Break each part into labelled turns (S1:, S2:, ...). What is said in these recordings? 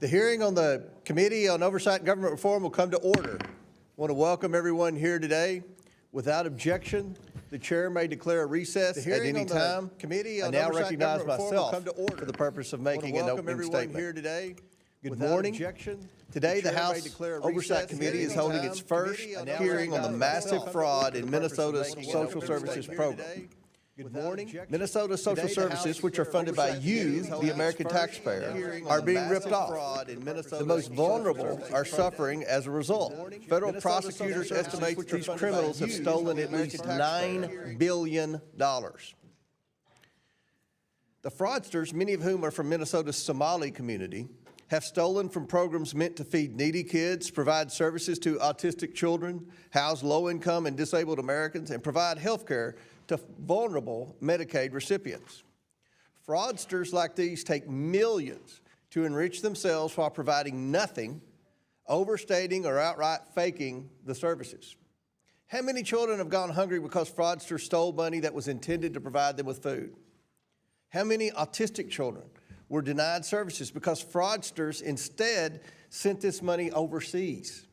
S1: The hearing on the Committee on Oversight and Government Reform will come to order. I want to welcome everyone here today. Without objection, the chair may declare a recess at any time. I now recognize myself for the purpose of making an opening statement. Here today. Good morning. Today, the House Oversight Committee is holding its first hearing on the massive fraud in Minnesota's social services program. Good morning. Minnesota social services, which are funded by you, the American taxpayer, are being ripped off. The most vulnerable are suffering as a result. Federal prosecutors estimate that these criminals have stolen at least $9 billion. The fraudsters, many of whom are from Minnesota's Somali community, have stolen from programs meant to feed needy kids, provide services to autistic children, house low-income and disabled Americans, and provide health care to vulnerable Medicaid recipients. Fraudsters like these take millions to enrich themselves while providing nothing, overstating or outright faking the services. How many children have gone hungry because fraudsters stole money that was intended to provide them with food? How many autistic children were denied services because fraudsters instead sent this money overseas?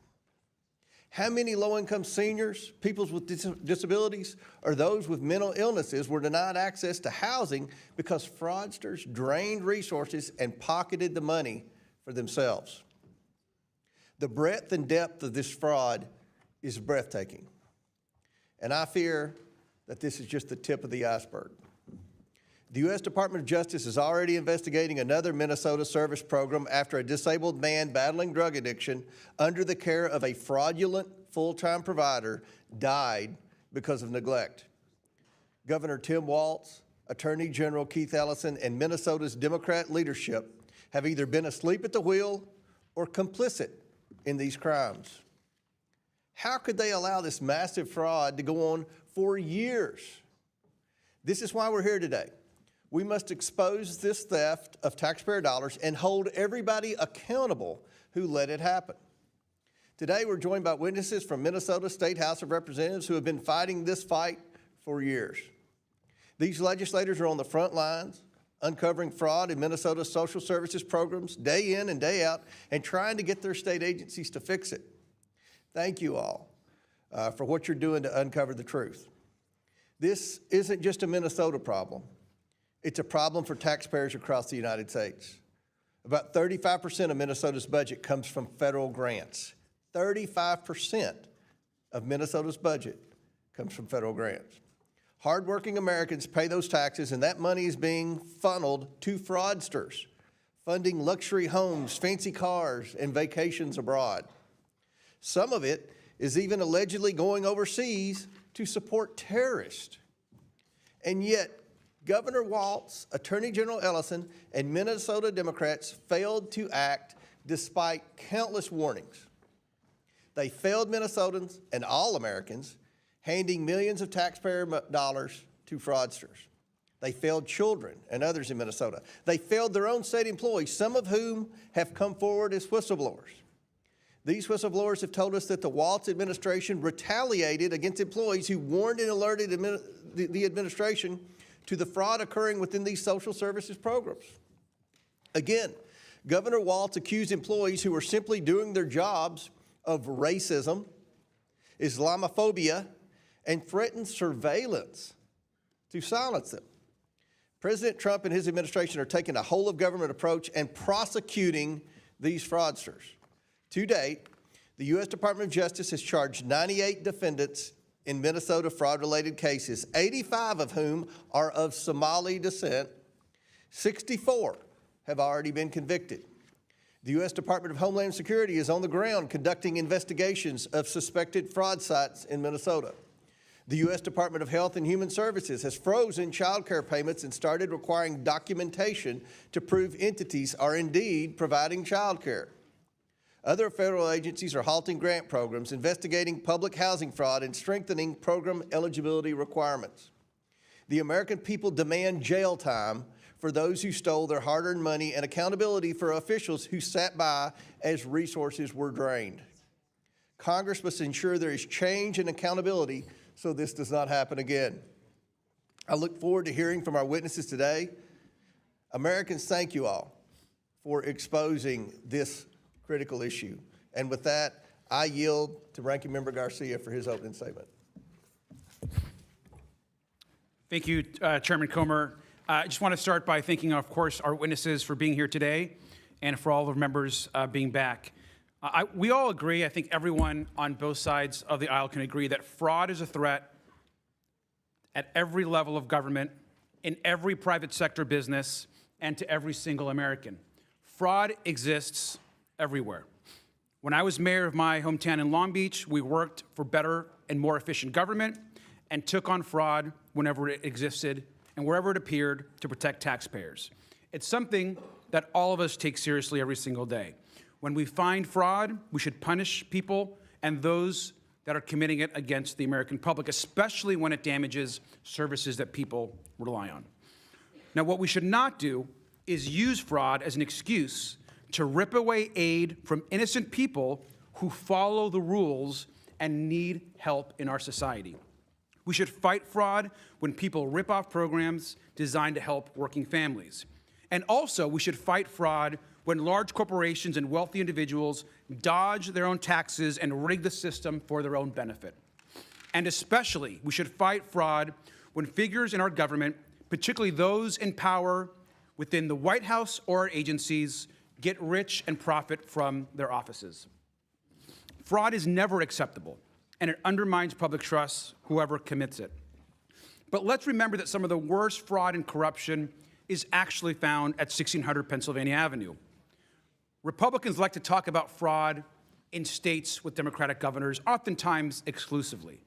S1: How many low-income seniors, people with disabilities, or those with mental illnesses were denied access to housing because fraudsters drained resources and pocketed the money for themselves? The breadth and depth of this fraud is breathtaking, and I fear that this is just the tip of the iceberg. The U.S. Department of Justice is already investigating another Minnesota service program after a disabled man battling drug addiction under the care of a fraudulent full-time provider died because of neglect. Governor Tim Walz, Attorney General Keith Ellison, and Minnesota's Democrat leadership have either been asleep at the wheel or complicit in these crimes. How could they allow this massive fraud to go on for years? This is why we're here today. We must expose this theft of taxpayer dollars and hold everybody accountable who let it happen. Today, we're joined by witnesses from Minnesota State House of Representatives who have been fighting this fight for years. These legislators are on the front lines, uncovering fraud in Minnesota's social services programs day in and day out and trying to get their state agencies to fix it. Thank you all for what you're doing to uncover the truth. This isn't just a Minnesota problem. It's a problem for taxpayers across the United States. About 35% of Minnesota's budget comes from federal grants. 35% of Minnesota's budget comes from federal grants. Hardworking Americans pay those taxes, and that money is being funneled to fraudsters, funding luxury homes, fancy cars, and vacations abroad. Some of it is even allegedly going overseas to support terrorists. And yet, Governor Walz, Attorney General Ellison, and Minnesota Democrats failed to act despite countless warnings. They failed Minnesotans and all Americans, handing millions of taxpayer dollars to fraudsters. They failed children and others in Minnesota. They failed their own state employees, some of whom have come forward as whistleblowers. These whistleblowers have told us that the Walz administration retaliated against employees who warned and alerted the administration to the fraud occurring within these social services programs. Again, Governor Walz accused employees who were simply doing their jobs of racism, Islamophobia, and threatened surveillance to silence them. President Trump and his administration are taking a whole-of-government approach and prosecuting these fraudsters. To date, the U.S. Department of Justice has charged 98 defendants in Minnesota fraud-related cases, 85 of whom are of Somali descent. 64 have already been convicted. The U.S. Department of Homeland Security is on the ground conducting investigations of suspected fraud sites in Minnesota. The U.S. Department of Health and Human Services has frozen child care payments and started requiring documentation to prove entities are indeed providing child care. Other federal agencies are halting grant programs, investigating public housing fraud, and strengthening program eligibility requirements. The American people demand jail time for those who stole their hard-earned money and accountability for officials who sat by as resources were drained. Congress must ensure there is change and accountability so this does not happen again. I look forward to hearing from our witnesses today. Americans, thank you all for exposing this critical issue. And with that, I yield to Ranking Member Garcia for his opening statement.
S2: Thank you, Chairman Comer. I just want to start by thanking, of course, our witnesses for being here today and for all the members being back. We all agree, I think everyone on both sides of the aisle can agree, that fraud is a threat at every level of government, in every private sector business, and to every single American. Fraud exists everywhere. When I was mayor of my hometown in Long Beach, we worked for better and more efficient government and took on fraud whenever it existed and wherever it appeared to protect taxpayers. It's something that all of us take seriously every single day. When we find fraud, we should punish people and those that are committing it against the American public, especially when it damages services that people rely on. Now, what we should not do is use fraud as an excuse to rip away aid from innocent people who follow the rules and need help in our society. We should fight fraud when people rip off programs designed to help working families. And also, we should fight fraud when large corporations and wealthy individuals dodge their own taxes and rig the system for their own benefit. And especially, we should fight fraud when figures in our government, particularly those in power within the White House or our agencies, get rich and profit from their offices. Fraud is never acceptable, and it undermines public trust, whoever commits it. But let's remember that some of the worst fraud and corruption is actually found at 1600 Pennsylvania Avenue. Republicans like to talk about fraud in states with Democratic governors, oftentimes exclusively.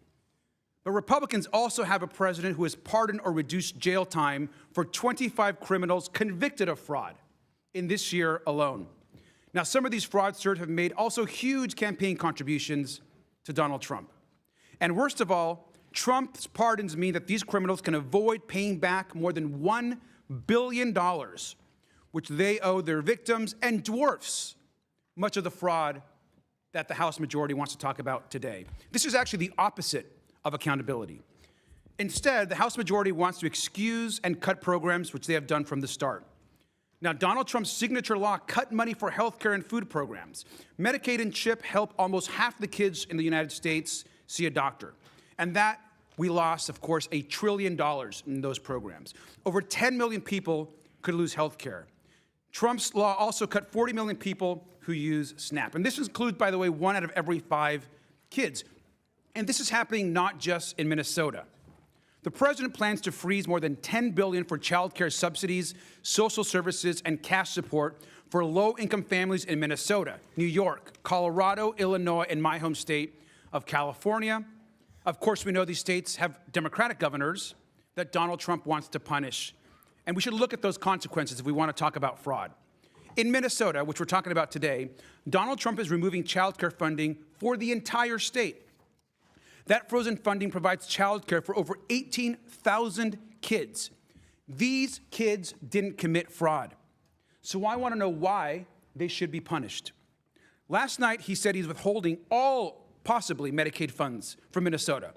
S2: But Republicans also have a president who has pardoned or reduced jail time for 25 criminals convicted of fraud in this year alone. Now, some of these fraudsters have made also huge campaign contributions to Donald Trump. And worst of all, Trump's pardons mean that these criminals can avoid paying back more than $1 billion, which they owe their victims, and dwarfs much of the fraud that the House majority wants to talk about today. This is actually the opposite of accountability. Instead, the House majority wants to excuse and cut programs, which they have done from the start. Now, Donald Trump's signature law cut money for health care and food programs. Medicaid and CHIP help almost half the kids in the United States see a doctor. And that we lost, of course, $1 trillion in those programs. Over 10 million people could lose health care. Trump's law also cut 40 million people who use SNAP. And this includes, by the way, 1 out of every 5 kids. And this is happening not just in Minnesota. The president plans to freeze more than $10 billion for child care subsidies, social services, and cash support for low-income families in Minnesota, New York, Colorado, Illinois, and my home state of California. Of course, we know these states have Democratic governors that Donald Trump wants to punish. And we should look at those consequences if we want to talk about fraud. In Minnesota, which we're talking about today, Donald Trump is removing child care funding for the entire state. That frozen funding provides child care for over 18,000 kids. These kids didn't commit fraud. So I want to know why they should be punished. Last night, he said he's withholding all possibly Medicaid funds from Minnesota,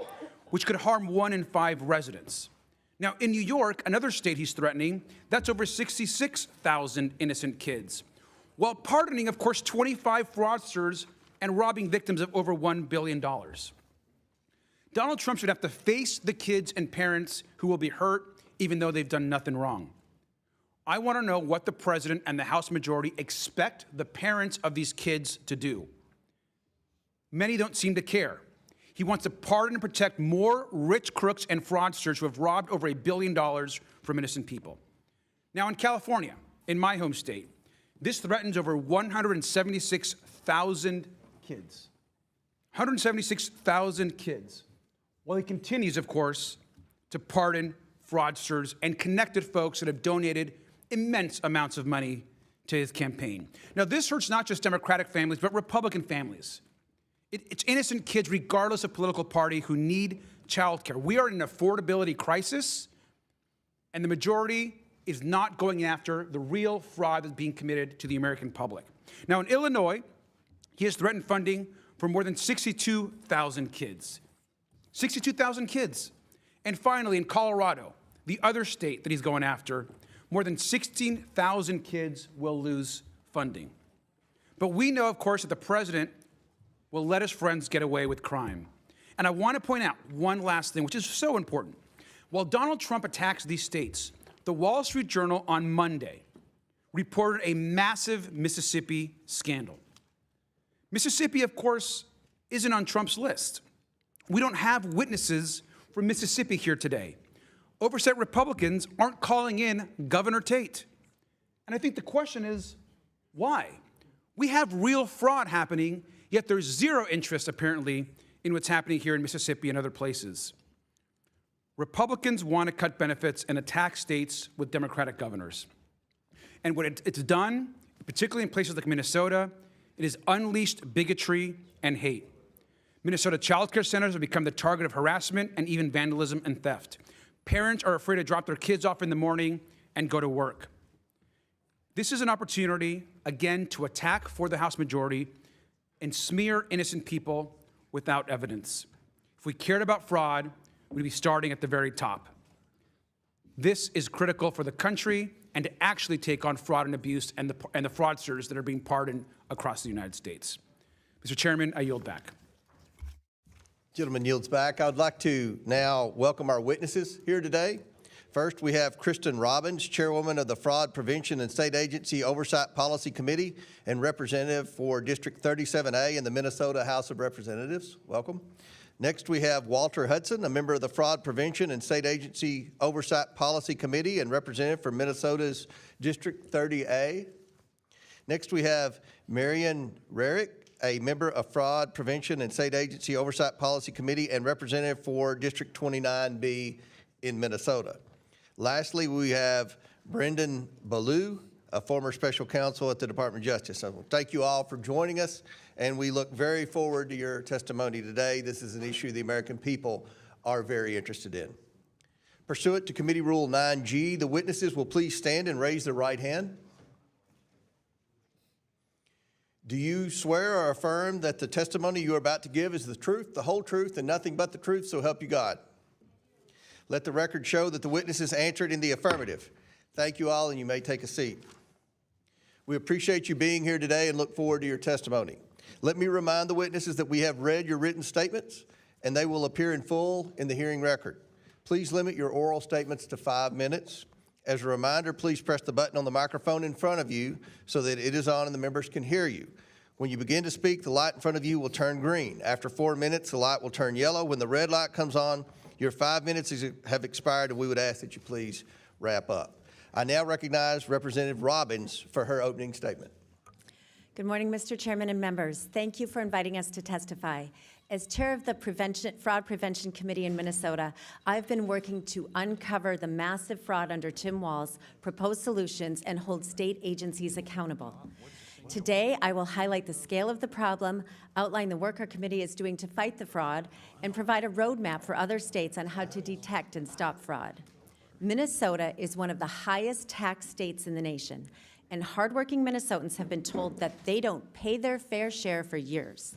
S2: which could harm 1 in 5 residents. Now, in New York, another state he's threatening, that's over 66,000 innocent kids, while pardoning, of course, 25 fraudsters and robbing victims of over $1 billion. Donald Trump should have to face the kids and parents who will be hurt even though they've done nothing wrong. I want to know what the president and the House majority expect the parents of these kids to do. Many don't seem to care. He wants to pardon and protect more rich crooks and fraudsters who have robbed over $1 billion from innocent people. Now, in California, in my home state, this threatens over 176,000 kids. 176,000 kids. Well, he continues, of course, to pardon fraudsters and connected folks that have donated immense amounts of money to his campaign. Now, this hurts not just Democratic families, but Republican families. It's innocent kids, regardless of political party, who need child care. We are in an affordability crisis, and the majority is not going after the real fraud that's being committed to the American public. Now, in Illinois, he has threatened funding for more than 62,000 kids. 62,000 kids. And finally, in Colorado, the other state that he's going after, more than 16,000 kids will lose funding. But we know, of course, that the president will let his friends get away with crime. And I want to point out one last thing, which is so important. While Donald Trump attacks these states, the Wall Street Journal on Monday reported a massive Mississippi scandal. Mississippi, of course, isn't on Trump's list. We don't have witnesses from Mississippi here today. Oversight Republicans aren't calling in Governor Tate. And I think the question is, why? We have real fraud happening, yet there's zero interest, apparently, in what's happening here in Mississippi and other places. Republicans want to cut benefits and attack states with Democratic governors. And what it's done, particularly in places like Minnesota, it has unleashed bigotry and hate. Minnesota child care centers have become the target of harassment and even vandalism and theft. Parents are afraid to drop their kids off in the morning and go to work. This is an opportunity, again, to attack for the House majority and smear innocent people without evidence. If we cared about fraud, we'd be starting at the very top. This is critical for the country and to actually take on fraud and abuse and the fraudsters that are being pardoned across the United States. Mr. Chairman, I yield back.
S1: Gentleman yields back. I would like to now welcome our witnesses here today. First, we have Kristen Robbins, Chairwoman of the Fraud Prevention and State Agency Oversight Policy Committee and representative for District 37A in the Minnesota House of Representatives. Welcome. Next, we have Walter Hudson, a member of the Fraud Prevention and State Agency Oversight Policy Committee and representative for Minnesota's District 30A. Next, we have Marion Rarick, a member of Fraud Prevention and State Agency Oversight Policy Committee and representative for District 29B in Minnesota. Lastly, we have Brendan Ballou, a former special counsel at the Department of Justice. So thank you all for joining us, and we look very forward to your testimony today. This is an issue the American people are very interested in. Pursuant to Committee Rule 9G, the witnesses will please stand and raise their right hand. Do you swear or affirm that the testimony you are about to give is the truth, the whole truth, and nothing but the truth, so help you God? Let the record show that the witnesses answered in the affirmative. Thank you all, and you may take a seat. We appreciate you being here today and look forward to your testimony. Let me remind the witnesses that we have read your written statements, and they will appear in full in the hearing record. Please limit your oral statements to 5 minutes. As a reminder, please press the button on the microphone in front of you so that it is on and the members can hear you. When you begin to speak, the light in front of you will turn green. After 4 minutes, the light will turn yellow. When the red light comes on, your 5 minutes have expired, and we would ask that you please wrap up. I now recognize Representative Robbins for her opening statement.
S3: Good morning, Mr. Chairman and members. Thank you for inviting us to testify. As chair of the Fraud Prevention Committee in Minnesota, I've been working to uncover the massive fraud under Tim Walz, propose solutions, and hold state agencies accountable. Today, I will highlight the scale of the problem, outline the work our committee is doing to fight the fraud, and provide a roadmap for other states on how to detect and stop fraud. Minnesota is one of the highest tax states in the nation, and hardworking Minnesotans have been told that they don't pay their fair share for years.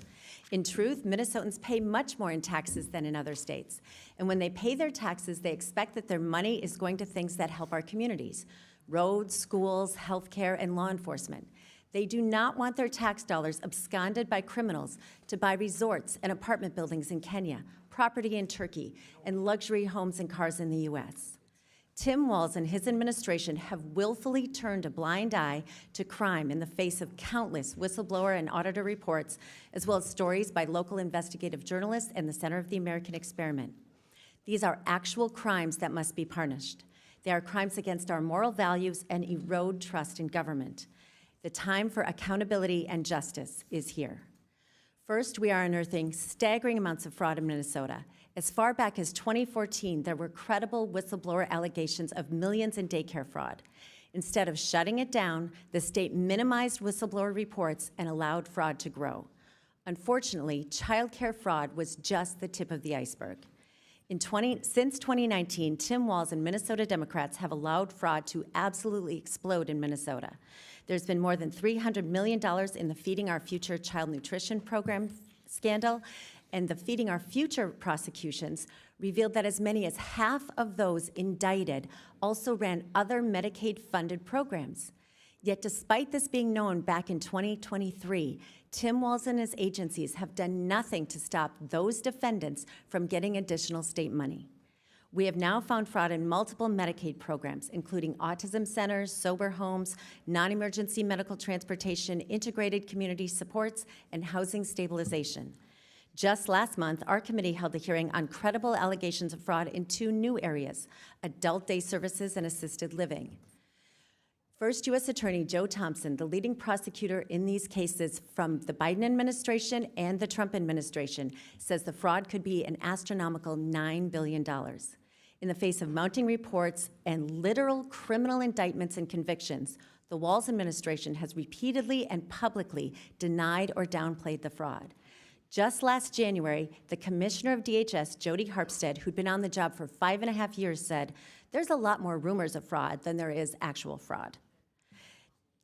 S3: In truth, Minnesotans pay much more in taxes than in other states, and when they pay their taxes, they expect that their money is going to things that help our communities: roads, schools, healthcare, and law enforcement. They do not want their tax dollars absconded by criminals to buy resorts and apartment buildings in Kenya, property in Turkey, and luxury homes and cars in the U.S. Tim Walz and his administration have willfully turned a blind eye to crime in the face of countless whistleblower and auditor reports, as well as stories by local investigative journalists and the Center of the American Experiment. These are actual crimes that must be punished. They are crimes against our moral values and erode trust in government. The time for accountability and justice is here. First, we are unearthing staggering amounts of fraud in Minnesota. As far back as 2014, there were credible whistleblower allegations of millions in daycare fraud. Instead of shutting it down, the state minimized whistleblower reports and allowed fraud to grow. Unfortunately, child care fraud was just the tip of the iceberg. Since 2019, Tim Walz and Minnesota Democrats have allowed fraud to absolutely explode in Minnesota. There's been more than $300 million in the Feeding Our Future child nutrition program scandal, and the Feeding Our Future prosecutions revealed that as many as half of those indicted also ran other Medicaid-funded programs. Yet despite this being known back in 2023, Tim Walz and his agencies have done nothing to stop those defendants from getting additional state money. We have now found fraud in multiple Medicaid programs, including autism centers, sober homes, non-emergency medical transportation, integrated community supports, and housing stabilization. Just last month, our committee held a hearing on credible allegations of fraud in 2 new areas: adult day services and assisted living. First U.S. Attorney Joe Thompson, the leading prosecutor in these cases from the Biden administration and the Trump administration, says the fraud could be an astronomical $9 billion. In the face of mounting reports and literal criminal indictments and convictions, the Walz administration has repeatedly and publicly denied or downplayed the fraud. Just last January, the commissioner of DHS, Jody Harpstead, who'd been on the job for 5.5 years, said, "There's a lot more rumors of fraud than there is actual fraud."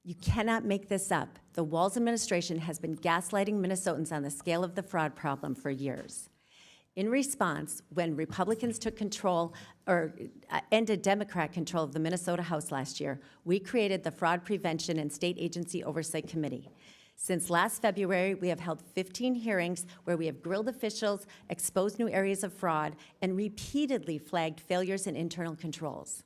S3: You cannot make this up. The Walz administration has been gaslighting Minnesotans on the scale of the fraud problem for years. In response, when Republicans took control or ended Democrat control of the Minnesota House last year, we created the Fraud Prevention and State Agency Oversight Committee. Since last February, we have held 15 hearings where we have grilled officials, exposed new areas of fraud, and repeatedly flagged failures in internal controls.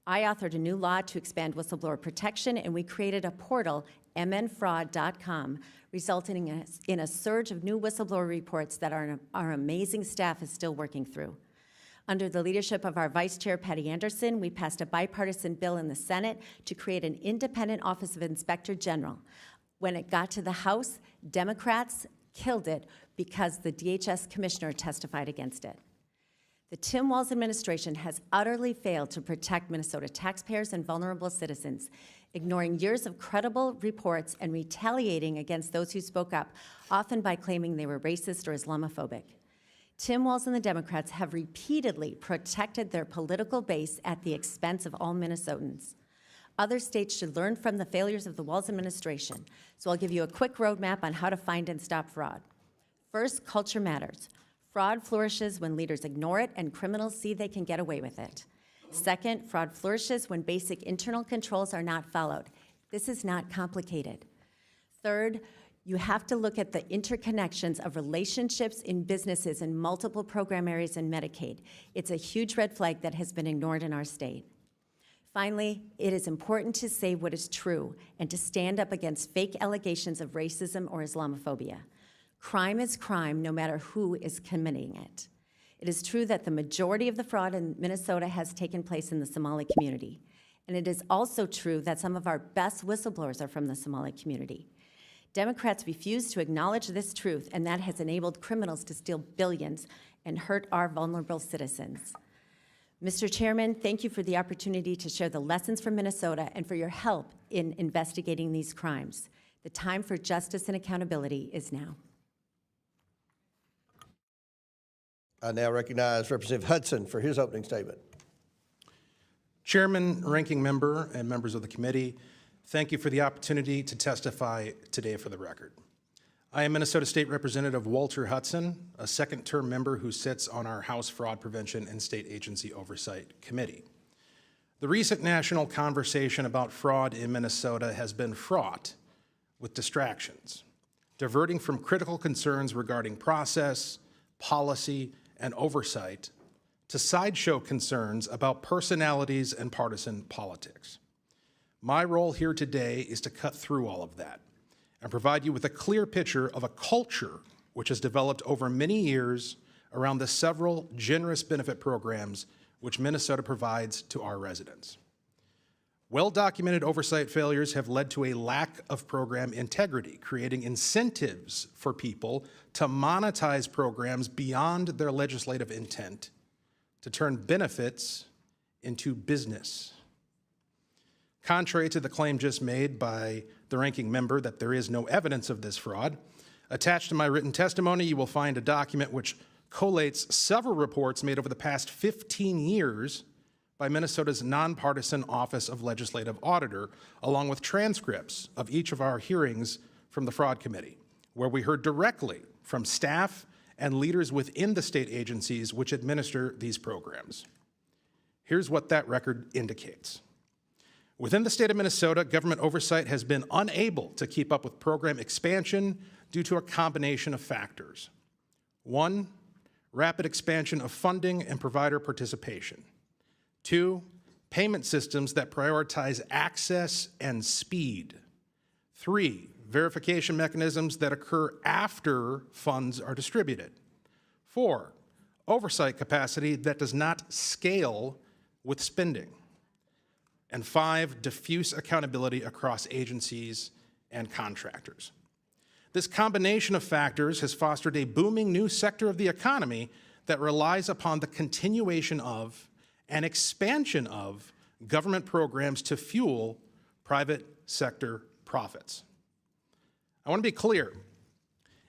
S3: I authored a new law to expand whistleblower protection, and we created a portal, mnfraud.com, resulting in a surge of new whistleblower reports that our amazing staff is still working through. Under the leadership of our Vice Chair, Patty Anderson, we passed a bipartisan bill in the Senate to create an independent Office of Inspector General. When it got to the House, Democrats killed it because the DHS commissioner testified against it. The Tim Walz administration has utterly failed to protect Minnesota taxpayers and vulnerable citizens, ignoring years of credible reports and retaliating against those who spoke up, often by claiming they were racist or Islamophobic. Tim Walz and the Democrats have repeatedly protected their political base at the expense of all Minnesotans. Other states should learn from the failures of the Walz administration, so I'll give you a quick roadmap on how to find and stop fraud. First, culture matters. Fraud flourishes when leaders ignore it and criminals see they can get away with it. Second, fraud flourishes when basic internal controls are not followed. This is not complicated. Third, you have to look at the interconnections of relationships in businesses in multiple program areas in Medicaid. It's a huge red flag that has been ignored in our state. Finally, it is important to say what is true and to stand up against fake allegations of racism or Islamophobia. Crime is crime, no matter who is committing it. It is true that the majority of the fraud in Minnesota has taken place in the Somali community. And it is also true that some of our best whistleblowers are from the Somali community. Democrats refuse to acknowledge this truth, and that has enabled criminals to steal billions and hurt our vulnerable citizens. Mr. Chairman, thank you for the opportunity to share the lessons from Minnesota and for your help in investigating these crimes. The time for justice and accountability is now.
S1: I now recognize Representative Hudson for his opening statement.
S4: Chairman, ranking member, and members of the committee, thank you for the opportunity to testify today for the record. I am Minnesota State Representative Walter Hudson, a second-term member who sits on our House Fraud Prevention and State Agency Oversight Committee. The recent national conversation about fraud in Minnesota has been fraught with distractions, diverting from critical concerns regarding process, policy, and oversight to sideshow concerns about personalities and partisan politics. My role here today is to cut through all of that and provide you with a clear picture of a culture which has developed over many years around the several generous benefit programs which Minnesota provides to our residents. Well-documented oversight failures have led to a lack of program integrity, creating incentives for people to monetize programs beyond their legislative intent to turn benefits into business. Contrary to the claim just made by the ranking member that there is no evidence of this fraud, attached to my written testimony, you will find a document which collates several reports made over the past 15 years by Minnesota's nonpartisan Office of Legislative Auditor, along with transcripts of each of our hearings from the Fraud Committee, where we heard directly from staff and leaders within the state agencies which administer these programs. Here's what that record indicates. Within the state of Minnesota, government oversight has been unable to keep up with program expansion due to a combination of factors. One, rapid expansion of funding and provider participation. Two, payment systems that prioritize access and speed. Three, verification mechanisms that occur after funds are distributed. Four, oversight capacity that does not scale with spending. And five, diffuse accountability across agencies and contractors. This combination of factors has fostered a booming new sector of the economy that relies upon the continuation of and expansion of government programs to fuel private sector profits. I want to be clear,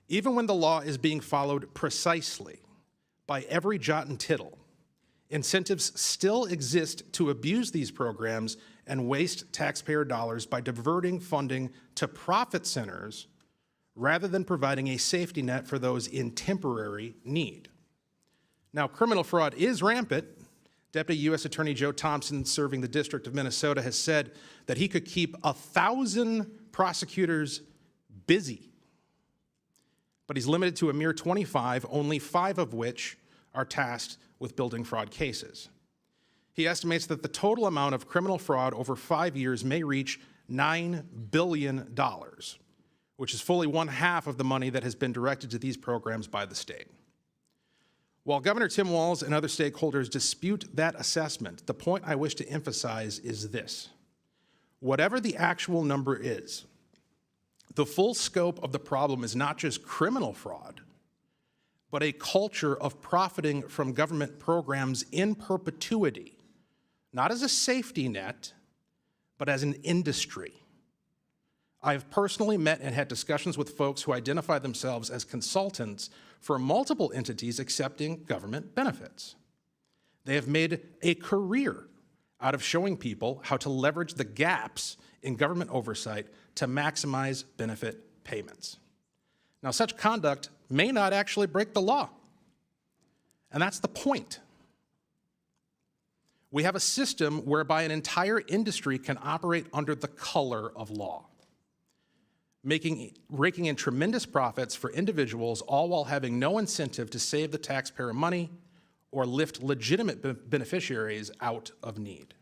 S4: even when the law is being followed precisely by every jot and tittle, incentives still exist to abuse these programs and waste taxpayer dollars by diverting funding to profit centers rather than providing a safety net for those in temporary need. Now, criminal fraud is rampant. Deputy U.S. Attorney Joe Thompson, serving the District of Minnesota, has said that he could keep 1,000 prosecutors busy, but he's limited to a mere 25, only 5 of which are tasked with building fraud cases. He estimates that the total amount of criminal fraud over 5 years may reach $9 billion, which is fully 1/2 of the money that has been directed to these programs by the state. While Governor Tim Walz and other stakeholders dispute that assessment, the point I wish to emphasize is this. Whatever the actual number is, the full scope of the problem is not just criminal fraud, but a culture of profiting from government programs in perpetuity, not as a safety net, but as an industry. I have personally met and had discussions with folks who identify themselves as consultants for multiple entities accepting government benefits. They have made a career out of showing people how to leverage the gaps in government oversight to maximize benefit payments. Now, such conduct may not actually break the law, and that's the point. We have a system whereby an entire industry can operate under the color of law, raking in tremendous profits for individuals, all while having no incentive to save the taxpayer money or lift legitimate beneficiaries out of need.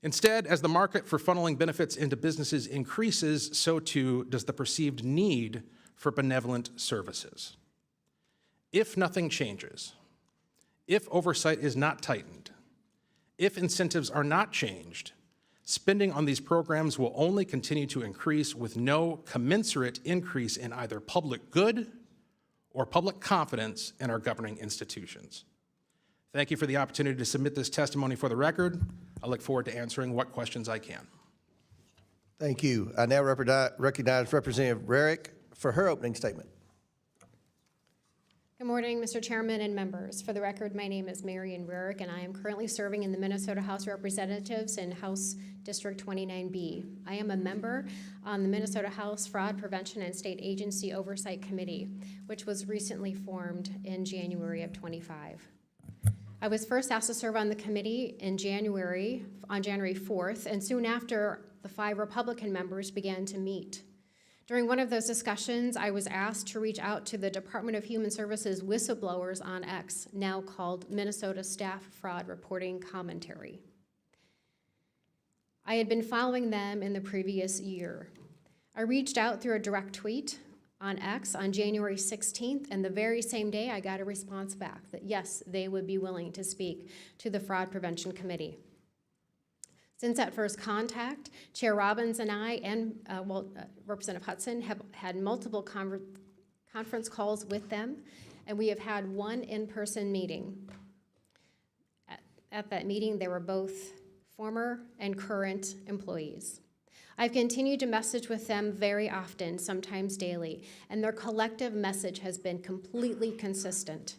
S4: Instead, as the market for funneling benefits into businesses increases, so too does the perceived need for benevolent services. If nothing changes, if oversight is not tightened, if incentives are not changed, spending on these programs will only continue to increase with no commensurate increase in either public good or public confidence in our governing institutions. Thank you for the opportunity to submit this testimony for the record. I look forward to answering what questions I can.
S1: Thank you. I now recognize Representative Rarick for her opening statement.
S5: Good morning, Mr. Chairman and members. For the record, my name is Marion Rarick, and I am currently serving in the Minnesota House of Representatives in House District 29B. I am a member on the Minnesota House Fraud Prevention and State Agency Oversight Committee, which was recently formed in January of 25. I was first asked to serve on the committee on January 4th, and soon after, the 5 Republican members began to meet. During one of those discussions, I was asked to reach out to the Department of Human Services whistleblowers on X, now called Minnesota Staff Fraud Reporting Commentary. I had been following them in the previous year. I reached out through a direct tweet on X on January 16th, and the very same day I got a response back that yes, they would be willing to speak to the Fraud Prevention Committee. Since that first contact, Chair Robbins and I and Representative Hudson have had multiple conference calls with them, and we have had one in-person meeting. At that meeting, they were both former and current employees. I've continued to message with them very often, sometimes daily, and their collective message has been completely consistent.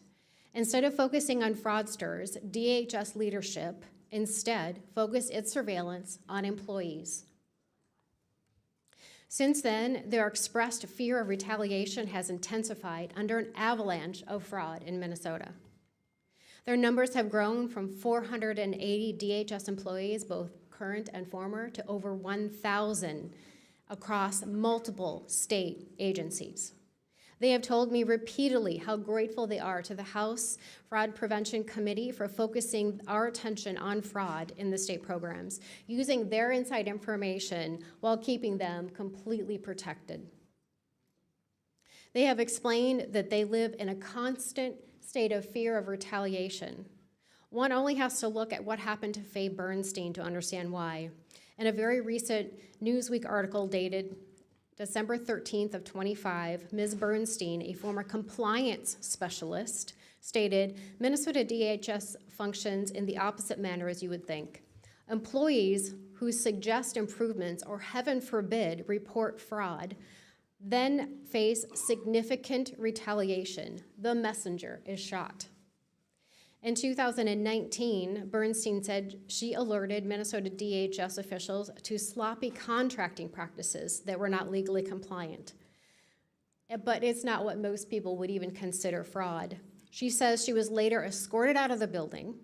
S5: Instead of focusing on fraudsters, DHS leadership instead focused its surveillance on employees. Since then, their expressed fear of retaliation has intensified under an avalanche of fraud in Minnesota. Their numbers have grown from 480 DHS employees, both current and former, to over 1,000 across multiple state agencies. They have told me repeatedly how grateful they are to the House Fraud Prevention Committee for focusing our attention on fraud in the state programs, using their inside information while keeping them completely protected. They have explained that they live in a constant state of fear of retaliation. One only has to look at what happened to Faye Bernstein to understand why. In a very recent Newsweek article dated December 13th of 25, Ms. Bernstein, a former compliance specialist, stated, Minnesota DHS functions in the opposite manner as you would think. Employees who suggest improvements or, heaven forbid, report fraud then face significant retaliation. The messenger is shot. In 2019, Bernstein said she alerted Minnesota DHS officials to sloppy contracting practices that were not legally compliant. But it's not what most people would even consider fraud. She says she was later escorted out of the building,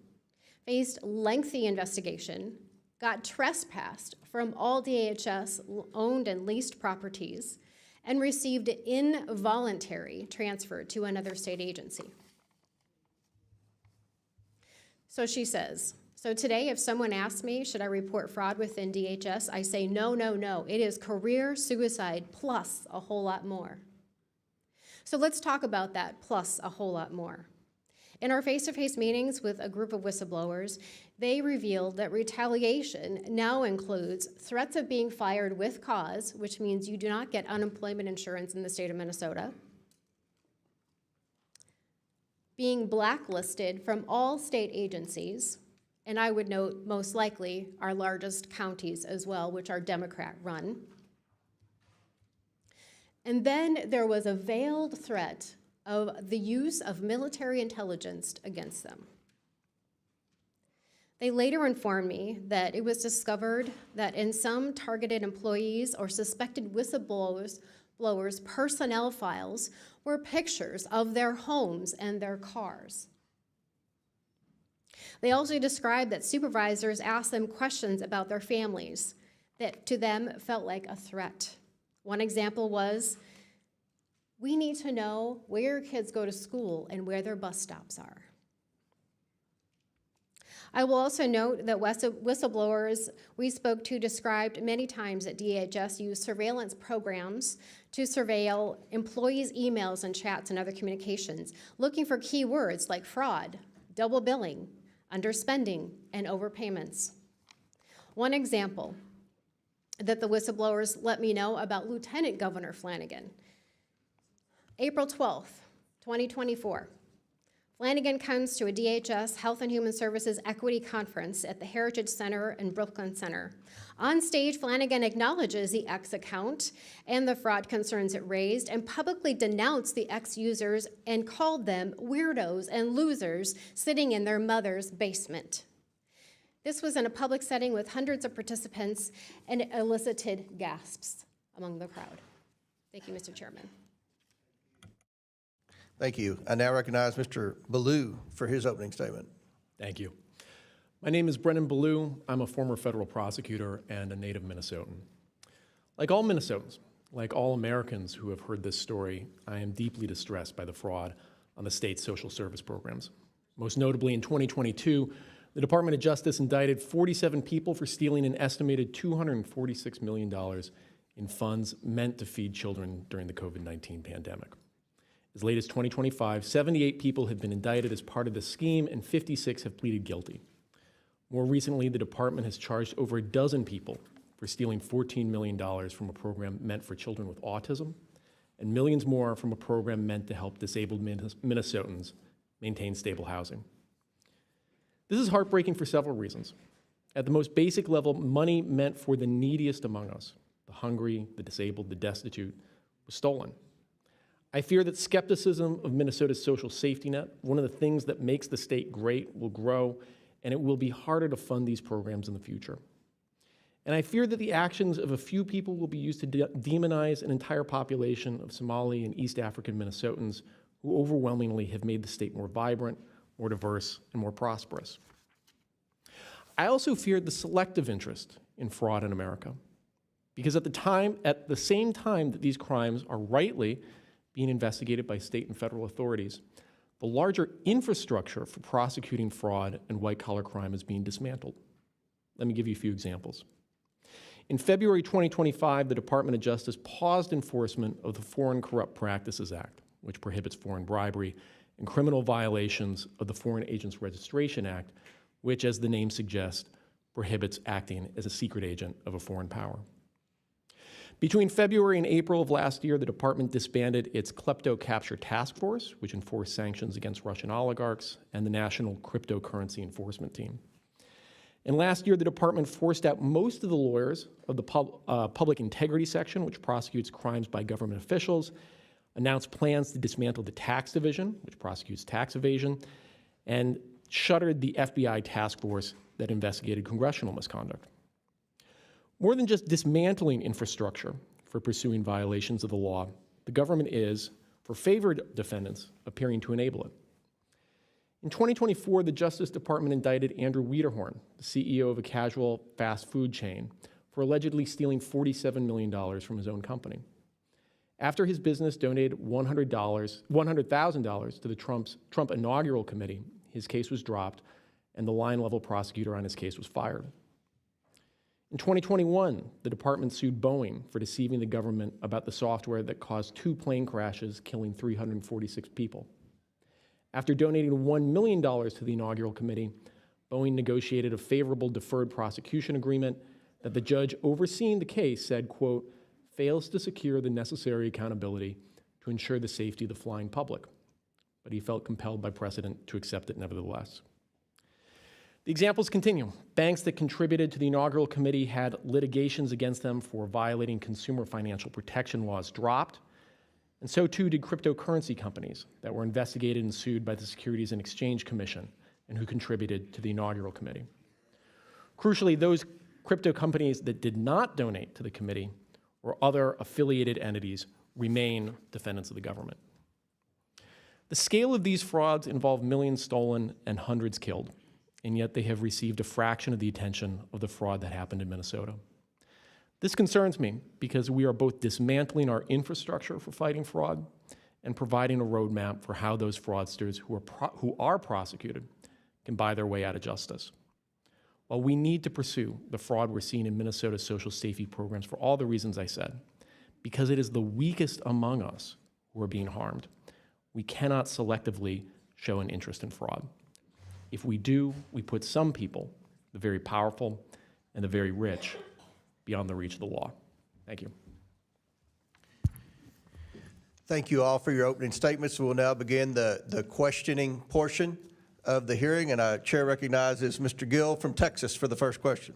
S5: faced lengthy investigation, got trespassed from all DHS owned and leased properties, and received involuntary transfer to another state agency. So she says, so today if someone asks me, should I report fraud within DHS, I say no, no, no. It is career suicide plus a whole lot more. So let's talk about that plus a whole lot more. In our face-to-face meetings with a group of whistleblowers, they revealed that retaliation now includes threats of being fired with cause, which means you do not get unemployment insurance in the state of Minnesota, being blacklisted from all state agencies, and I would note most likely our largest counties as well, which are Democrat-run. And then there was a veiled threat of the use of military intelligence against them. They later informed me that it was discovered that in some targeted employees or suspected whistleblowers' personnel files were pictures of their homes and their cars. They also described that supervisors asked them questions about their families that to them felt like a threat. One example was, we need to know where your kids go to school and where their bus stops are. I will also note that whistleblowers we spoke to described many times that DHS used surveillance programs to surveil employees' emails and chats and other communications, looking for keywords like fraud, double billing, underspending, and overpayments. One example that the whistleblowers let me know about Lieutenant Governor Flanagan. April 12th, 2024. Flanagan comes to a DHS Health and Human Services Equity Conference at the Heritage Center and Brooklyn Center. On stage, Flanagan acknowledges the X account and the fraud concerns it raised and publicly denounced the X users and called them weirdos and losers sitting in their mother's basement. This was in a public setting with hundreds of participants and it elicited gasps among the crowd. Thank you, Mr. Chairman.
S1: Thank you. I now recognize Mr. Ballou for his opening statement.
S6: Thank you. My name is Brennan Ballou. I'm a former federal prosecutor and a native Minnesotan. Like all Minnesotans, like all Americans who have heard this story, I am deeply distressed by the fraud on the state's social service programs. Most notably, in 2022, the Department of Justice indicted 47 people for stealing an estimated $246 million in funds meant to feed children during the COVID-19 pandemic. As late as 2025, 78 people have been indicted as part of the scheme and 56 have pleaded guilty. More recently, the department has charged over a dozen people for stealing $14 million from a program meant for children with autism and millions more from a program meant to help disabled Minnesotans maintain stable housing. This is heartbreaking for several reasons. At the most basic level, money meant for the neediest among us, the hungry, the disabled, the destitute, was stolen. I fear that skepticism of Minnesota's social safety net, one of the things that makes the state great, will grow, and it will be harder to fund these programs in the future. And I fear that the actions of a few people will be used to demonize an entire population of Somali and East African Minnesotans who overwhelmingly have made the state more vibrant, more diverse, and more prosperous. I also feared the selective interest in fraud in America, because at the same time that these crimes are rightly being investigated by state and federal authorities, the larger infrastructure for prosecuting fraud and white-collar crime is being dismantled. Let me give you a few examples. In February 2025, the Department of Justice paused enforcement of the Foreign Corrupt Practices Act, which prohibits foreign bribery, and criminal violations of the Foreign Agents Registration Act, which, as the name suggests, prohibits acting as a secret agent of a foreign power. Between February and April of last year, the department disbanded its Klepto Capture Task Force, which enforced sanctions against Russian oligarchs, and the National Cryptocurrency Enforcement Team. And last year, the department forced out most of the lawyers of the Public Integrity Section, which prosecutes crimes by government officials, announced plans to dismantle the Tax Division, which prosecutes tax evasion, and shuttered the FBI task force that investigated congressional misconduct. More than just dismantling infrastructure for pursuing violations of the law, the government is, for favored defendants, appearing to enable it. In 2024, the Justice Department indicted Andrew Wiederhorn, the CEO of a casual fast food chain, for allegedly stealing $47 million from his own company. After his business donated $100,000 to the Trump inaugural committee, his case was dropped, and the line-level prosecutor on his case was fired. In 2021, the department sued Boeing for deceiving the government about the software that caused 2 plane crashes, killing 346 people. After donating $1 million to the inaugural committee, Boeing negotiated a favorable deferred prosecution agreement that the judge overseeing the case said, quote, fails to secure the necessary accountability to ensure the safety of the flying public. But he felt compelled by precedent to accept it nevertheless. The examples continue. Banks that contributed to the inaugural committee had litigations against them for violating consumer financial protection laws dropped, and so too did cryptocurrency companies that were investigated and sued by the Securities and Exchange Commission and who contributed to the inaugural committee. Crucially, those crypto companies that did not donate to the committee or other affiliated entities remain defendants of the government. The scale of these frauds involve millions stolen and hundreds killed, and yet they have received a fraction of the attention of the fraud that happened in Minnesota. This concerns me because we are both dismantling our infrastructure for fighting fraud and providing a roadmap for how those fraudsters who are prosecuted can buy their way out of justice. While we need to pursue the fraud we're seeing in Minnesota's social safety programs for all the reasons I said, because it is the weakest among us who are being harmed, we cannot selectively show an interest in fraud. If we do, we put some people, the very powerful and the very rich, beyond the reach of the law. Thank you.
S1: Thank you all for your opening statements. We'll now begin the questioning portion of the hearing, and our chair recognizes Mr. Gill from Texas for the first question.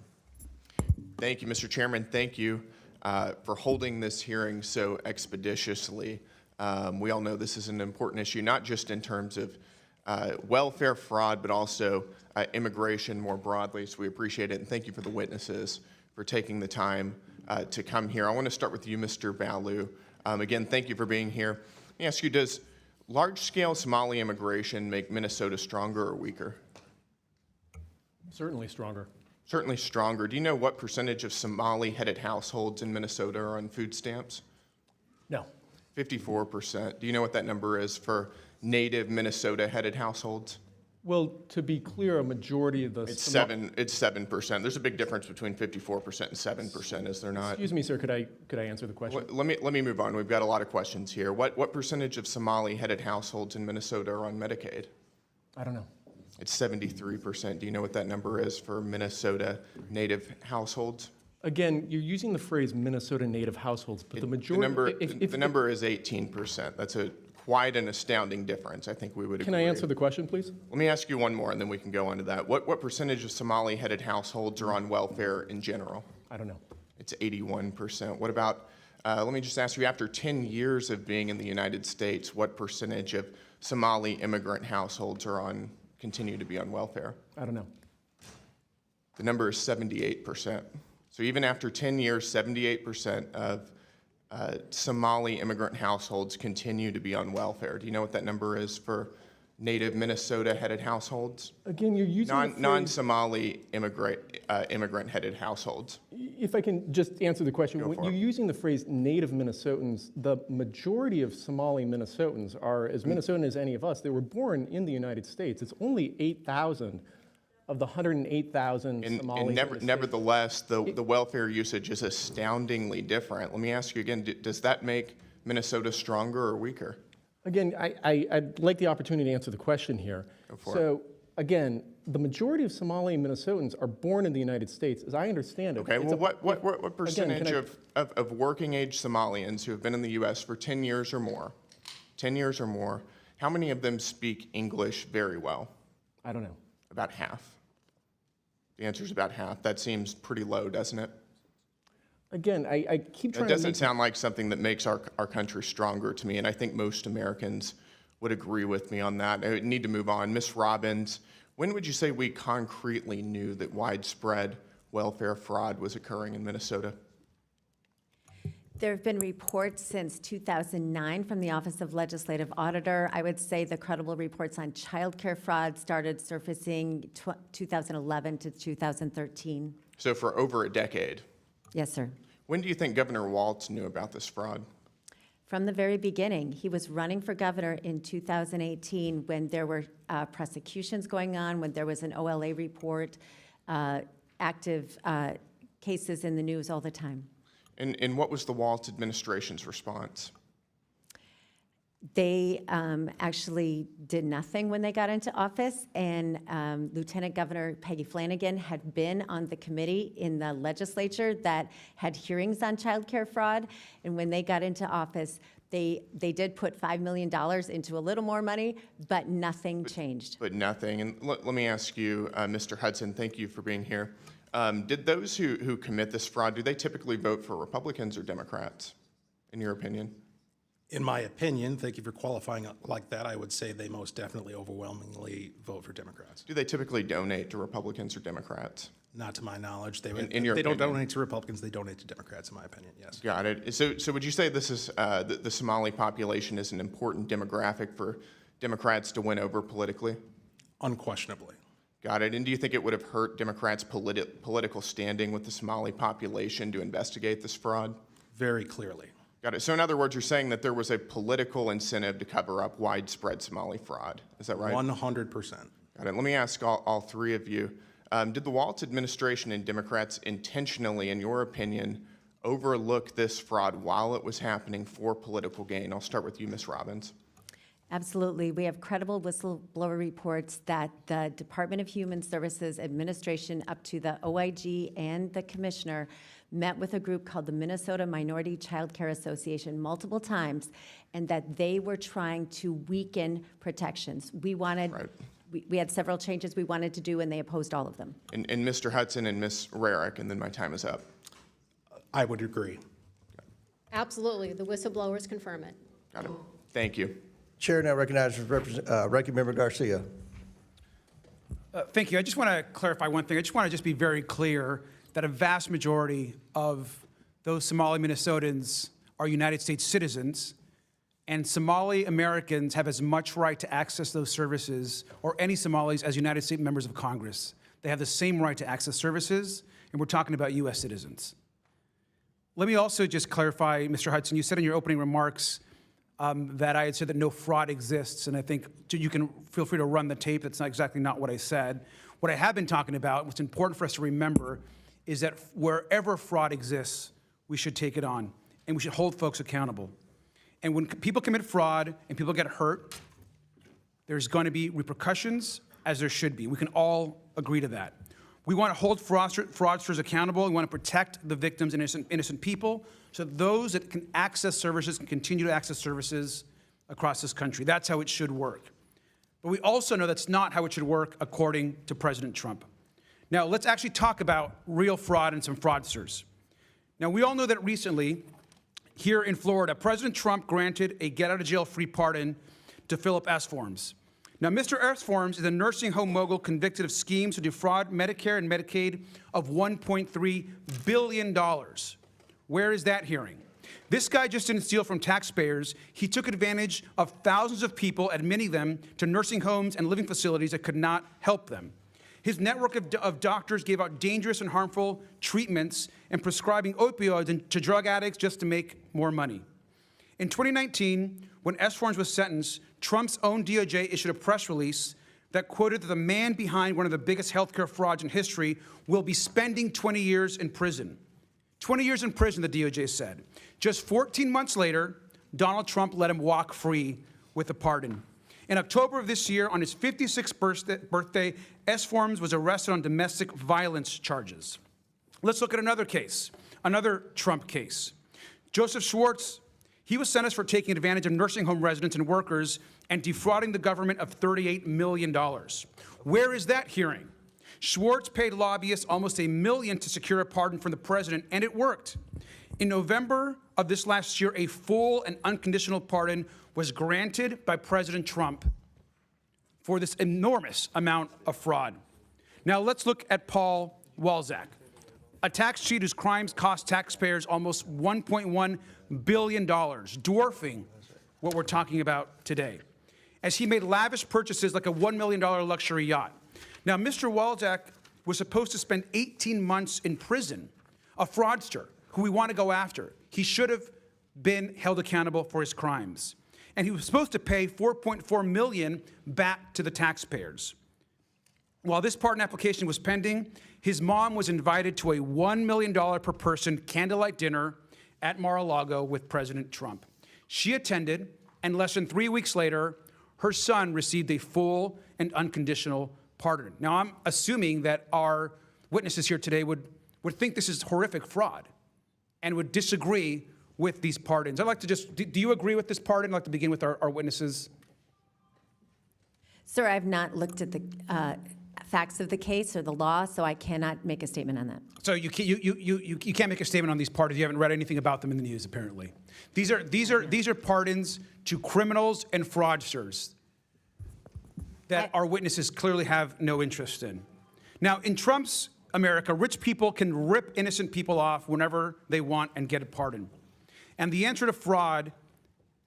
S7: Thank you, Mr. Chairman. Thank you for holding this hearing so expeditiously. We all know this is an important issue, not just in terms of welfare fraud, but also immigration more broadly. So we appreciate it, and thank you for the witnesses for taking the time to come here. I want to start with you, Mr. Balu. Again, thank you for being here. Let me ask you, does large-scale Somali immigration make Minnesota stronger or weaker?
S6: Certainly stronger.
S7: Certainly stronger. Do you know what percentage of Somali-headed households in Minnesota are on food stamps?
S6: No.
S7: 54%. Do you know what that number is for native Minnesota-headed households?
S6: Well, to be clear, a majority of the...
S7: It's 7%. There's a big difference between 54% and 7%, is there not?
S6: Excuse me, sir, could I answer the question?
S7: Let me move on. We've got a lot of questions here. What percentage of Somali-headed households in Minnesota are on Medicaid?
S6: I don't know.
S7: It's 73%. Do you know what that number is for Minnesota native households?
S6: Again, you're using the phrase Minnesota native households, but the majority...
S7: The number is 18%. That's quite an astounding difference. I think we would agree.
S6: Can I answer the question, please?
S7: Let me ask you one more, and then we can go on to that. What percentage of Somali-headed households are on welfare in general?
S6: I don't know.
S7: It's 81%. What about, let me just ask you, after 10 years of being in the United States, what percentage of Somali immigrant households continue to be on welfare?
S6: I don't know.
S7: The number is 78%. So even after 10 years, 78% of Somali immigrant households continue to be on welfare. Do you know what that number is for native Minnesota-headed households?
S6: Again, you're using the phrase,
S7: Non-Somali immigrant-headed households.
S6: if I can just answer the question,
S7: Go
S6: when
S7: for
S6: you're
S7: it.
S6: using the phrase native Minnesotans, the majority of Somali Minnesotans are as Minnesotan as any of us. They were born in the United States. It's only 8,000 of the 108,000
S7: And
S6: Somalis. in the state.
S7: nevertheless, the welfare usage is astoundingly different. Let me ask you again, does that make Minnesota stronger or weaker?
S6: Again, I'd like the opportunity to answer the question here.
S7: for
S6: So, again, the majority of Somali Minnesotans are born in the United States, as I understand it.
S7: Okay,
S6: It's
S7: well,
S6: a-
S7: what percentage
S6: can I-
S7: of working-age Somalians who have been in the U.S. for 10 years or more, how many of them speak English very well?
S6: I don't know.
S7: About half. The answer is about half. That seems pretty low, doesn't it?
S6: Again, I keep
S7: It
S6: trying to
S7: doesn't
S6: make
S7: sound like something that makes our country stronger to me, and I think most Americans would agree with me on that. I need to move on. Ms. Robbins, when would you say we concretely knew that widespread welfare fraud was occurring in Minnesota?
S3: There have been reports since 2009 from the Office of Legislative Auditor. I would say the credible reports on childcare fraud started surfacing 2011 to 2013.
S7: So for over a decade.
S3: Yes, sir.
S7: When do you think Governor Walz knew about this fraud?
S3: From the very beginning, he was running for governor in 2018 when there were prosecutions going on, when there was an OLA report, active cases in the news all the time.
S7: And what was the Walz administration's response?
S3: They actually did nothing when they got into office, and Lieutenant Governor Peggy Flanagan had been on the committee in the legislature that had hearings on childcare fraud, and when they got into office, they did put $5 million into a little more money, but nothing changed.
S7: But nothing. And let me ask you, Mr. Hudson, thank you for being here. Did those who commit this fraud, do they typically vote for Republicans or Democrats, in your opinion?
S4: In my opinion, thank you for qualifying it like that, I would say they most definitely overwhelmingly vote for Democrats.
S7: Do they typically donate to Republicans or Democrats?
S4: Not to my knowledge. They
S7: In your
S4: they don't
S7: opinion?
S4: donate to Republicans, they donate to Democrats, in my opinion, yes.
S7: Got it. So would you say this is the Somali population is an important demographic for Democrats to win over politically?
S4: Unquestionably.
S7: Got it. And do you think it would have hurt Democrats' political standing with the Somali population to investigate this fraud?
S4: Very clearly.
S7: Got it. So in other words, you're saying that there was a political incentive to cover up widespread Somali fraud. Is that right?
S4: 100%.
S7: Got it. Let me ask all three of you. Did the Walz administration and Democrats intentionally, in your opinion, overlook this fraud while it was happening for political gain? I'll start with you, Ms. Robbins.
S3: Absolutely. We have credible whistleblower reports that the Department of Human Services administration, up to the OIG and the commissioner, met with a group called the Minnesota Minority Child Care Association multiple times, and that they were trying to weaken protections. We wanted,
S7: Right.
S3: we had several changes we wanted to do, and they opposed all of them.
S7: And Mr. Hudson and Ms. Rarick, and then my time is up.
S4: I would agree.
S5: Absolutely, the whistleblowers confirm it.
S7: Got it. Thank you.
S1: Chair now recognizes Ranking Member Garcia.
S2: Thank you. I just want to clarify one thing. I just want to just be very clear that a vast majority of those Somali Minnesotans are United States citizens, and Somali Americans have as much right to access those services, or any Somalis, as United States members of Congress. They have the same right to access services, and we're talking about U.S. citizens. Let me also just clarify, Mr. Hudson, you said in your opening remarks that I had said that no fraud exists, and I think you can feel free to run the tape. That's not exactly not what I said. What I have been talking about, what's important for us to remember, is that wherever fraud exists, we should take it on, and we should hold folks accountable. And when people commit fraud and people get hurt, there's going to be repercussions, as there should be. We can all agree to that. We want to hold fraudsters accountable. We want to protect the victims and innocent people, so that those that can access services can continue to access services across this country. That's how it should work. But we also know that's not how it should work according to President Trump. Now, let's actually talk about real fraud and some fraudsters. Now, we all know that recently, here in Florida, President Trump granted a get-out-of-jail-free pardon to Philip S. Forms. Now, Mr. S. Forms is a nursing home mogul convicted of schemes to defraud Medicare and Medicaid of $1.3 billion. Where is that hearing? This guy just didn't steal from taxpayers. He took advantage of thousands of people, admitting them to nursing homes and living facilities that could not help them. His network of doctors gave out dangerous and harmful treatments and prescribing opioids to drug addicts just to make more money. In 2019, when S-Forms was sentenced, Trump's own DOJ issued a press release that quoted that the man behind one of the biggest healthcare frauds in history will be spending 20 years in prison. 20 years in prison, the DOJ said. Just 14 months later, Donald Trump let him walk free with a pardon. In October of this year, on his 56th birthday, S-Forms was arrested on domestic violence charges. Let's look at another case, another Trump case. Joseph Schwartz, he was sentenced for taking advantage of nursing home residents and workers and defrauding the government of $38 million. Where is that hearing? Schwartz paid lobbyists almost $1 million to secure a pardon from the president, and it worked. In November of this last year, a full and unconditional pardon was granted by President Trump for this enormous amount of fraud. Now let's look at Paul Walczak, a tax cheat whose crimes cost taxpayers almost $1.1 billion, dwarfing what we're talking about today, as he made lavish purchases like a $1 million luxury yacht. Now, Mr. Walczak was supposed to spend 18 months in prison, a fraudster who we want to go after. He should have been held accountable for his crimes. And he was supposed to pay $4.4 million back to the taxpayers. While this pardon application was pending, his mom was invited to a $1 million per person candlelight dinner at Mar-a-Lago with President Trump. She attended, and less than 3 weeks later, her son received a full and unconditional pardon. Now, I'm assuming that our witnesses here today would think this is horrific fraud and would disagree with these pardons. I'd like to just, do you agree with this pardon? I'd like to begin with our witnesses.
S3: Sir, I've not looked at the facts of the case or the law, so I cannot make a statement on that.
S2: So you can't make a statement on these pardons. You haven't read anything about them in the news, apparently. These are pardons to criminals and fraudsters that our witnesses clearly have no interest in. Now, in Trump's America, rich people can rip innocent people off whenever they want and get a pardon. And the answer to fraud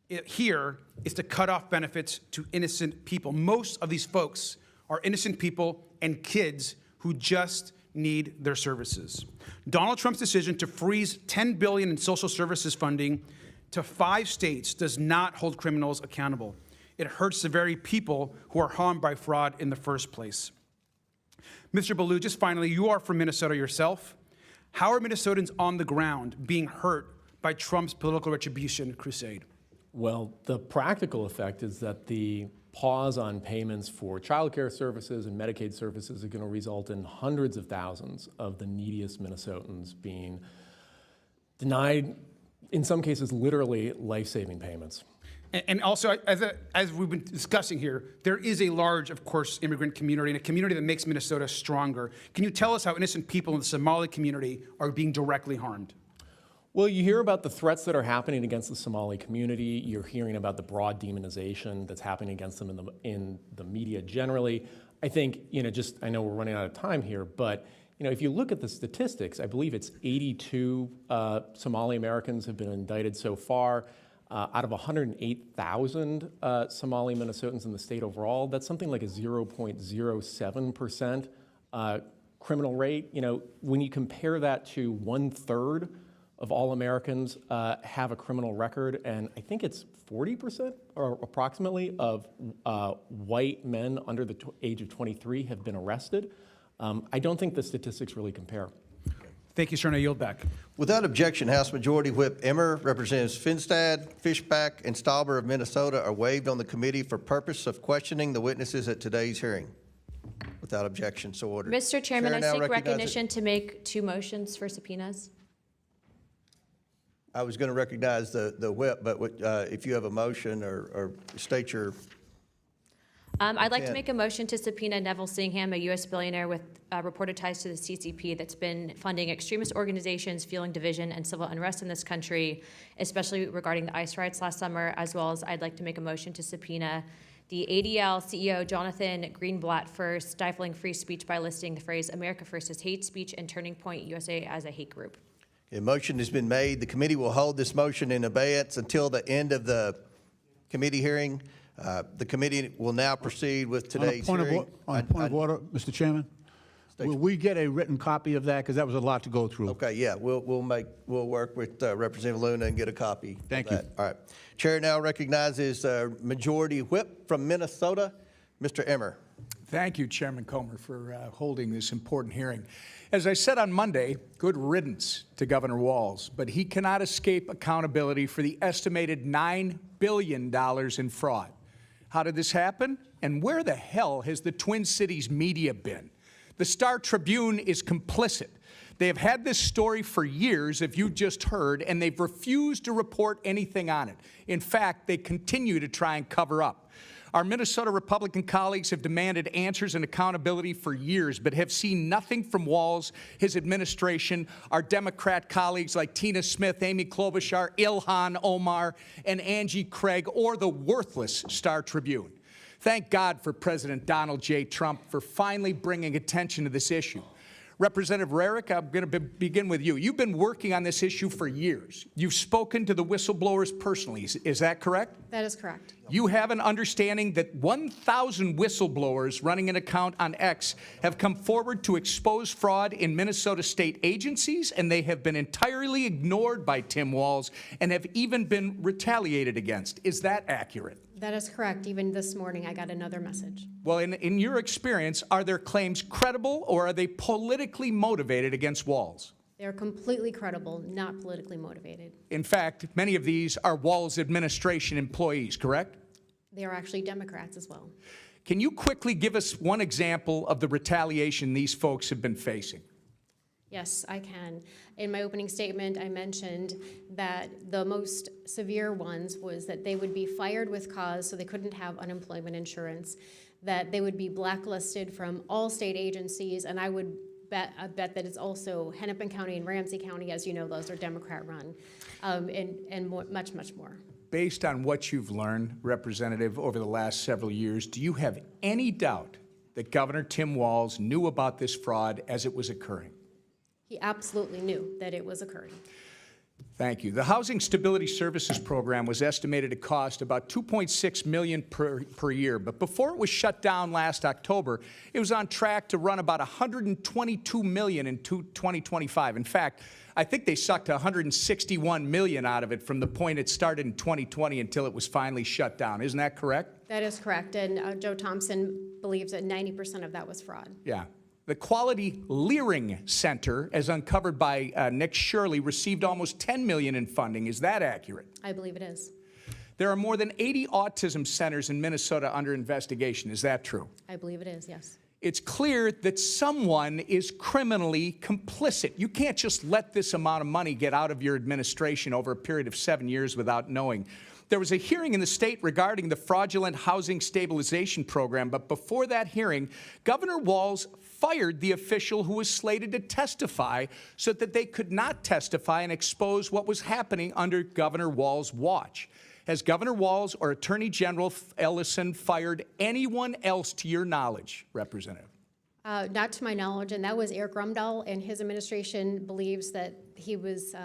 S2: here is to cut off benefits to innocent people. Most of these folks are innocent people and kids who just need their services. Donald Trump's decision to freeze $10 billion in social services funding to 5 states does not hold criminals accountable. It hurts the very people who are harmed by fraud in the first place. Mr. Ballou, just finally, you are from Minnesota yourself. How are Minnesotans on the ground being hurt by Trump's political retribution crusade?
S6: Well, the practical effect is that the pause on payments for child care services and Medicaid services are going to result in hundreds of thousands of the neediest Minnesotans being denied, in some cases, literally life-saving payments.
S2: And also, as we've been discussing here, there is a large, of course, immigrant community and a community that makes Minnesota stronger. Can you tell us how innocent people in the Somali community are being directly harmed?
S6: Well, you hear about the threats that are happening against the Somali community. You're hearing about the broad demonization that's happening against them in the media generally. I think, I know we're running out of time here, but if you look at the statistics, I believe it's 82 Somali Americans have been indicted so far. Out of 108,000 Somali Minnesotans in the state overall, that's something like a 0.07% criminal rate. When you compare that to 1/3 of all Americans have a criminal record, and I think it's 40% or approximately of white men under the age of 23 have been arrested. I don't think the statistics really compare.
S2: Thank you, sir, and I yield back.
S1: Without objection, House Majority Whip Emmer, Representatives Finstad, Fishback, and Stauber of Minnesota are waived on the committee for purpose of questioning the witnesses at today's hearing. Without objection, so ordered.
S8: Mr. Chairman,
S1: Chair
S8: I
S1: now
S8: seek
S1: recognizes-
S8: recognition to make 2 motions for subpoenas.
S1: I was going to recognize the whip, but if you have a motion or state your,
S8: I'd like to
S1: Yeah.
S8: make a motion to subpoena Neville Singham, a U.S. billionaire with reported ties to the CCP that's been funding extremist organizations, fueling division and civil unrest in this country, especially regarding the ICE riots last summer, as well as I'd like to make a motion to subpoena the ADL CEO Jonathan Greenblatt for stifling free speech by listing the phrase America First as hate speech and Turning Point USA as a hate group.
S1: A motion has been made. The committee will hold this motion in abeyance until the end of the committee hearing. The committee will now proceed with today's hearing.
S9: On a point of order, Mr. Chairman, will we get a written copy of that? Because that was a lot to go through.
S1: Okay, yeah, we'll work with Representative Luna and get a copy of
S9: Thank you.
S1: that. All right. Chair now recognizes Majority Whip from Minnesota, Mr. Emmer.
S10: Thank you, Chairman Comer, for holding this important hearing. As I said on Monday, good riddance to Governor Walz, but he cannot escape accountability for the estimated $9 billion in fraud. How did this happen? And where the hell has the Twin Cities media been? The Star Tribune is complicit. They have had this story for years, if you just heard, and they've refused to report anything on it. In fact, they continue to try and cover up. Our Minnesota Republican colleagues have demanded answers and accountability for years, but have seen nothing from Walz, his administration, our Democrat colleagues like Tina Smith, Amy Klobuchar, Ilhan Omar, and Angie Craig, or the worthless Star Tribune. Thank God for President Donald J. Trump for finally bringing attention to this issue. Representative Rarick, I'm going to begin with you. You've been working on this issue for years. You've spoken to the whistleblowers personally. Is that correct?
S5: That is correct.
S10: You have an understanding that 1,000 whistleblowers running an account on X have come forward to expose fraud in Minnesota state agencies, and they have been entirely ignored by Tim Walz and have even been retaliated against. Is that accurate?
S5: That is correct. Even this morning, I got another message.
S10: Well, in your experience, are their claims credible or are they politically motivated against Walz?
S5: They are completely credible, not politically motivated.
S10: In fact, many of these are Walz administration employees, correct?
S5: They are actually Democrats as well.
S10: Can you quickly give us one example of the retaliation these folks have been facing?
S5: Yes, I can. In my opening statement, I mentioned that the most severe ones was that they would be fired with cause, so they couldn't have unemployment insurance, that they would be blacklisted from all state agencies, and I bet that it's also Hennepin County and Ramsey County, as you know, those are Democrat-run, and much, much more.
S10: Based on what you've learned, Representative, over the last several years, do you have any doubt that Governor Tim Walz knew about this fraud as it was occurring?
S5: He absolutely knew that it was occurring.
S10: Thank you. The Housing Stability Services Program was estimated to cost about $2.6 million per year, but before it was shut down last October, it was on track to run about $122 million in 2025. In fact, I think they sucked $161 million out of it from the point it started in 2020 until it was finally shut down. Isn't that correct?
S5: That is correct, and Joe Thompson believes that 90% of that was fraud.
S10: Yeah. The Quality Leering Center, as uncovered by Nick Shirley, received almost $10 million in funding. Is that accurate?
S5: I believe it is.
S10: There are more than 80 autism centers in Minnesota under investigation. Is that true?
S5: I believe it is, yes.
S10: It's clear that someone is criminally complicit. You can't just let this amount of money get out of your administration over a period of 7 years without knowing. There was a hearing in the state regarding the fraudulent housing stabilization program, but before that hearing, Governor Walz fired the official who was slated to testify so that they could not testify and expose what was happening under Governor Walz's watch. Has Governor Walz or Attorney General Ellison fired anyone else to your knowledge, Representative?
S5: Not to my knowledge, and that was Eric Rumdahl, and his administration believes that he was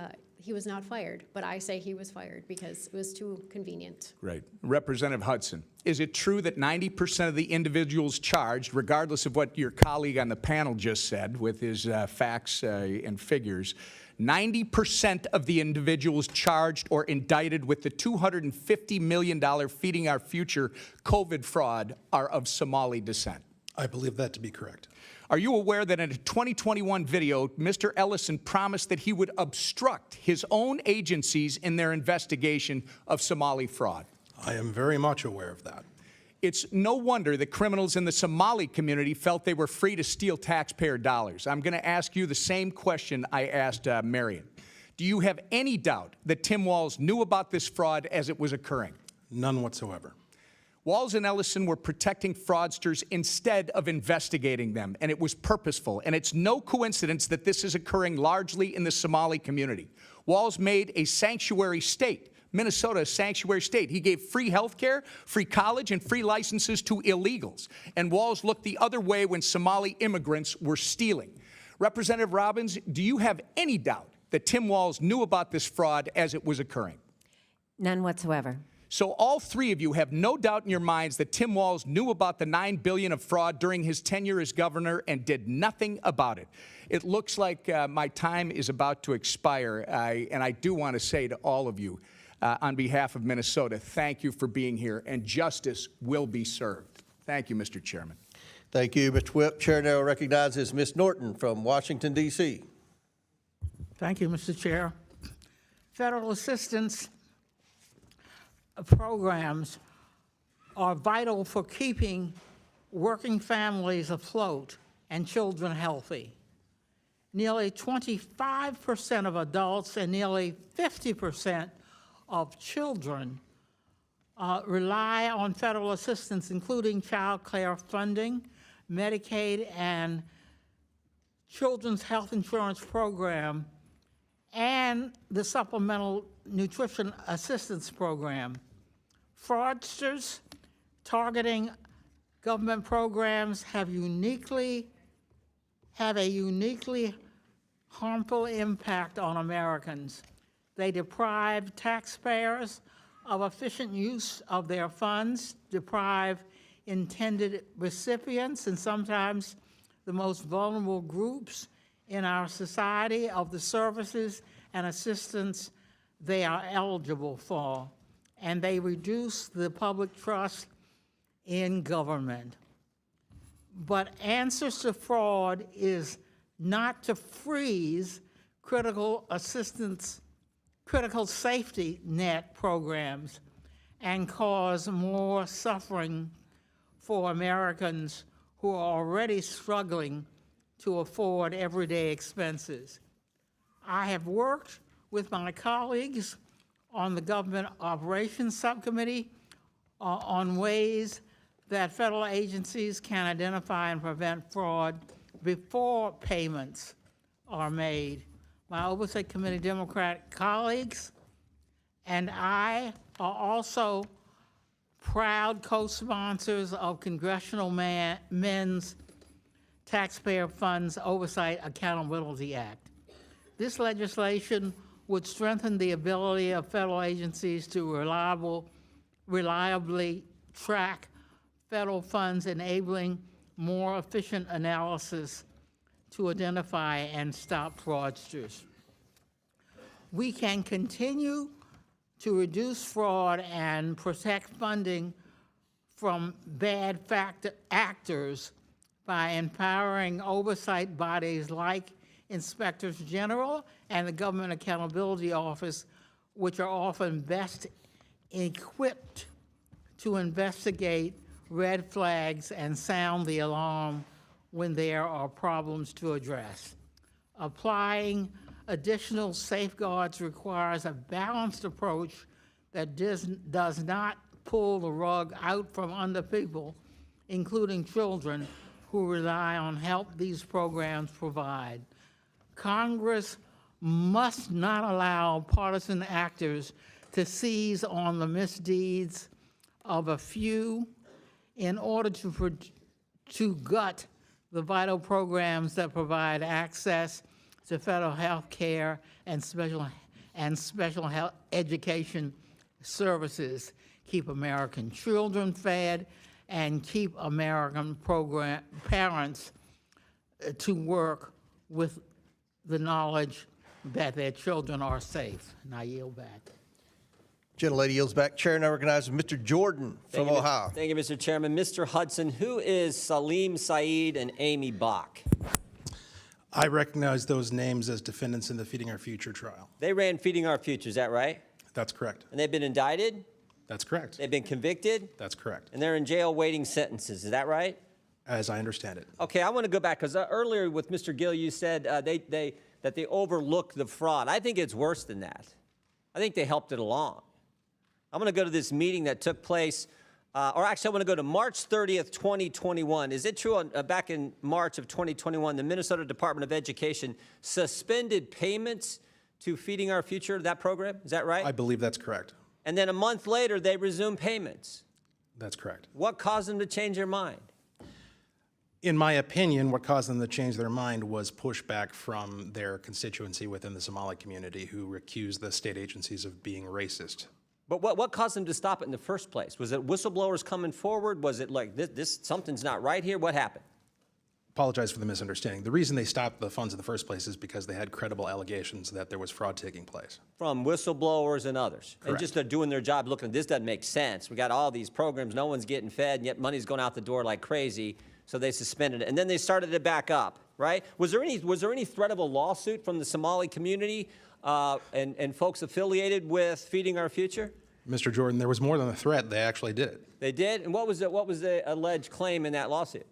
S5: not fired, but I say he was fired because it was too convenient.
S10: Right. Representative Hudson, is it true that 90% of the individuals charged, regardless of what your colleague on the panel just said with his facts and figures, 90% of the individuals charged or indicted with the $250 million Feeding Our Future COVID fraud are of Somali descent?
S4: I believe that to be correct.
S10: Are you aware that in a 2021 video, Mr. Ellison promised that he would obstruct his own agencies in their investigation of Somali fraud?
S4: I am very much aware of that.
S10: It's no wonder that criminals in the Somali community felt they were free to steal taxpayer dollars. I'm going to ask you the same question I asked Marion. Do you have any doubt that Tim Walz knew about this fraud as it was occurring?
S4: None whatsoever.
S10: Walz and Ellison were protecting fraudsters instead of investigating them, and it was purposeful. And it's no coincidence that this is occurring largely in the Somali community. Walz made a sanctuary state, Minnesota, a sanctuary state. He gave free health care, free college, and free licenses to illegals. And Walz looked the other way when Somali immigrants were stealing. Representative Robbins, do you have any doubt that Tim Walz knew about this fraud as it was occurring?
S3: None whatsoever.
S10: So all three of you have no doubt in your minds that Tim Walz knew about the $9 billion of fraud during his tenure as governor and did nothing about it. It looks like my time is about to expire, and I do want to say to all of you, on behalf of Minnesota, thank you for being here, and justice will be served. Thank you, Mr. Chairman.
S1: Thank you, Mr. Whip. Chair now recognizes Ms. Norton from Washington, D.C.
S9: Thank you, Mr. Chair. Federal assistance programs are vital for keeping working families afloat and children healthy. Nearly 25% of adults and nearly 50% of children rely on federal assistance, including child care funding, Medicaid, and Children's Health Insurance Program, and the Supplemental Nutrition Assistance Program. Fraudsters targeting government programs have a uniquely harmful impact on Americans. They deprive taxpayers of efficient use of their funds, deprive intended recipients and sometimes the most vulnerable groups in our society of the services and assistance they are eligible for, and they reduce the public trust in government. But answers to fraud is not to freeze critical safety net programs and cause more suffering for Americans who are already struggling to afford everyday expenses. I have worked with my colleagues on the Government Operations Subcommittee on ways that federal agencies can identify and prevent fraud before payments are made. My Oversight Committee Democrat colleagues and I are also proud co-sponsors of Congressional Men's Taxpayer Funds Oversight Accountability Act. This legislation would strengthen the ability of federal agencies to reliably track federal funds, enabling more efficient analysis to identify and stop fraudsters. We can continue to reduce fraud and protect funding from bad actors by empowering oversight bodies like inspectors general and the Government Accountability Office, which are often best equipped to investigate red flags and sound the alarm when there are problems to address. Applying additional safeguards requires a balanced approach that does not pull the rug out from under people, including children, who rely on help these programs provide. Congress must not allow partisan actors to seize on the misdeeds of a few in order to gut the vital programs that provide access to federal health care and special health education services, keep American children fed, and keep American parents to work with the knowledge that their children are safe. And I yield back.
S1: Gentlelady yields back. Chair now recognizes Mr. Jordan from Ohio.
S11: Thank you, Mr. Chairman. Mr. Hudson, who is Salim Saeed and Amy Bach?
S4: I recognize those names as defendants in the Feeding Our Future trial.
S11: They ran Feeding Our Future, is that right?
S4: That's correct.
S11: And they've been indicted?
S4: That's correct.
S11: They've been convicted?
S4: That's correct.
S11: And they're in jail waiting sentences, is that right?
S4: As I understand it.
S11: Okay, I want to go back, because earlier with Mr. Gill, you said that they overlooked the fraud. I think it's worse than that. I think they helped it along. I'm going to go to this meeting that took place, or actually I want to go to March 30th, 2021. Is it true back in March of 2021, the Minnesota Department of Education suspended payments to Feeding Our Future, that program? Is that right?
S4: I believe that's correct.
S11: And then a month later, they resumed payments.
S4: That's correct.
S11: What caused them to change their mind?
S4: In my opinion, what caused them to change their mind was pushback from their constituency within the Somali community who accused the state agencies of being racist.
S11: But what caused them to stop it in the first place? Was it whistleblowers coming forward? Was it like this something's not right here? What happened?
S4: Apologize for the misunderstanding. The reason they stopped the funds in the first place is because they had credible allegations that there was fraud taking place.
S11: From whistleblowers and others. And
S4: Correct.
S11: just they're doing their job looking, this doesn't make sense. We got all these programs, no one's getting fed, and yet money's going out the door like crazy. So they suspended it. And then they started it back up, right? Was there any threat of a lawsuit from the Somali community and folks affiliated with Feeding Our Future?
S4: Mr. Jordan, there was more than a threat. They actually did it.
S11: They did? And what was the alleged claim in that lawsuit?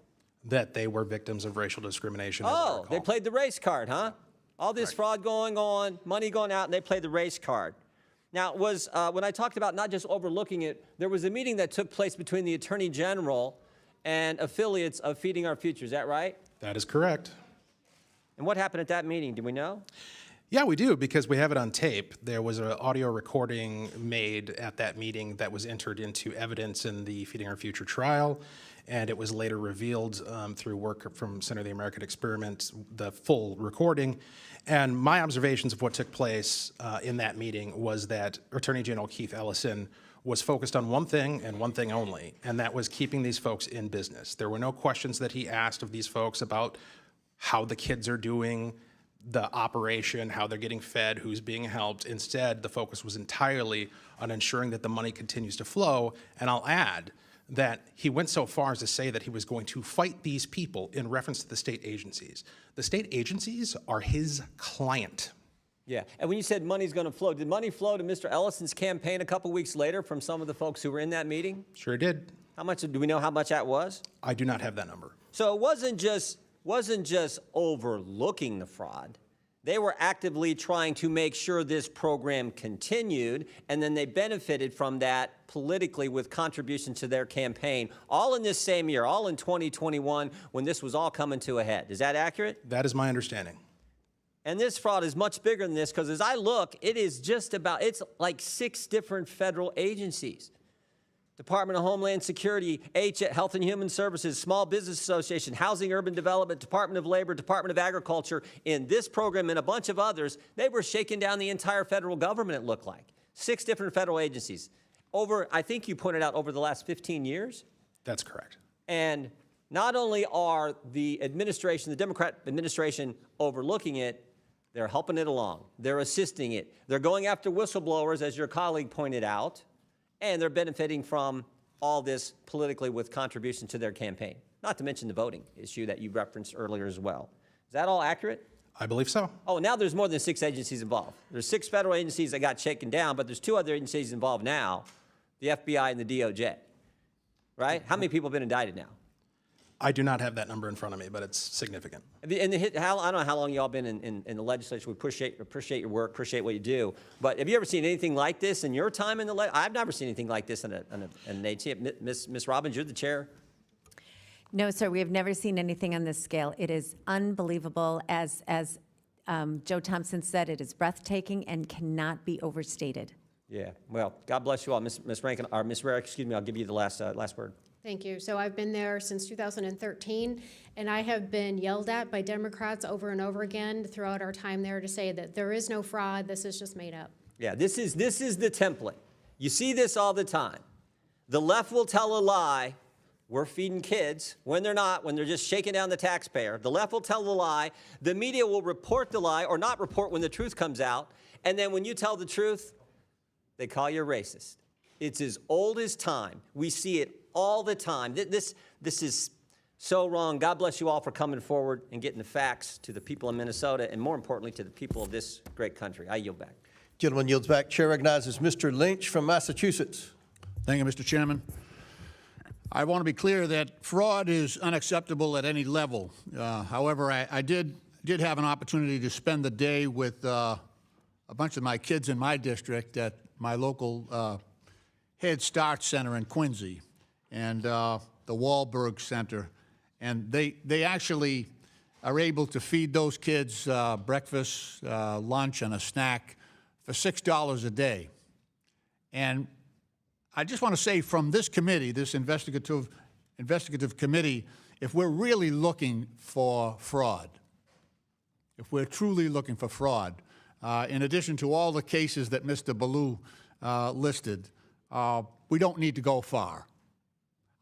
S4: That they were victims of racial discrimination. as I
S11: Oh,
S4: recall.
S11: they played the race card, huh? All this fraud going on, money going out, and they played the race card. Now, when I talked about not just overlooking it, there was a meeting that took place between the Attorney General and affiliates of Feeding Our Future. Is that right?
S4: That is correct.
S11: And what happened at that meeting? Do we know?
S4: Yeah, we do, because we have it on tape. There was an audio recording made at that meeting that was entered into evidence in the Feeding Our Future trial, and it was later revealed through work from Center of the American Experiment, the full recording. And my observations of what took place in that meeting was that Attorney General Keith Ellison was focused on one thing and one thing only, and that was keeping these folks in business. There were no questions that he asked of these folks about how the kids are doing, the operation, how they're getting fed, who's being helped. Instead, the focus was entirely on ensuring that the money continues to flow. And I'll add that he went so far as to say that he was going to fight these people in reference to the state agencies. The state agencies are his client.
S11: Yeah. And when you said money's going to flow, did money flow to Mr. Ellison's campaign a couple weeks later from some of the folks who were in that meeting?
S4: Sure did.
S11: How much, do we know how much that was?
S4: I do not have that number.
S11: So it wasn't just overlooking the fraud. They were actively trying to make sure this program continued, and then they benefited from that politically with contributions to their campaign, all in this same year, all in 2021, when this was all coming to a head. Is that accurate?
S4: That is my understanding.
S11: And this fraud is much bigger than this, because as I look, it's like 6 different federal agencies. Department of Homeland Security, Health and Human Services, Small Business Association, Housing Urban Development, Department of Labor, Department of Agriculture, in this program and a bunch of others. They were shaking down the entire federal government, it looked like. 6 different federal agencies. I think you pointed out, over the last 15 years.
S4: That's correct.
S11: And not only are the Democrat administration overlooking it, they're helping it along. They're assisting it. They're going after whistleblowers, as your colleague pointed out, and they're benefiting from all this politically with contribution to their campaign. Not to mention the voting issue that you referenced earlier as well. Is that all accurate?
S4: I believe so.
S11: Oh, now there's more than 6 agencies involved. There's 6 federal agencies that got shaken down, but there's 2 other agencies involved now, the FBI and the DOJ, right? How many people have been indicted now?
S4: I do not have that number in front of me, but it's significant.
S11: And I don't know how long y'all been in the legislature. We appreciate your work, appreciate what you do. But have you ever seen anything like this in your time in the legislature? I've never seen anything like this in an agency. Ms. Robbins, you're the chair.
S3: No, sir, we have never seen anything on this scale. It is unbelievable. As Joe Thompson said, it is breathtaking and cannot be overstated.
S11: Yeah, well, God bless you all. Ms. Rankin, or Ms. Rarick, excuse me, I'll give you the last word.
S5: Thank you. So I've been there since 2013, and I have been yelled at by Democrats over and over again throughout our time there to say that there is no fraud, this is just made up.
S11: Yeah, this is the template. You see this all the time. The left will tell a lie. We're feeding kids when they're not, when they're just shaking down the taxpayer. The left will tell a lie. The media will report the lie or not report when the truth comes out. And then when you tell the truth, they call you a racist. It's as old as time. We see it all the time. This is so wrong. God bless you all for coming forward and getting the facts to the people of Minnesota, and more importantly, to the people of this great country. I yield back.
S1: Gentleman yields back. Chair recognizes Mr. Lynch from Massachusetts.
S12: Thank you, Mr. Chairman. I want to be clear that fraud is unacceptable at any level. However, I did have an opportunity to spend the day with a bunch of my kids in my district at my local Head Start Center in Quincy and the Wahlberg Center. And they actually are able to feed those kids breakfast, lunch, and a snack for $6 a day. And I just want to say, from this committee, this investigative committee, if we're really looking for fraud, if we're truly looking for fraud, in addition to all the cases that Mr. Ballou listed, we don't need to go far.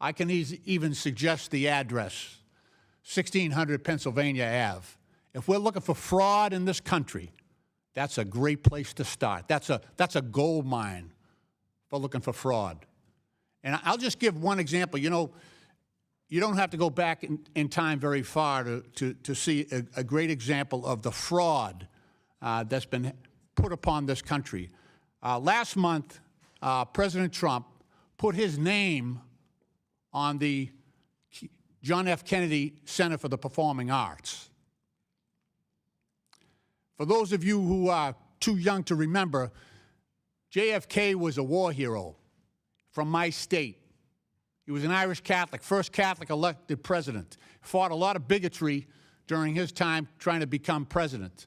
S12: I can even suggest the address, 1600 Pennsylvania Ave. If we're looking for fraud in this country, that's a great place to start. That's a gold mine for looking for fraud. And I'll just give one example. You know, you don't have to go back in time very far to see a great example of the fraud that's been put upon this country. Last month, President Trump put his name on the John F. Kennedy Center for the Performing Arts. For those of you who are too young to remember, JFK was a war hero from my state. He was an Irish Catholic, first Catholic elected president. Fought a lot of bigotry during his time trying to become president.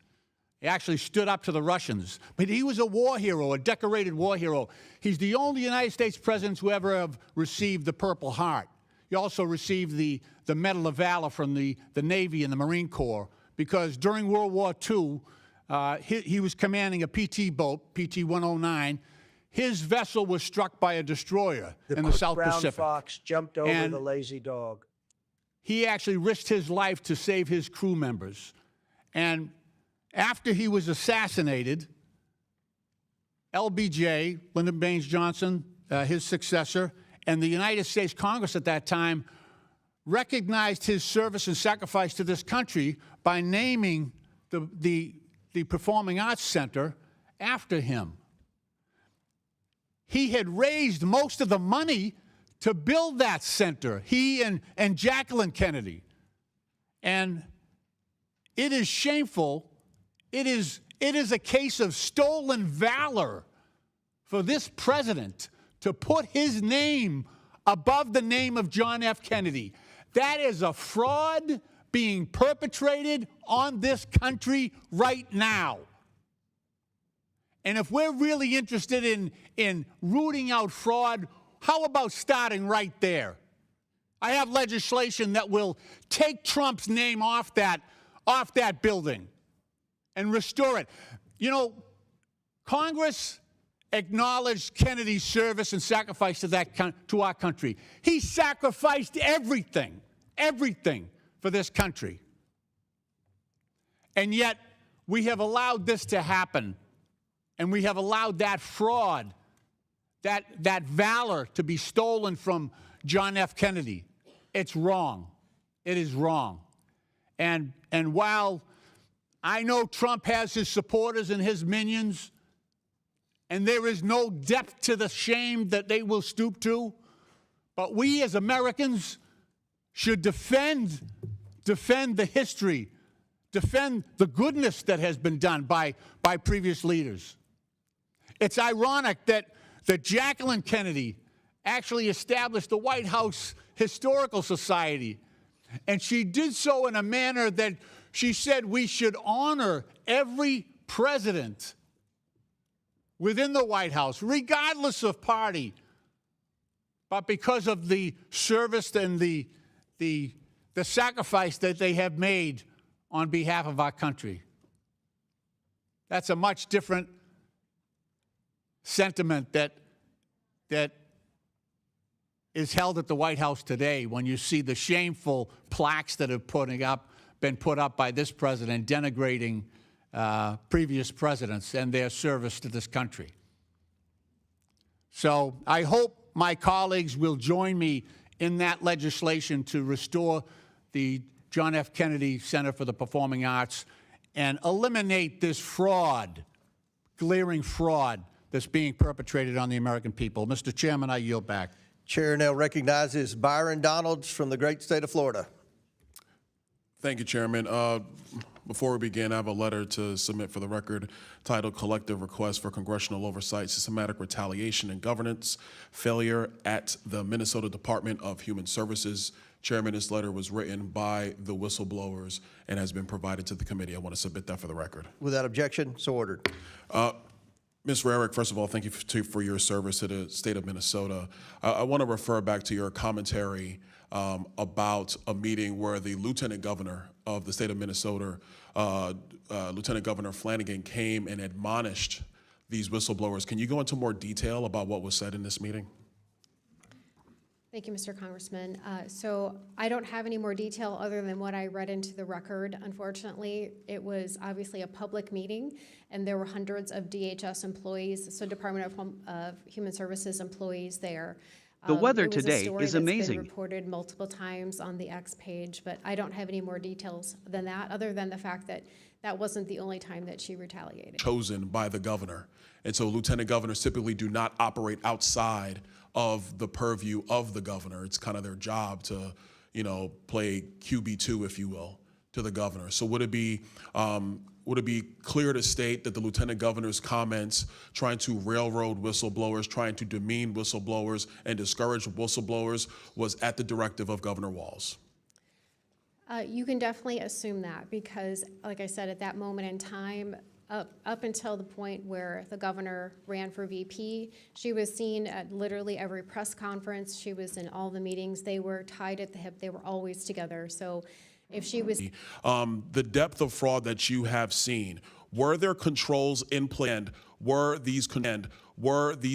S12: He actually stood up to the Russians. But he was a war hero, a decorated war hero. He's the only United States president who ever have received the Purple Heart. He also received the Medal of Valor from the Navy and the Marine Corps because during World War II, he was commanding a PT boat, PT-109. His vessel was struck by a destroyer in the South Pacific.
S13: Brown fox jumped over the lazy dog.
S12: He actually risked his life to save his crew members. And after he was assassinated, LBJ, Lyndon Baines Johnson, his successor, and the United States Congress at that time recognized his service and sacrifice to this country by naming the Performing Arts Center after him. He had raised most of the money to build that center, he and Jacqueline Kennedy. And it is shameful. It is a case of stolen valor for this president to put his name above the name of John F. Kennedy. That is a fraud being perpetrated on this country right now. And if we're really interested in rooting out fraud, how about starting right there? I have legislation that will take Trump's name off that building and restore it. You know, Congress acknowledged Kennedy's service and sacrifice to our country. He sacrificed everything for this country. And yet, we have allowed this to happen. And we have allowed that fraud, that valor to be stolen from John F. Kennedy. It's wrong. It is wrong. And while I know Trump has his supporters and his minions, and there is no depth to the shame that they will stoop to, but we as Americans should defend the history, defend the goodness that has been done by previous leaders. It's ironic that Jacqueline Kennedy actually established the White House Historical Society, and she did so in a manner that she said we should honor every president within the White House, regardless of party, but because of the service and the sacrifice that they have made on behalf of our country. That's a much different sentiment that is held at the White House today when you see the shameful plaques that have been put up by this president denigrating previous presidents and their service to this country. So I hope my colleagues will join me in that legislation to restore the John F. Kennedy Center for the Performing Arts and eliminate this fraud, glaring fraud that's being perpetrated on the American people. Mr. Chairman, I yield back.
S1: Chair now recognizes Byron Donalds from the great state of Florida.
S14: Thank you, Chairman. Before we begin, I have a letter to submit for the record titled Collective Request for Congressional Oversight, Systematic Retaliation and Governance Failure at the Minnesota Department of Human Services. Chairman, this letter was written by the whistleblowers and has been provided to the committee. I want to submit that for the record.
S1: Without objection, so ordered.
S14: Ms. Rarick, first of all, thank you for your service to the state of Minnesota. I want to refer back to your commentary about a meeting where the Lieutenant Governor of the state of Minnesota, Lieutenant Governor Flanagan, came and admonished these whistleblowers. Can you go into more detail about what was said in this meeting?
S5: Thank you, Mr. Congressman. So I don't have any more detail other than what I read into the record. Unfortunately, it was obviously a public meeting, and there were hundreds of DHS employees, so Department of Human Services employees there.
S15: The weather
S5: It was a
S15: today
S5: story
S15: is
S5: that's
S15: amazing.
S5: been reported multiple times on the X page, but I don't have any more details than that, other than the fact that that wasn't the only time that she retaliated.
S14: Chosen by the governor. And so lieutenant governors typically do not operate outside of the purview of the governor. It's kind of their job to, play QB2, if you will, to the governor. So would it be clear to state that the lieutenant governor's comments trying to railroad whistleblowers, trying to demean whistleblowers and discourage whistleblowers was at the directive of Governor Walz?
S5: You can definitely assume that because, like I said, at that moment in time, up until the point where the governor ran for VP, she was seen at literally every press conference. She was in all the meetings. They were tied at the hip. They were always together. So if she was...
S14: the depth of fraud that you have seen, were there controls in play, and were these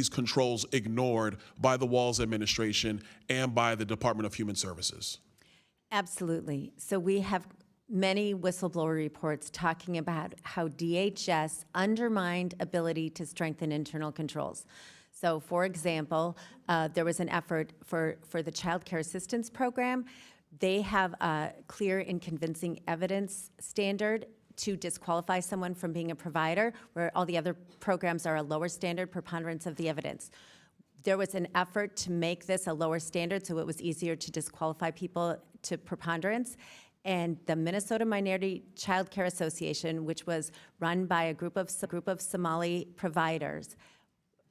S14: controls ignored by the Walz administration and by the Department of Human Services?
S3: Absolutely. So we have many whistleblower reports talking about how DHS undermined ability to strengthen internal controls. So, for example, there was an effort for the Child Care Assistance Program. They have a clear and convincing evidence standard to disqualify someone from being a provider, where all the other programs are a lower standard, preponderance of the evidence. There was an effort to make this a lower standard so it was easier to disqualify people to preponderance. And the Minnesota Minority Child Care Association, which was run by a group of Somali providers,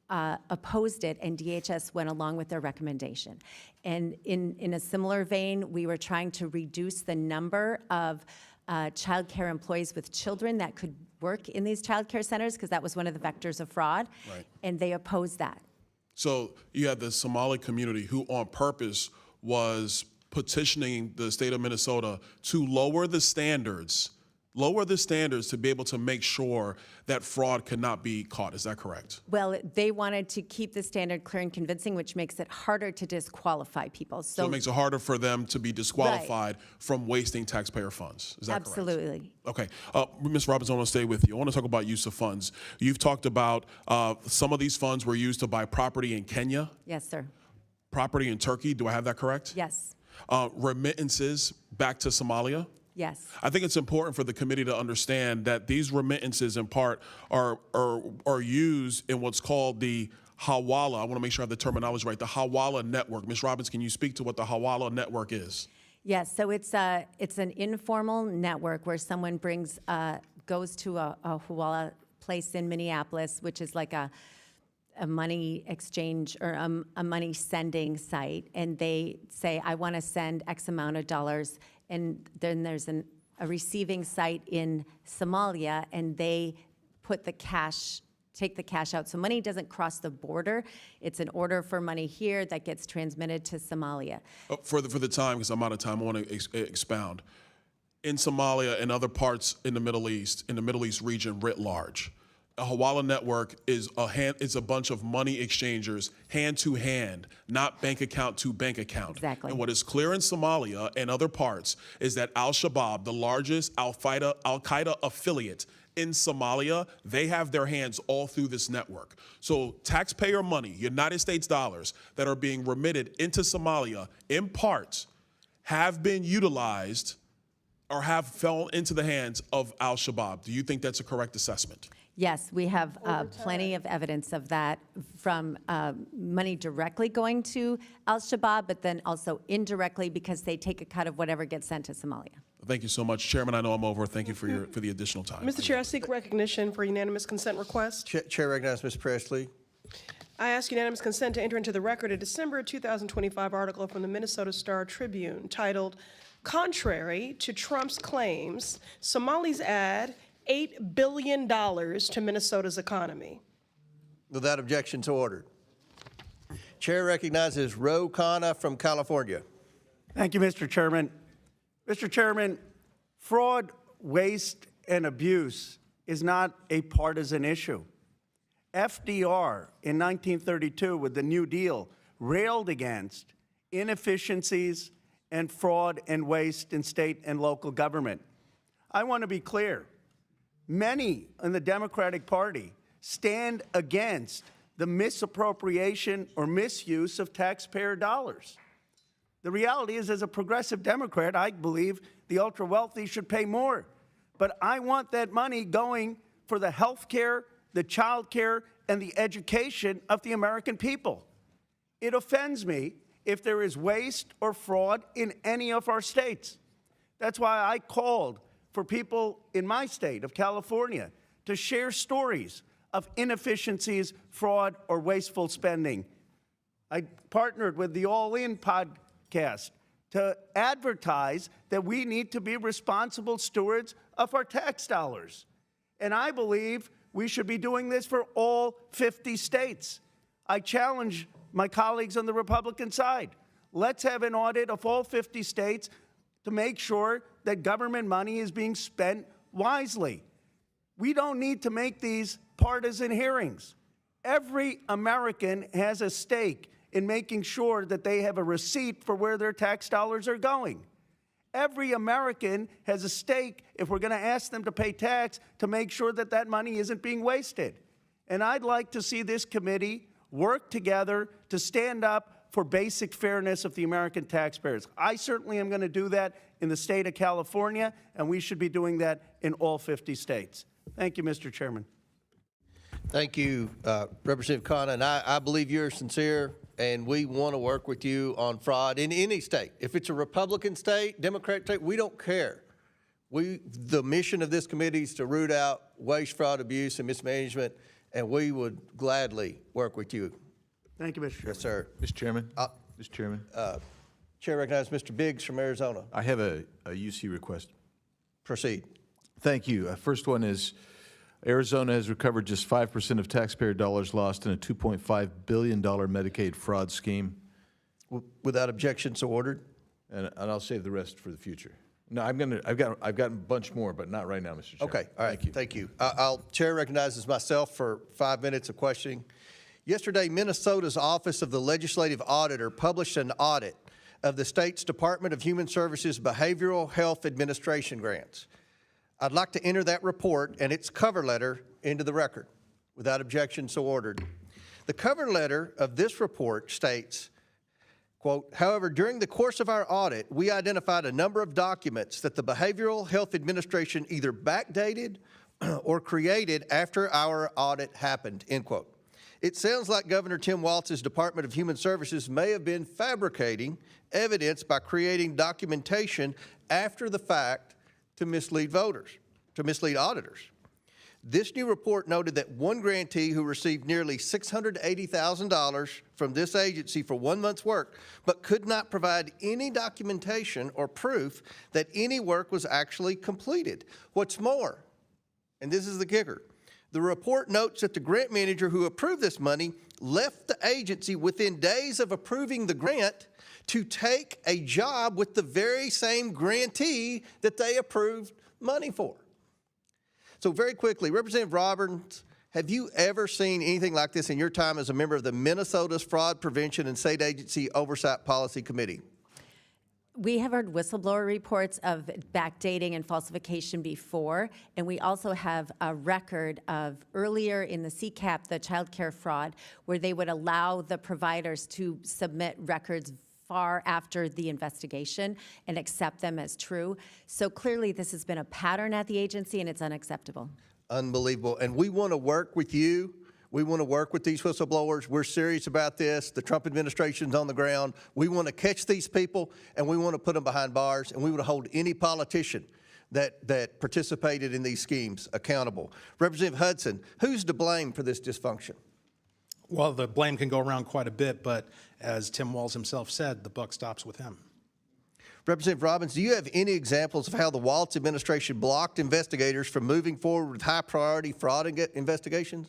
S3: opposed it, and DHS went along with their recommendation. And in a similar vein, we were trying to reduce the number of child care employees with children that could work in these child care centers, because that was one of the vectors of fraud,
S14: Right.
S3: and they opposed that.
S14: So you had the Somali community who on purpose was petitioning the state of Minnesota to lower the standards to be able to make sure that fraud could not be caught. Is that correct?
S3: Well, they wanted to keep the standard clear and convincing, which makes it harder to disqualify people.
S14: So it makes it harder for them to be disqualified
S3: Right.
S14: from wasting taxpayer funds. Is that correct?
S3: Absolutely.
S14: Okay. Ms. Roberts, I want to stay with you. I want to talk about use of funds. You've talked about some of these funds were used to buy property in Kenya,
S3: Yes, sir.
S14: property in Turkey. Do I have that correct?
S3: Yes.
S14: Remittances back to Somalia.
S3: Yes.
S14: I think it's important for the committee to understand that these remittances, in part, are used in what's called the Hawala. I want to make sure I have the terminology right. The Hawala network. Ms. Robbins, can you speak to what the Hawala network is?
S3: Yes. So it's an informal network where someone goes to a Hawala place in Minneapolis, which is like a money exchange or a money sending site, and they say, I want to send X amount of dollars, and then there's a receiving site in Somalia, and they put take the cash out. So money doesn't cross the border. It's an order for money here that gets transmitted to Somalia.
S14: For the time, because I'm out of time, I want to expound. In Somalia and other parts in the Middle East region writ large, a Hawala network is a bunch of money exchangers, hand to hand, not bank account to bank account.
S3: Exactly.
S14: And what is clear in Somalia and other parts is that Al-Shabaab, the largest Al-Qaeda affiliate in Somalia, they have their hands all through this network. So taxpayer money, United States dollars, that are being remitted into Somalia, in part, have been utilized or have fell into the hands of Al-Shabaab. Do you think that's a correct assessment?
S3: Yes, we have plenty of evidence of that, from money directly going to Al-Shabaab, but then also indirectly because they take a cut of whatever gets sent to Somalia.
S14: Thank you so much, Chairman. I know I'm over. Thank you for the additional time.
S16: Mr. Chair, I seek recognition for unanimous consent request.
S1: Chair recognizes Ms. Presley.
S16: I ask unanimous consent to enter into the record a December 2025 article from the Minnesota Star Tribune titled, "Contrary to Trump's Claims, Somalis Add $8 billion to Minnesota's Economy."
S1: Without objection, so ordered. Chair recognizes Ro Khanna from California.
S15: Thank you, Mr. Chairman. Mr. Chairman, fraud, waste, and abuse is not a partisan issue. FDR in 1932 with the New Deal railed against inefficiencies and fraud and waste in state and local government. I want to be clear. Many in the Democratic Party stand against the misappropriation or misuse of taxpayer dollars. The reality is, as a progressive Democrat, I believe the ultra-wealthy should pay more. But I want that money going for the health care, the child care, and the education of the American people. It offends me if there is waste or fraud in any of our states. That's why I called for people in my state of California to share stories of inefficiencies, fraud, or wasteful spending. I partnered with the All In podcast to advertise that we need to be responsible stewards of our tax dollars. And I believe we should be doing this for all 50 states. I challenge my colleagues on the Republican side. Let's have an audit of all 50 states to make sure that government money is being spent wisely. We don't need to make these partisan hearings. Every American has a stake in making sure that they have a receipt for where their tax dollars are going. Every American has a stake, if we're going to ask them to pay tax, to make sure that that money isn't being wasted. And I'd like to see this committee work together to stand up for basic fairness of the American taxpayers. I certainly am going to do that in the state of California, and we should be doing that in all 50 states. Thank you, Mr. Chairman.
S1: Thank you, Representative Khanna, and I believe you're sincere, and we want to work with you on fraud in any state. If it's a Republican state, Democrat state, we don't care. The mission of this committee is to root out waste, fraud, abuse, and mismanagement, and we would gladly work with you.
S15: Thank you, Mr. Chairman.
S1: Yes, sir.
S17: Mr. Chairman. Mr. Chairman.
S1: Chair recognizes Mr. Biggs from Arizona.
S17: I have a UC request.
S1: Proceed.
S17: Thank you. First one is Arizona has recovered just 5% of taxpayer dollars lost in a $2.5 billion Medicaid fraud scheme.
S1: Without objection, so ordered.
S17: And I'll save the rest for the future. No, I've got a bunch more, but not right now, Mr. Chairman.
S1: Okay, all right, thank you. Chair recognizes myself for 5 minutes of questioning. Yesterday, Minnesota's Office of the Legislative Auditor published an audit of the state's Department of Human Services Behavioral Health Administration grants. I'd like to enter that report and its cover letter into the record. Without objection, so ordered. The cover letter of this report states, quote, however, during the course of our audit, we identified a number of documents that the Behavioral Health Administration either backdated or created after our audit happened, end quote. It sounds like Governor Tim Walz's Department of Human Services may have been fabricating evidence by creating documentation after the fact to mislead voters, to mislead auditors. This new report noted that one grantee who received nearly $680,000 from this agency for 1 month's work, but could not provide any documentation or proof that any work was actually completed. What's more, and this is the kicker, the report notes that the grant manager who approved this money left the agency within days of approving the grant to take a job with the very same grantee that they approved money for. So very quickly, Representative Roberts, have you ever seen anything like this in your time as a member of the Minnesota's Fraud Prevention and State Agency Oversight Policy Committee?
S3: We have heard whistleblower reports of backdating and falsification before, and we also have a record of earlier in the CCAP, the child care fraud, where they would allow the providers to submit records far after the investigation and accept them as true. So clearly this has been a pattern at the agency, and it's unacceptable.
S1: Unbelievable. And we want to work with you. We want to work with these whistleblowers. We're serious about this. The Trump administration's on the ground. We want to catch these people, and we want to put them behind bars, and we want to hold any politician that participated in these schemes accountable. Representative Hudson, who's to blame for this dysfunction?
S4: Well, the blame can go around quite a bit, but as Tim Walz himself said, the buck stops with him.
S1: Representative Robbins, do you have any examples of how the Walz administration blocked investigators from moving forward with high-priority fraud investigations?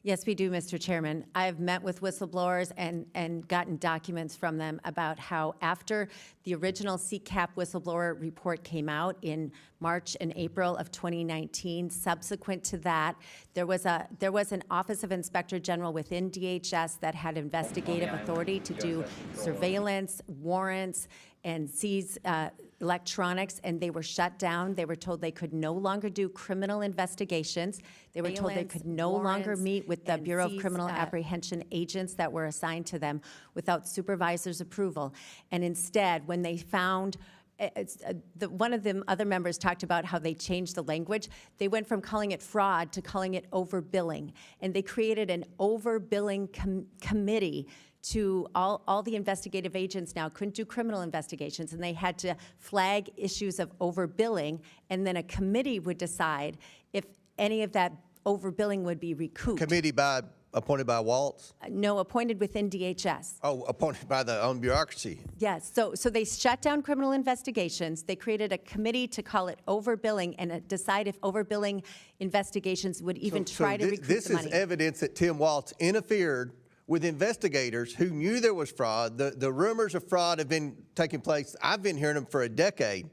S3: Yes, we do, Mr. Chairman. I have met with whistleblowers and gotten documents from them about how after the original CCAP whistleblower report came out in March and April of 2019, subsequent to that, there was an Office of Inspector General within DHS that had investigative authority to do surveillance, warrants, and seize electronics, and they were shut down. They were told they could no longer do criminal investigations. They were told they could no longer meet with the Bureau of Criminal Apprehension agents that were assigned to them without supervisor's approval. And instead, when they found one of the other members talked about how they changed the language. They went from calling it fraud to calling it overbilling. And they created an overbilling committee to all the investigative agents now couldn't do criminal investigations, and they had to flag issues of overbilling, and then a committee would decide if any of that overbilling would be recouped.
S1: Committee appointed by Waltz?
S3: No, appointed within DHS.
S1: Oh, appointed by the own bureaucracy.
S3: Yes, so they shut down criminal investigations. They created a committee to call it overbilling and decide if overbilling investigations would even try to recoup the money.
S1: This is evidence that Tim Waltz interfered with investigators who knew there was fraud. The rumors of fraud have been taking place. I've been hearing them for a decade,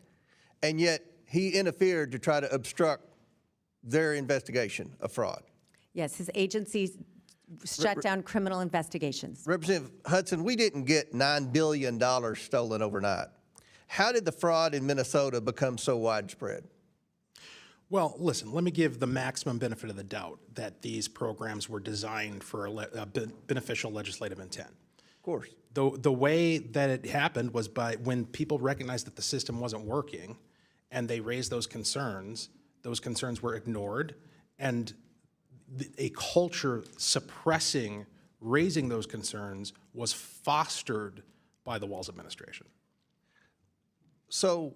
S1: and yet he interfered to try to obstruct their investigation of fraud.
S3: Yes, his agencies shut down criminal investigations.
S1: Representative Hudson, we didn't get $9 billion stolen overnight. How did the fraud in Minnesota become so widespread?
S4: Well, listen, let me give the maximum benefit of the doubt that these programs were designed for a beneficial legislative intent.
S1: Of course.
S4: The way that it happened was by when people recognized that the system wasn't working and they raised those concerns were ignored, and a culture suppressing raising those concerns was fostered by the Walz administration.
S1: So,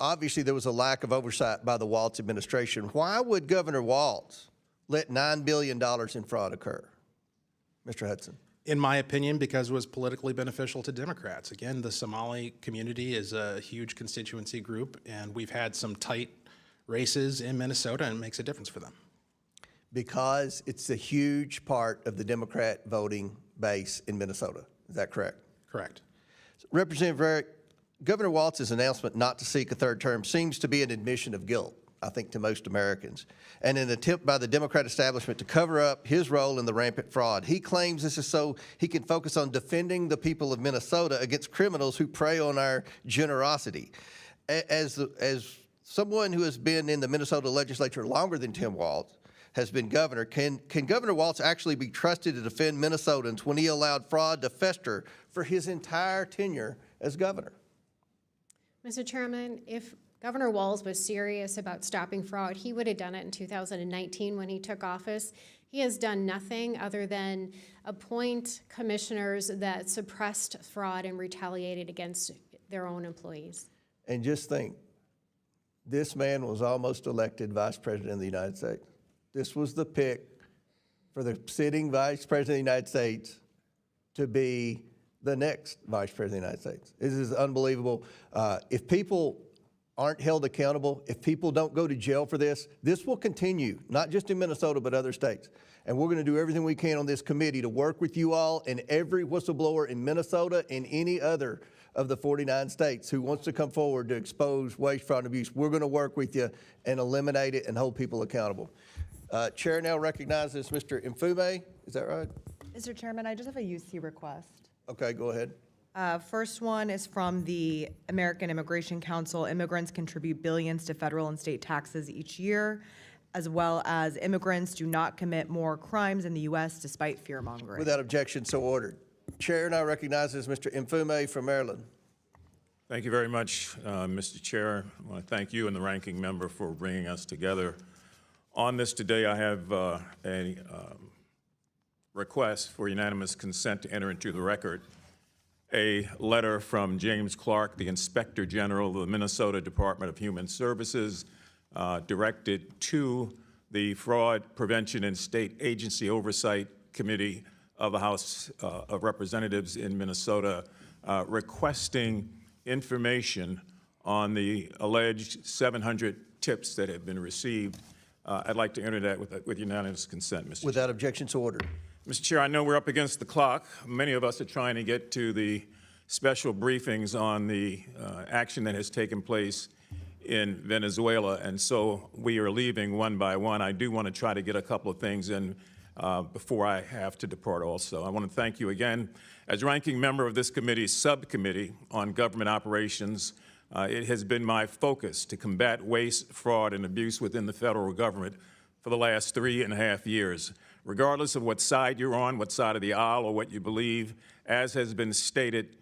S1: obviously, there was a lack of oversight by the Waltz administration. Why would Governor Waltz let $9 billion in fraud occur? Mr. Hudson.
S4: In my opinion, because it was politically beneficial to Democrats. Again, the Somali community is a huge constituency group, and we've had some tight races in Minnesota, and it makes a difference for them.
S1: Because it's a huge part of the Democrat voting base in Minnesota. Is that correct?
S4: Correct.
S1: Representative Varick, Governor Waltz's announcement not to seek a third term seems to be an admission of guilt, I think, to most Americans, and an attempt by the Democrat establishment to cover up his role in the rampant fraud. He claims this is so he can focus on defending the people of Minnesota against criminals who prey on our generosity. As someone who has been in the Minnesota legislature longer than Tim Waltz has been governor, can Governor Waltz actually be trusted to defend Minnesotans when he allowed fraud to fester for his entire tenure as governor?
S5: Mr. Chairman, if Governor Walz was serious about stopping fraud, he would have done it in 2019 when he took office. He has done nothing other than appoint commissioners that suppressed fraud and retaliated against their own employees.
S1: And just think, this man was almost elected Vice President of the United States. This was the pick for the sitting Vice President of the United States to be the next Vice President of the United States. This is unbelievable. If people aren't held accountable, if people don't go to jail for this, this will continue, not just in Minnesota, but other states. And we're going to do everything we can on this committee to work with you all and every whistleblower in Minnesota and any other of the 49 states who wants to come forward to expose waste, fraud, and abuse. We're going to work with you and eliminate it and hold people accountable. Chair now recognizes Mr. Mfume. Is that right?
S18: Mr. Chairman, I just have a UC request.
S1: Okay, go ahead.
S18: First one is from the American Immigration Council. Immigrants contribute billions to federal and state taxes each year, as well as immigrants do not commit more crimes in the U.S. despite fear-mongering.
S1: Without objection, so ordered. Chair now recognizes Mr. Mfume from Maryland.
S19: Thank you very much, Mr. Chair. I want to thank you and the ranking member for bringing us together on this today. I have a request for unanimous consent to enter into the record a letter from James Clark, the Inspector General of the Minnesota Department of Human Services, directed to the Fraud Prevention and State Agency Oversight Committee of the House of Representatives in Minnesota, requesting information on the alleged 700 tips that have been received I'd like to enter that with unanimous consent, Mr. Chair.
S1: Without objection, so ordered.
S19: Mr. Chair, I know we're up against the clock. Many of us are trying to get to the special briefings on the action that has taken place in Venezuela, and so we are leaving one by one. I do want to try to get a couple of things in before I have to depart also. I want to thank you again. As ranking member of this committee's subcommittee on government operations, it has been my focus to combat waste, fraud, and abuse within the federal government for the last 3.5 years. Regardless of what side you're on, what side of the aisle, or what you believe, as has been stated,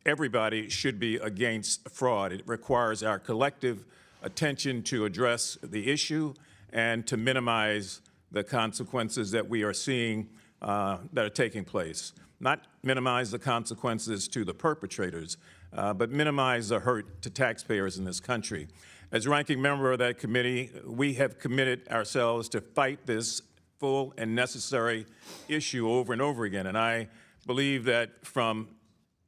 S19: everybody should be against fraud. It requires our collective attention to address the issue and to minimize the consequences that we are seeing that are taking place. Not minimize the consequences to the perpetrators, but minimize the hurt to taxpayers in this country. As ranking member of that committee, we have committed ourselves to fight this full and necessary issue over and over again. And I believe that from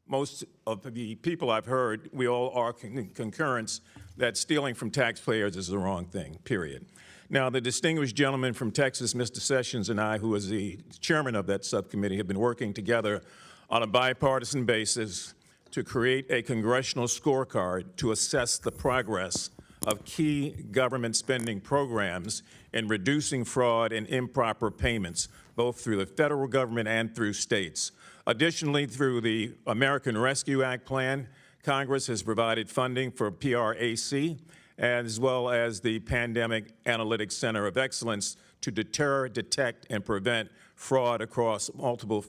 S19: most of the people I've heard, we all are concurrence that stealing from taxpayers is the wrong thing, period. Now, the distinguished gentleman from Texas, Mr. Sessions, and I, who is the chairman of that subcommittee, have been working together on a bipartisan basis to create a congressional scorecard to assess the progress of key government spending programs in reducing fraud and improper payments, both through the federal government and through states. Additionally, through the American Rescue Act plan, Congress has provided funding for PRAC, as well as the Pandemic Analytics Center of Excellence to deter, detect, and prevent fraud across multiple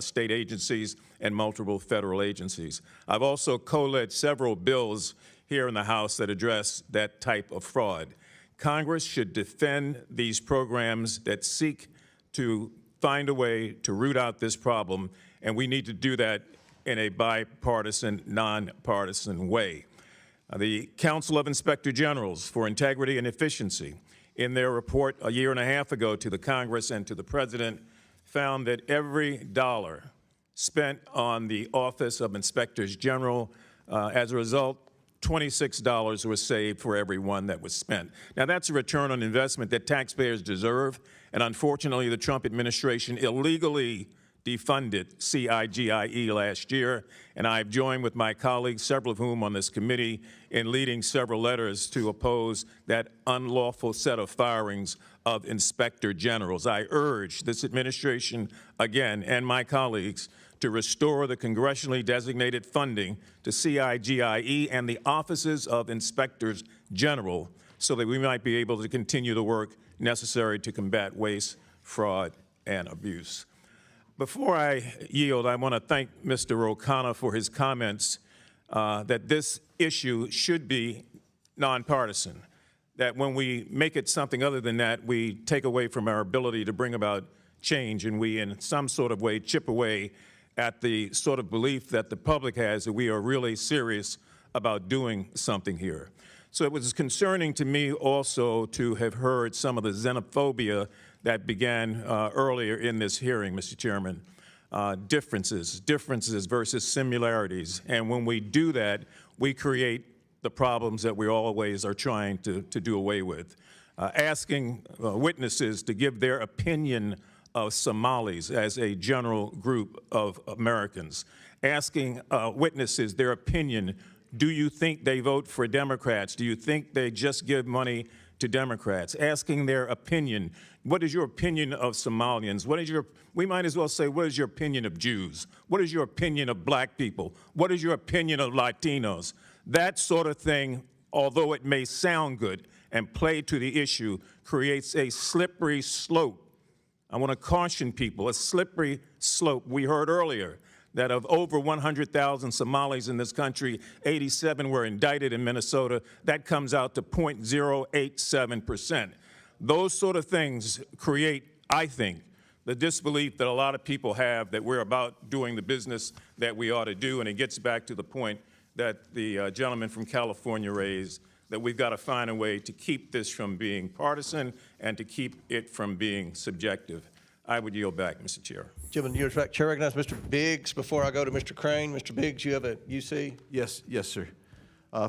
S19: state agencies and multiple federal agencies. I've also co-led several bills here in the House that address that type of fraud. Congress should defend these programs that seek to find a way to root out this problem, and we need to do that in a bipartisan, nonpartisan way. The Council of Inspector Generals for Integrity and Efficiency, in their report a year and a half ago to the Congress and to the President, found that every dollar spent on the Office of Inspectors General, as a result, $26 was saved for every one that was spent. Now, that's a return on investment that taxpayers deserve, and unfortunately, the Trump administration illegally defunded CIGIE last year, and I've joined with my colleagues, several of whom on this committee, in leading several letters to oppose that unlawful set of firings of inspector generals. I urge this administration again and my colleagues to restore the congressionally designated funding to CIGIE and the offices of inspectors general so that we might be able to continue the work necessary to combat waste, fraud, and abuse. Before I yield, I want to thank Mr. O'Connor for his comments that this issue should be nonpartisan, that when we make it something other than that, we take away from our ability to bring about change, and we, in some sort of way, chip away at the sort of belief that the public has that we are really serious about doing something here. So it was concerning to me also to have heard some of the xenophobia that began earlier in this hearing, Mr. Chairman. Differences versus similarities. And when we do that, we create the problems that we always are trying to do away with. Asking witnesses to give their opinion of Somalis as a general group of Americans. Asking witnesses their opinion. Do you think they vote for Democrats? Do you think they just give money to Democrats? Asking their opinion. What is your opinion of Somalians? We might as well say, what is your opinion of Jews? What is your opinion of black people? What is your opinion of Latinos? That sort of thing, although it may sound good and play to the issue, creates a slippery slope. I want to caution people, a slippery slope. We heard earlier that of over 100,000 Somalis in this country, 87 were indicted in Minnesota. That comes out to 0.087%. Those sort of things create, I think, the disbelief that a lot of people have that we're about doing the business that we ought to do, and it gets back to the point that the gentleman from California raised, that we've got to find a way to keep this from being partisan and to keep it from being subjective. I would yield back, Mr. Chair.
S1: Gentleman, you're right. Chair recognizes Mr. Biggs before I go to Mr. Crane. Mr. Biggs, you have a UC?
S17: Yes, sir.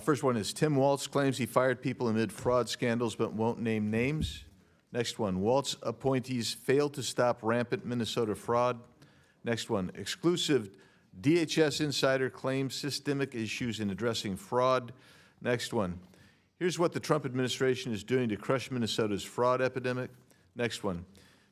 S17: First one is Tim Waltz claims he fired people amid fraud scandals but won't name names. Next one, Waltz appointees failed to stop rampant Minnesota fraud. Next one, exclusive DHS insider claims systemic issues in addressing fraud. Next one, here's what the Trump administration is doing to crush Minnesota's fraud epidemic. Next one,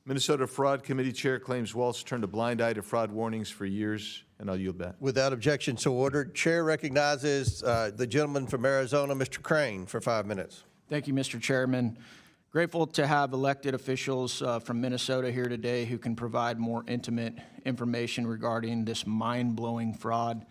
S17: Minnesota Fraud Committee Chair claims Waltz turned a blind eye to fraud warnings for years, and I'll yield back.
S1: Without objection, so ordered. Chair recognizes the gentleman from Arizona, Mr. Crane, for 5 minutes.
S20: Thank you, Mr. Chairman. Grateful to have elected officials from Minnesota here today who can provide more intimate information regarding this mind-blowing fraud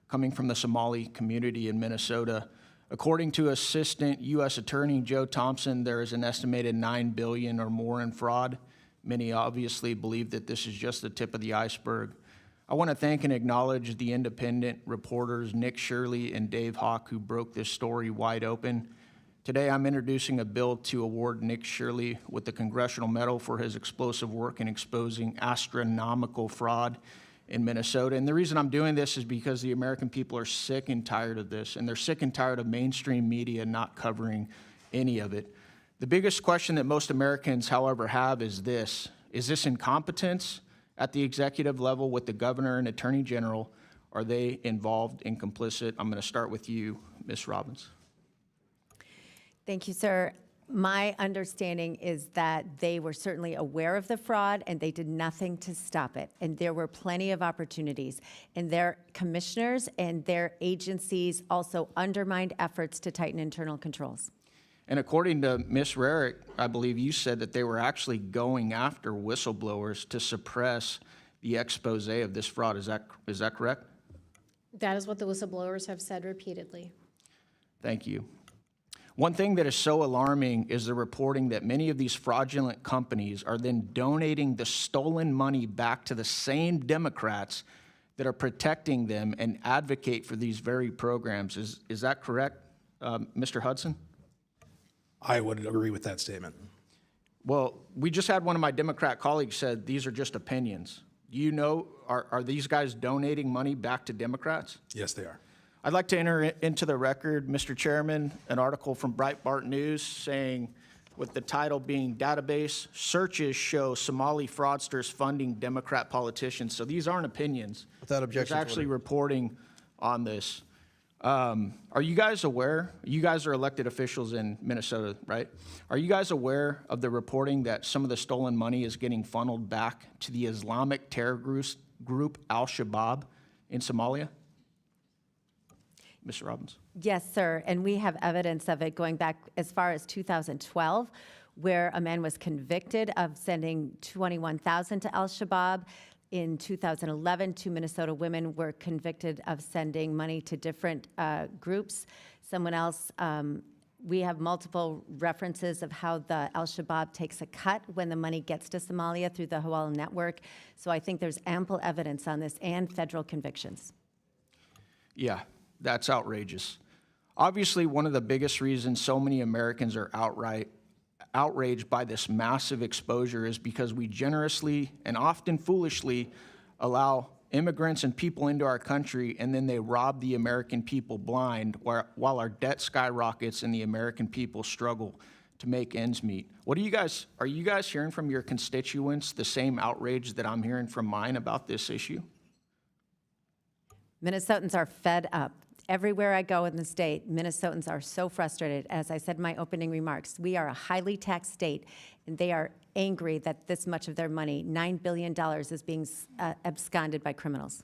S20: coming from the Somali community in Minnesota. According to Assistant U.S. Attorney Joe Thompson, there is an estimated $9 billion or more in fraud. Many obviously believe that this is just the tip of the iceberg. I want to thank and acknowledge the independent reporters Nick Shirley and Dave Hawk who broke this story wide open. Today I'm introducing a bill to award Nick Shirley with the Congressional Medal for his explosive work in exposing astronomical fraud in Minnesota. And the reason I'm doing this is because the American people are sick and tired of this, and they're sick and tired of mainstream media not covering any of it. The biggest question that most Americans, however, have is this: is this incompetence at the executive level with the governor and attorney general? Are they involved and complicit? I'm going to start with you, Ms. Robbins.
S3: Thank you, sir. My understanding is that they were certainly aware of the fraud and they did nothing to stop it. And there were plenty of opportunities. And their commissioners and their agencies also undermined efforts to tighten internal controls.
S20: And according to Ms. Rarick, I believe you said that they were actually going after whistleblowers to suppress the expose of this fraud. Is that correct?
S5: That is what the whistleblowers have said repeatedly.
S20: Thank you. One thing that is so alarming is the reporting that many of these fraudulent companies are then donating the stolen money back to the same Democrats that are protecting them and advocate for these very programs. Is that correct, Mr. Hudson?
S4: I would agree with that statement.
S20: Well, we just had one of my Democrat colleagues said these are just opinions. Do you know, are these guys donating money back to Democrats?
S4: Yes, they are.
S20: I'd like to enter into the record, Mr. Chairman, an article from Breitbart News saying, with the title being Database Searches Show Somali Fraudsters Funding Democrat Politicians. So these aren't opinions.
S1: Without objection.
S20: There's actually reporting on this. Are you guys aware? You guys are elected officials in Minnesota, right? Are you guys aware of the reporting that some of the stolen money is getting funneled back to the Islamic terror group Al-Shabaab in Somalia? Mr. Robbins.
S3: Yes, sir. And we have evidence of it going back as far as 2012, where a man was convicted of sending $21,000 to Al-Shabaab. In 2011, 2 Minnesota women were convicted of sending money to different groups. Someone else, we have multiple references of how the Al-Shabaab takes a cut when the money gets to Somalia through the Hawala network. So I think there's ample evidence on this and federal convictions.
S20: Yeah, that's outrageous. Obviously, one of the biggest reasons so many Americans are outraged by this massive exposure is because we generously and often foolishly allow immigrants and people into our country, and then they rob the American people blind while our debt skyrockets and the American people struggle to make ends meet. Are you guys hearing from your constituents the same outrage that I'm hearing from mine about this issue?
S3: Minnesotans are fed up. Everywhere I go in the state, Minnesotans are so frustrated. As I said in my opening remarks, we are a highly taxed state, and they are angry that this much of their money, $9 billion, is being absconded by criminals.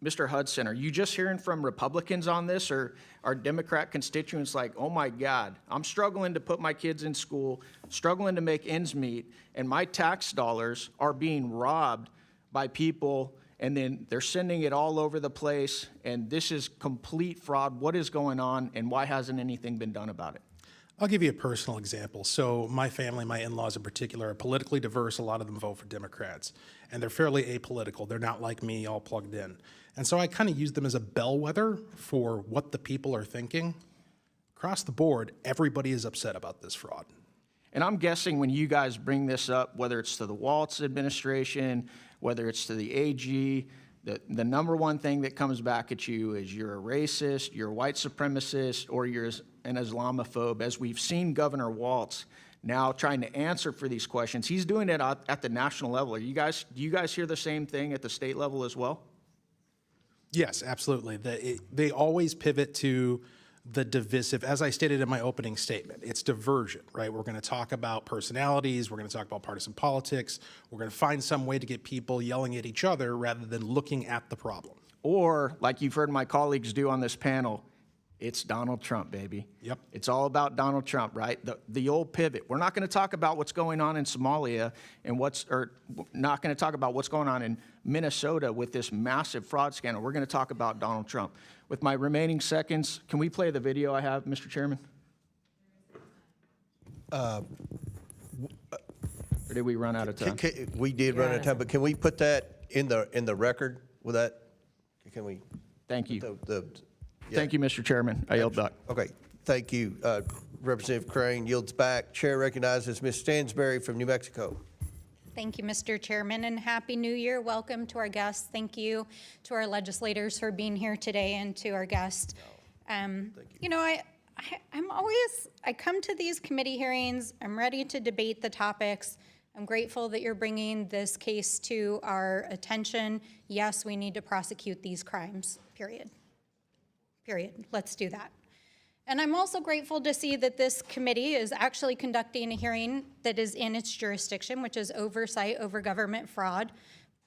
S20: Mr. Hudson, are you just hearing from Republicans on this, or are Democrat constituents like, oh my God, I'm struggling to put my kids in school, struggling to make ends meet, and my tax dollars are being robbed by people, and then they're sending it all over the place, and this is complete fraud. What is going on, and why hasn't anything been done about it?
S4: I'll give you a personal example. So my family, my in-laws in particular, are politically diverse. A lot of them vote for Democrats, and they're fairly apolitical. They're not like me, all plugged in. And so I kind of use them as a bellwether for what the people are thinking. Across the board, everybody is upset about this fraud.
S20: And I'm guessing when you guys bring this up, whether it's to the Waltz administration, whether it's to the AG, The number one thing that comes back at you is you're a racist, you're a white supremacist, or you're an Islamophobe. As we've seen Governor Walz now trying to answer for these questions, he's doing it at the national level. Do you guys hear the same thing at the state level as well?
S4: Yes, absolutely. They always pivot to the divisive. As I stated in my opening statement, it's diversion, right? We're going to talk about personalities. We're going to talk about partisan politics. We're going to find some way to get people yelling at each other rather than looking at the problem.
S20: Or, like you've heard my colleagues do on this panel, it's Donald Trump, baby.
S4: Yep.
S20: It's all about Donald Trump, right? The old pivot. We're not going to talk about what's going on in Somalia and not going to talk about what's going on in Minnesota with this massive fraud scandal. We're going to talk about Donald Trump. With my remaining seconds, can we play the video I have, Mr. Chairman? Or did we run out of time?
S1: We did run out of time, but can we put that in the record with that? Can we?
S20: Thank you.
S1: Yeah.
S20: Thank you, Mr. Chairman. I yield back.
S1: Okay, thank you. Representative Crane yields back. Chair recognizes Ms. Stansberry from New Mexico.
S21: Thank you, Mr. Chairman, and Happy New Year. Welcome to our guests. Thank you to our legislators for being here today and to our guests. You know, I come to these committee hearings, I'm ready to debate the topics. I'm grateful that you're bringing this case to our attention. Yes, we need to prosecute these crimes, period. Period. Let's do that. And I'm also grateful to see that this committee is actually conducting a hearing that is in its jurisdiction, which is oversight over government fraud.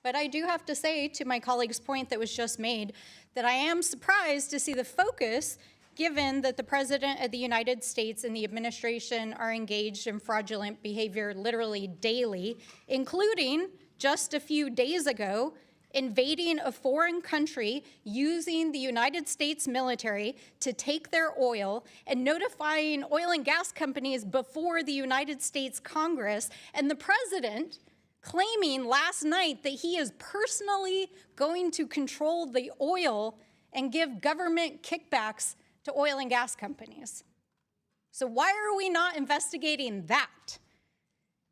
S21: But I do have to say, to my colleague's point that was just made, that I am surprised to see the focus, given that the President of the United States and the administration are engaged in fraudulent behavior literally daily, including just a few days ago, invading a foreign country, using the United States military to take their oil, and notifying oil and gas companies before the United States Congress, and the president claiming last night that he is personally going to control the oil and give government kickbacks to oil and gas companies. So why are we not investigating that?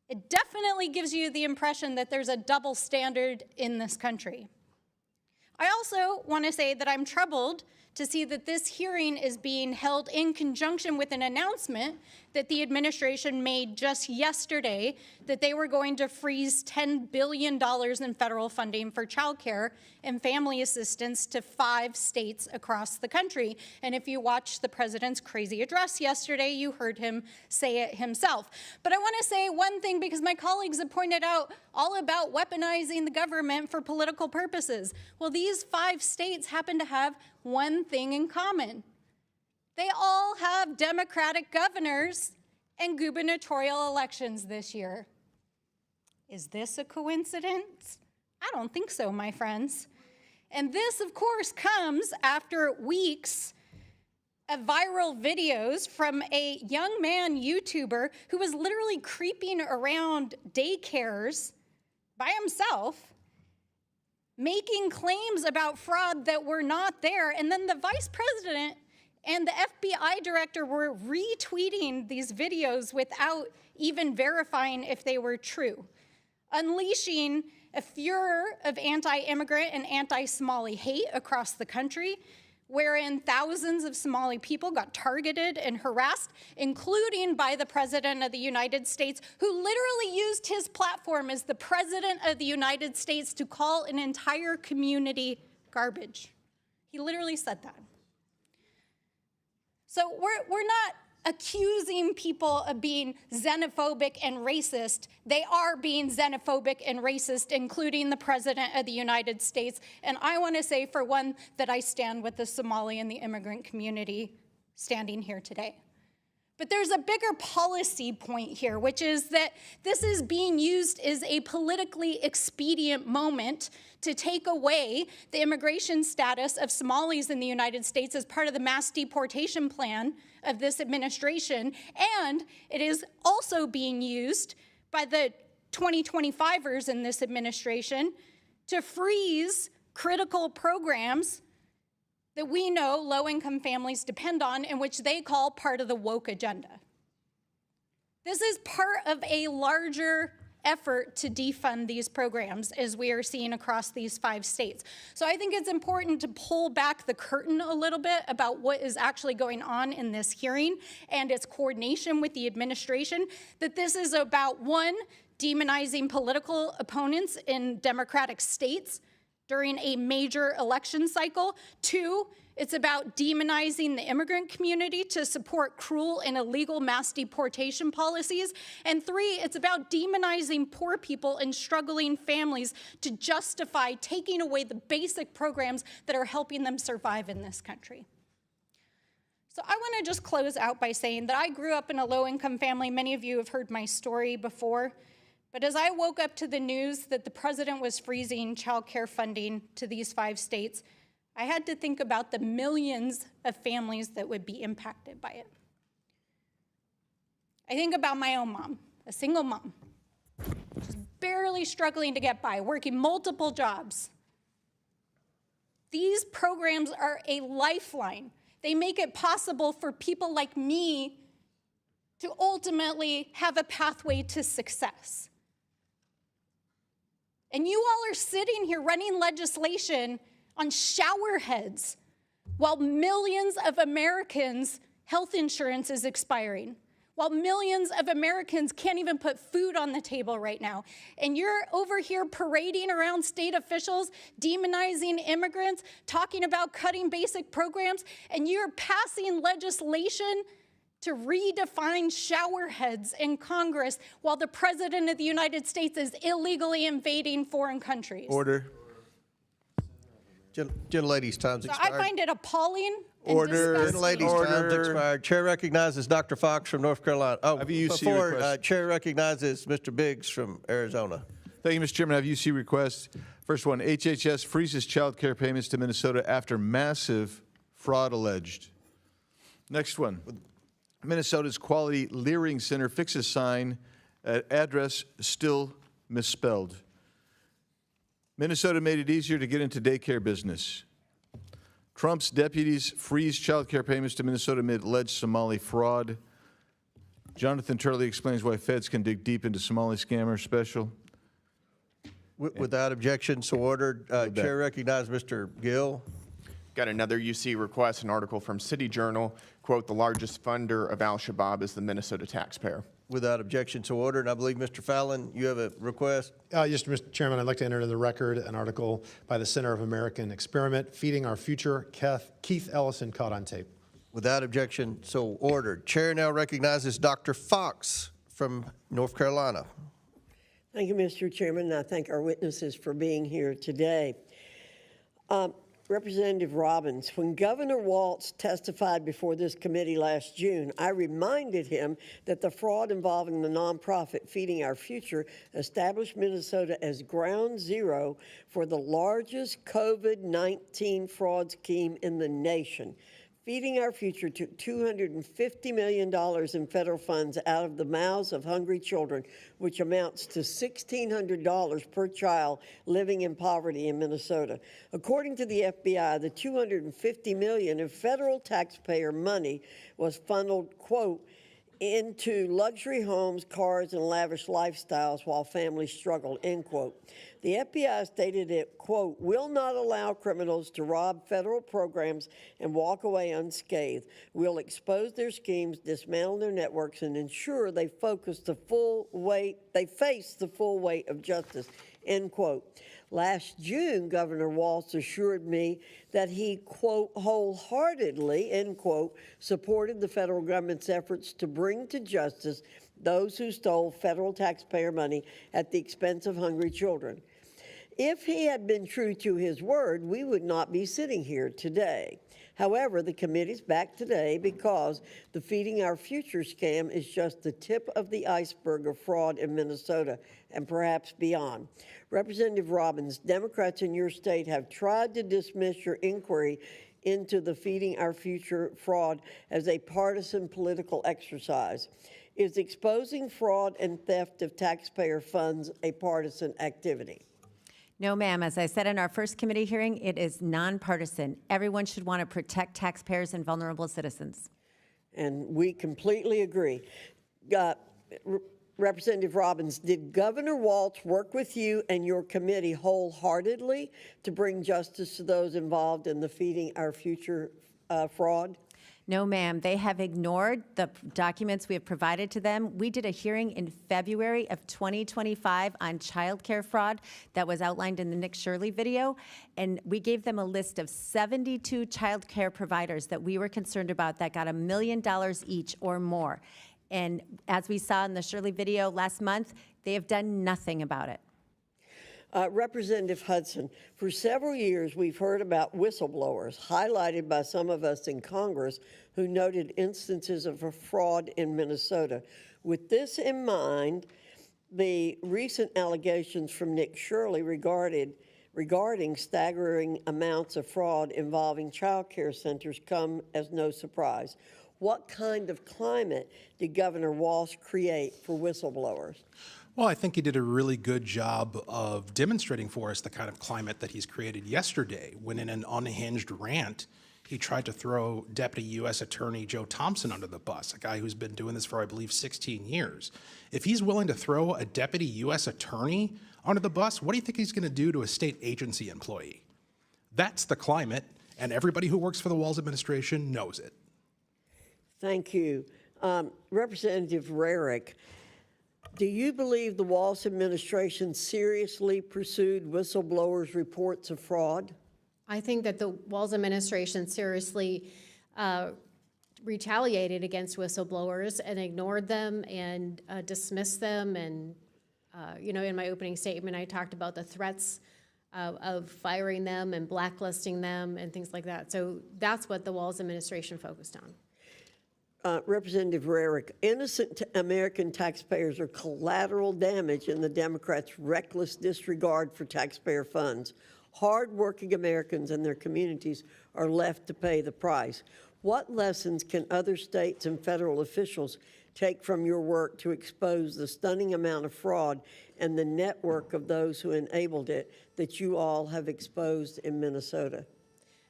S21: It definitely gives you the impression that there's a double standard in this country. I also want to say that I'm troubled to see that this hearing is being held in conjunction with an announcement that the administration made just yesterday that they were going to freeze $10 billion in federal funding for childcare and family assistance to 5 states across the country. And if you watched the president's crazy address yesterday, you heard him say it himself. But I want to say one thing, because my colleagues have pointed out all about weaponizing the government for political purposes. Well, these 5 states happen to have one thing in common. They all have Democratic governors and gubernatorial elections this year. Is this a coincidence? I don't think so, my friends. And this, of course, comes after weeks of viral videos from a young man YouTuber who was literally creeping around daycares by himself, making claims about fraud that were not there. And then the vice president and the FBI director were retweeting these videos without even verifying if they were true, unleashing a furor of anti-immigrant and anti-Somali hate across the country, wherein thousands of Somali people got targeted and harassed, including by the President of the United States, who literally used his platform as the President of the United States to call an entire community garbage. He literally said that. So we're not accusing people of being xenophobic and racist. They are being xenophobic and racist, including the President of the United States. And I want to say, for one, that I stand with the Somali and the immigrant community standing here today. But there's a bigger policy point here, which is that this is being used as a politically expedient moment to take away the immigration status of Somalis in the United States as part of the mass deportation plan of this administration. And it is also being used by the 2025ers in this administration to freeze critical programs that we know low-income families depend on, and which they call part of the woke agenda. This is part of a larger effort to defund these programs, as we are seeing across these 5 states. So I think it's important to pull back the curtain a little bit about what is actually going on in this hearing and its coordination with the administration, that this is about, 1, demonizing political opponents in Democratic states during a major election cycle. 2, it's about demonizing the immigrant community to support cruel and illegal mass deportation policies. And 3, it's about demonizing poor people and struggling families to justify taking away the basic programs that are helping them survive in this country. So I want to just close out by saying that I grew up in a low-income family. Many of you have heard my story before. But as I woke up to the news that the president was freezing child care funding to these 5 states, I had to think about the millions of families that would be impacted by it. I think about my own mom, a single mom, just barely struggling to get by, working multiple jobs. These programs are a lifeline. They make it possible for people like me to ultimately have a pathway to success. And you all are sitting here running legislation on shower heads while millions of Americans' health insurance is expiring, while millions of Americans can't even put food on the table right now. And you're over here parading around state officials, demonizing immigrants, talking about cutting basic programs, and you're passing legislation to redefine shower heads in Congress while the President of the United States is illegally invading foreign countries.
S1: Order. Gentlelady's time's expired.
S21: I find it appalling.
S1: Order.
S21: And
S1: Gentlelady's time's expired. Chair recognizes Dr. Fox from North Carolina. Oh, before Chair recognizes Mr. Biggs from Arizona.
S17: Thank you, Mr. Chairman. I have UC requests. First one, HHS freezes child care payments to Minnesota after massive fraud alleged. Next one, Minnesota's Quality Leering Center fixes sign at address still misspelled. Minnesota made it easier to get into daycare business. Trump's deputies freeze child care payments to Minnesota amid alleged Somali fraud. Jonathan Turley explains why feds can dig deep into Somali scammer special.
S1: Without objection, so ordered. Chair recognizes Mr. Gill.
S7: Got another UC request, an article from City Journal. Quote, the largest funder of al-Shabaab is the Minnesota taxpayer.
S1: Without objection, so ordered. And I believe, Mr. Fallon, you have a request?
S22: Yes, Mr. Chairman, I'd like to enter into the record an article by the Center of American Experiment, Feeding Our Future, Keith Ellison, caught on tape.
S1: Without objection, so ordered. Chair now recognizes Dr. Fox from North Carolina.
S23: Thank you, Mr. Chairman, and I thank our witnesses for being here today. Representative Robbins, when Governor Walz testified before this committee last June, I reminded him that the fraud involving the nonprofit Feeding Our Future established Minnesota as ground zero for the largest COVID-19 fraud scheme in the nation. Feeding Our Future took $250 million in federal funds out of the mouths of hungry children, which amounts to $1,600 per child living in poverty in Minnesota. According to the FBI, the $250 million in federal taxpayer money was funneled, quote, into luxury homes, cars, and lavish lifestyles while families struggled, end quote. The FBI stated it, quote, will not allow criminals to rob federal programs and walk away unscathed. We'll expose their schemes, dismantle their networks, and ensure they face the full weight of justice, end quote. Last June, Governor Walz assured me that he, quote, wholeheartedly, end quote, supported the federal government's efforts to bring to justice those who stole federal taxpayer money at the expense of hungry children. If he had been true to his word, we would not be sitting here today. However, the committee's back today because the Feeding Our Future scam is just the tip of the iceberg of fraud in Minnesota and perhaps beyond. Representative Robbins, Democrats in your state have tried to dismiss your inquiry into the Feeding Our Future fraud as a partisan political exercise. Is exposing fraud and theft of taxpayer funds a partisan activity?
S3: No, ma'am. As I said in our first committee hearing, it is nonpartisan. Everyone should want to protect taxpayers and vulnerable citizens.
S23: And we completely agree. Representative Robbins, did Governor Walz work with you and your committee wholeheartedly to bring justice to those involved in the Feeding Our Future fraud?
S3: No, ma'am. They have ignored the documents we have provided to them. We did a hearing in February of 2025 on childcare fraud that was outlined in the Nick Shirley video, and we gave them a list of 72 childcare providers that we were concerned about that got $1 million each or more. And as we saw in the Shirley video last month, they have done nothing about it.
S23: Representative Hudson, for several years we've heard about whistleblowers, highlighted by some of us in Congress who noted instances of fraud in Minnesota. With this in mind, the recent allegations from Nick Shirley regarding staggering amounts of fraud involving child care centers come as no surprise. What kind of climate did Governor Walz create for whistleblowers?
S4: Well, I think he did a really good job of demonstrating for us the kind of climate that he's created yesterday when in an unhinged rant, he tried to throw Deputy U.S. Attorney Joe Thompson under the bus, a guy who's been doing this for, I believe, 16 years. If he's willing to throw a Deputy U.S. Attorney under the bus, what do you think he's going to do to a state agency employee? That's the climate, and everybody who works for the Walz administration knows it.
S23: Thank you. Representative Rarick, do you believe the Walz administration seriously pursued whistleblowers' reports of fraud?
S5: I think that the Walz administration seriously retaliated against whistleblowers and ignored them and dismissed them. And, in my opening statement, I talked about the threats of firing them and blacklisting them and things like that. So that's what the Walz administration focused on.
S23: Representative Rarick, innocent American taxpayers are collateral damage in the Democrats' reckless disregard for taxpayer funds. Hard-working Americans and their communities are left to pay the price. What lessons can other states and federal officials take from your work to expose the stunning amount of fraud and the network of those who enabled it that you all have exposed in Minnesota?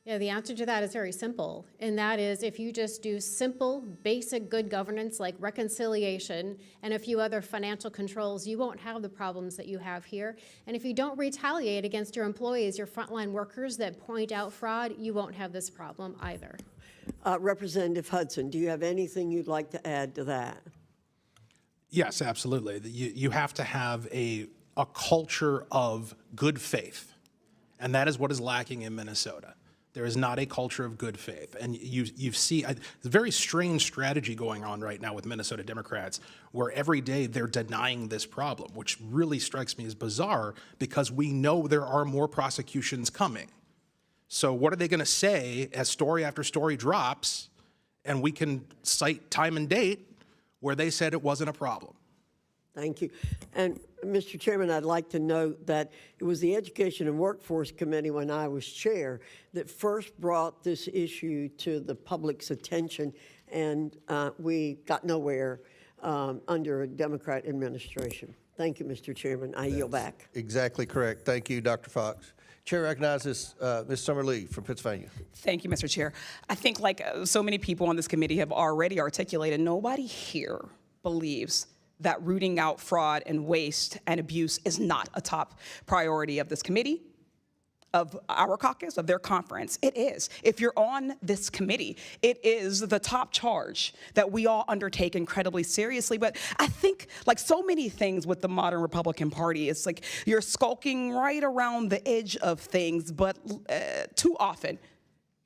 S5: Yeah, the answer to that is very simple, and that is if you just do simple, basic good governance like reconciliation and a few other financial controls, you won't have the problems that you have here. And if you don't retaliate against your employees, your frontline workers that point out fraud, you won't have this problem either.
S23: Representative Hudson, do you have anything you'd like to add to that?
S4: Yes, absolutely. You have to have a culture of good faith, and that is what is lacking in Minnesota. There is not a culture of good faith. And you see a very strange strategy going on right now with Minnesota Democrats, where every day they're denying this problem, which really strikes me as bizarre because we know there are more prosecutions coming. So what are they going to say as story after story drops, and we can cite time and date where they said it wasn't a problem?
S23: Thank you. And Mr. Chairman, I'd like to note that it was the Education and Workforce Committee when I was chair that first brought this issue to the public's attention, and we got nowhere under a Democrat administration. Thank you, Mr. Chairman. I yield back.
S1: Exactly correct. Thank you, Dr. Fox. Chair recognizes Ms. Summer Lee from Pennsylvania.
S2: Thank you, Mr. Chair. I think like so many people on this committee have already articulated, nobody here believes that rooting out fraud and waste and abuse is not a top priority of this committee, of our caucus, of their conference. It is. If you're on this committee, it is the top charge that we all undertake incredibly seriously. But I think, like so many things with the modern Republican Party, it's like you're skulking right around the edge of things, but too often,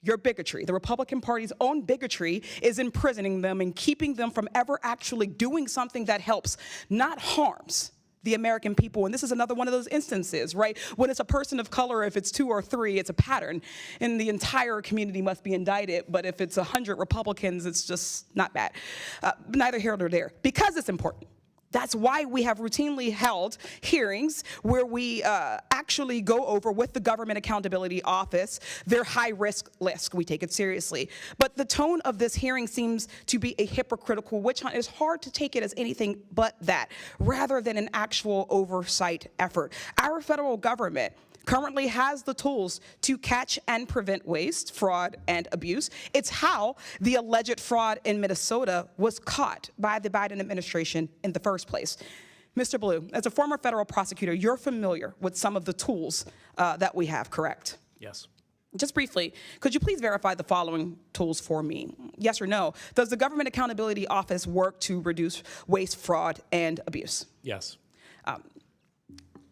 S2: your bigotry, the Republican Party's own bigotry, is imprisoning them and keeping them from ever actually doing something that helps, not harms, the American people. And this is another one of those instances, right? When it's a person of color, if it's 2 or 3, it's a pattern, and the entire community must be indicted. But if it's 100 Republicans, it's just not bad. Neither here nor there, because it's important. That's why we have routinely held hearings where we actually go over with the Government Accountability Office their high-risk list. We take it seriously. But the tone of this hearing seems to be a hypocritical witch hunt. It's hard to take it as anything but that, rather than an actual oversight effort. Our federal government currently has the tools to catch and prevent waste, fraud, and abuse. It's how the alleged fraud in Minnesota was caught by the Biden administration in the first place. Mr. Blue, as a former federal prosecutor, you're familiar with some of the tools that we have, correct?
S6: Yes.
S2: Just briefly, could you please verify the following tools for me? Yes or no? Does the Government Accountability Office work to reduce waste, fraud, and abuse?
S6: Yes.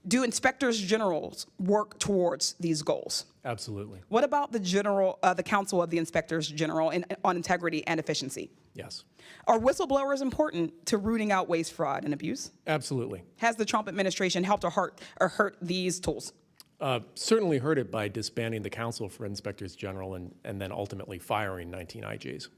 S2: Do inspectors generals work towards these goals?
S6: Absolutely.
S2: What about the Council of the Inspectors General on Integrity and Efficiency?
S6: Yes.
S2: Are whistleblowers important to rooting out waste, fraud, and abuse?
S6: Absolutely.
S2: Has the Trump administration helped or hurt these tools?
S6: Certainly heard it by disbanding the Council for Inspectors General and then ultimately firing 19 IGs.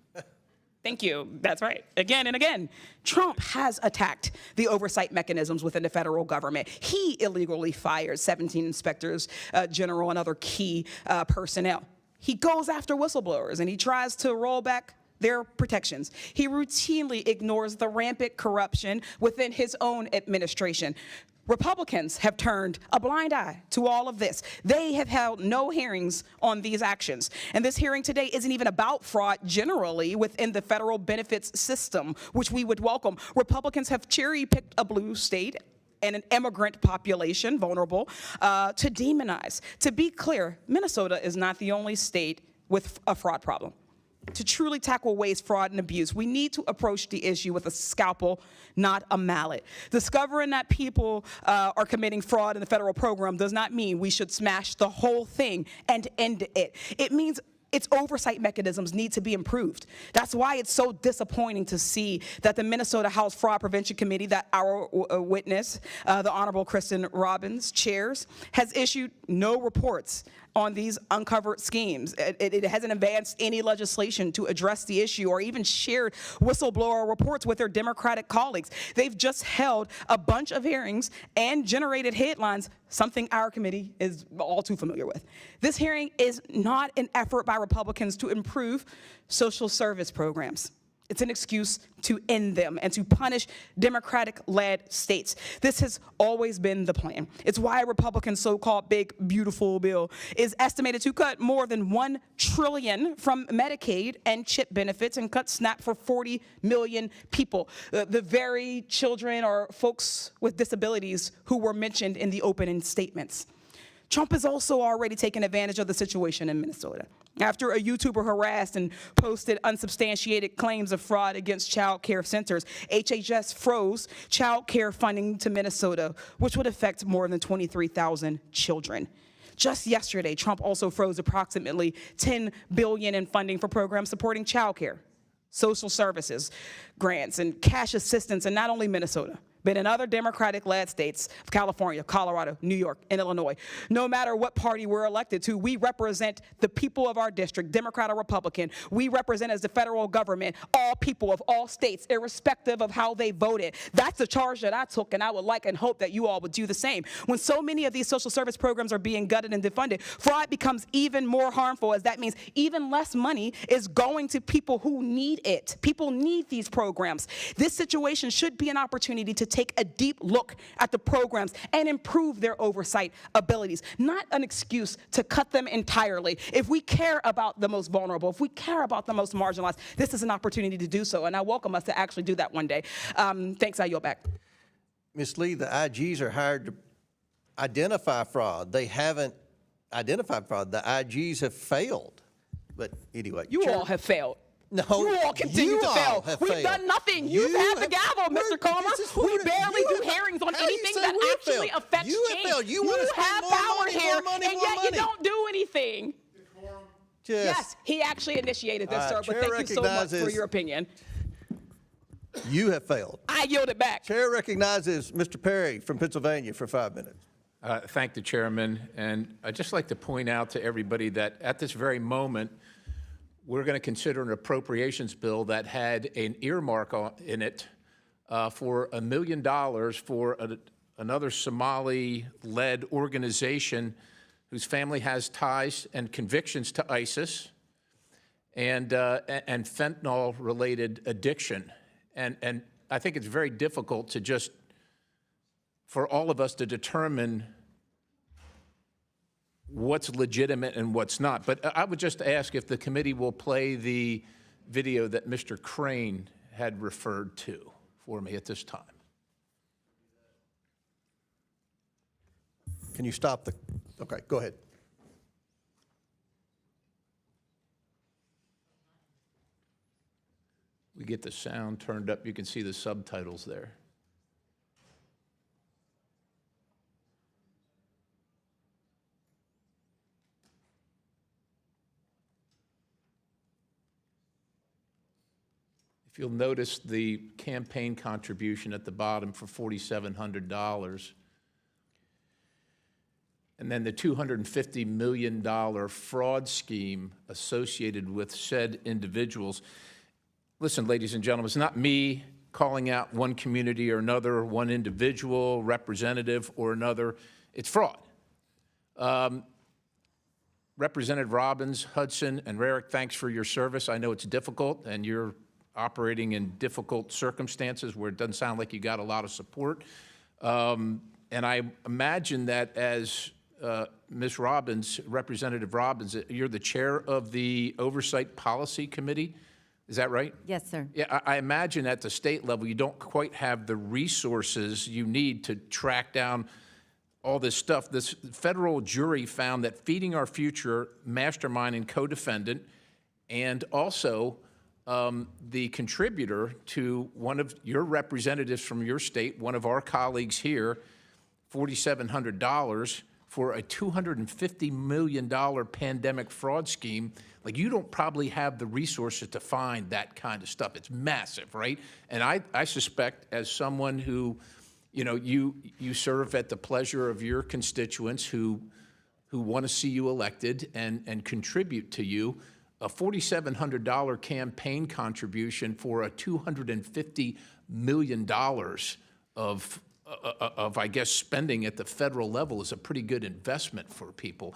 S2: Thank you. That's right. Again and again, Trump has attacked the oversight mechanisms within the federal government. He illegally fired 17 inspectors general and other key personnel. He goes after whistleblowers and he tries to roll back their protections. He routinely ignores the rampant corruption within his own administration. Republicans have turned a blind eye to all of this. They have held no hearings on these actions. And this hearing today isn't even about fraud generally within the federal benefits system, which we would welcome. Republicans have cherry-picked a blue state and an immigrant population, vulnerable, to demonize. To be clear, Minnesota is not the only state with a fraud problem. To truly tackle waste, fraud, and abuse, we need to approach the issue with a scalpel, not a mallet. Discovering that people are committing fraud in the federal program does not mean we should smash the whole thing and end it. It means its oversight mechanisms need to be improved. That's why it's so disappointing to see that the Minnesota House Fraud Prevention Committee that our witness, the Honorable Kristen Robbins, chairs, has issued no reports on these uncovered schemes. It hasn't advanced any legislation to address the issue or even shared whistleblower reports with their Democratic colleagues. They've just held a bunch of hearings and generated headlines, something our committee is all too familiar with. This hearing is not an effort by Republicans to improve social service programs. It's an excuse to end them and to punish Democratic-led states. This has always been the plan. It's why Republicans' so-called big, beautiful bill is estimated to cut more than $1 trillion from Medicaid and CHIP benefits and cut SNAP for 40 million people, the very children or folks with disabilities who were mentioned in the opening statements. Trump has also already taken advantage of the situation in Minnesota. After a YouTuber harassed and posted unsubstantiated claims of fraud against child care centers, HHS froze child care funding to Minnesota, which would affect more than 23,000 children. Just yesterday, Trump also froze approximately $10 billion in funding for programs supporting child care, social services, grants, and cash assistance in not only Minnesota, but in other Democratic-led states of California, Colorado, New York, and Illinois. No matter what party we're elected to, we represent the people of our district, Democrat or Republican. We represent as the federal government all people of all states, irrespective of how they voted. That's the charge that I took, and I would like and hope that you all would do the same. When so many of these social service programs are being gutted and defunded, fraud becomes even more harmful, as that means even less money is going to people who need it. People need these programs. This situation should be an opportunity to take a deep look at the programs and improve their oversight abilities, not an excuse to cut them entirely. If we care about the most vulnerable, if we care about the most marginalized, this is an opportunity to do so, and I welcome us to actually do that one day. Thanks, I yield back.
S1: Ms. Lee, the IGs are hired to identify fraud. They haven't identified fraud. The IGs have failed. But anyway.
S2: You all have failed.
S1: No,
S2: you all continue to fail. We've done nothing. You've had the gavel, Mr. Comer. We barely do hearings on anything that actually affects change. You have power here, and yet you don't do anything. Yes, he actually initiated this, sir, but thank you so much for your opinion.
S1: You have failed.
S2: I yield it back.
S1: Chair recognizes Mr. Perry from Pennsylvania for 5 minutes.
S8: Thank the chairman. And I'd just like to point out to everybody that at this very moment, we're going to consider an appropriations bill that had an earmark in it for $1 million for another Somali-led organization whose family has ties and convictions to ISIS and fentanyl-related addiction. And I think it's very difficult to just, for all of us to determine what's legitimate and what's not. But I would just ask if the committee will play the video that Mr. Crane had referred to for me at this time.
S1: Can you stop the, okay, go ahead.
S8: We get the sound turned up. You can see the subtitles there. If you'll notice the campaign contribution at the bottom for $4,700, and then the $250 million fraud scheme associated with said individuals. Listen, ladies and gentlemen, it's not me calling out one community or another, one individual, representative or another. It's fraud. Representative Robbins, Hudson, and Rarick, thanks for your service. I know it's difficult, and you're operating in difficult circumstances where it doesn't sound like you got a lot of support. And I imagine that as Ms. Robbins, Representative Robbins, you're the chair of the Oversight Policy Committee. Is that right?
S3: Yes, sir.
S8: Yeah, I imagine at the state level, you don't quite have the resources you need to track down all this stuff. This federal jury found that Feeding Our Future mastermind and co-defendant, and also the contributor to one of your representatives from your state, one of our colleagues here, $4,700 for a $250 million pandemic fraud scheme. Like, you don't probably have the resources to find that kind of stuff. It's massive, right? And I suspect, as someone who, you know, you serve at the pleasure of your constituents who want to see you elected and contribute to you, a $4,700 campaign contribution for a $250 million of, I guess, spending at the federal level is a pretty good investment for people.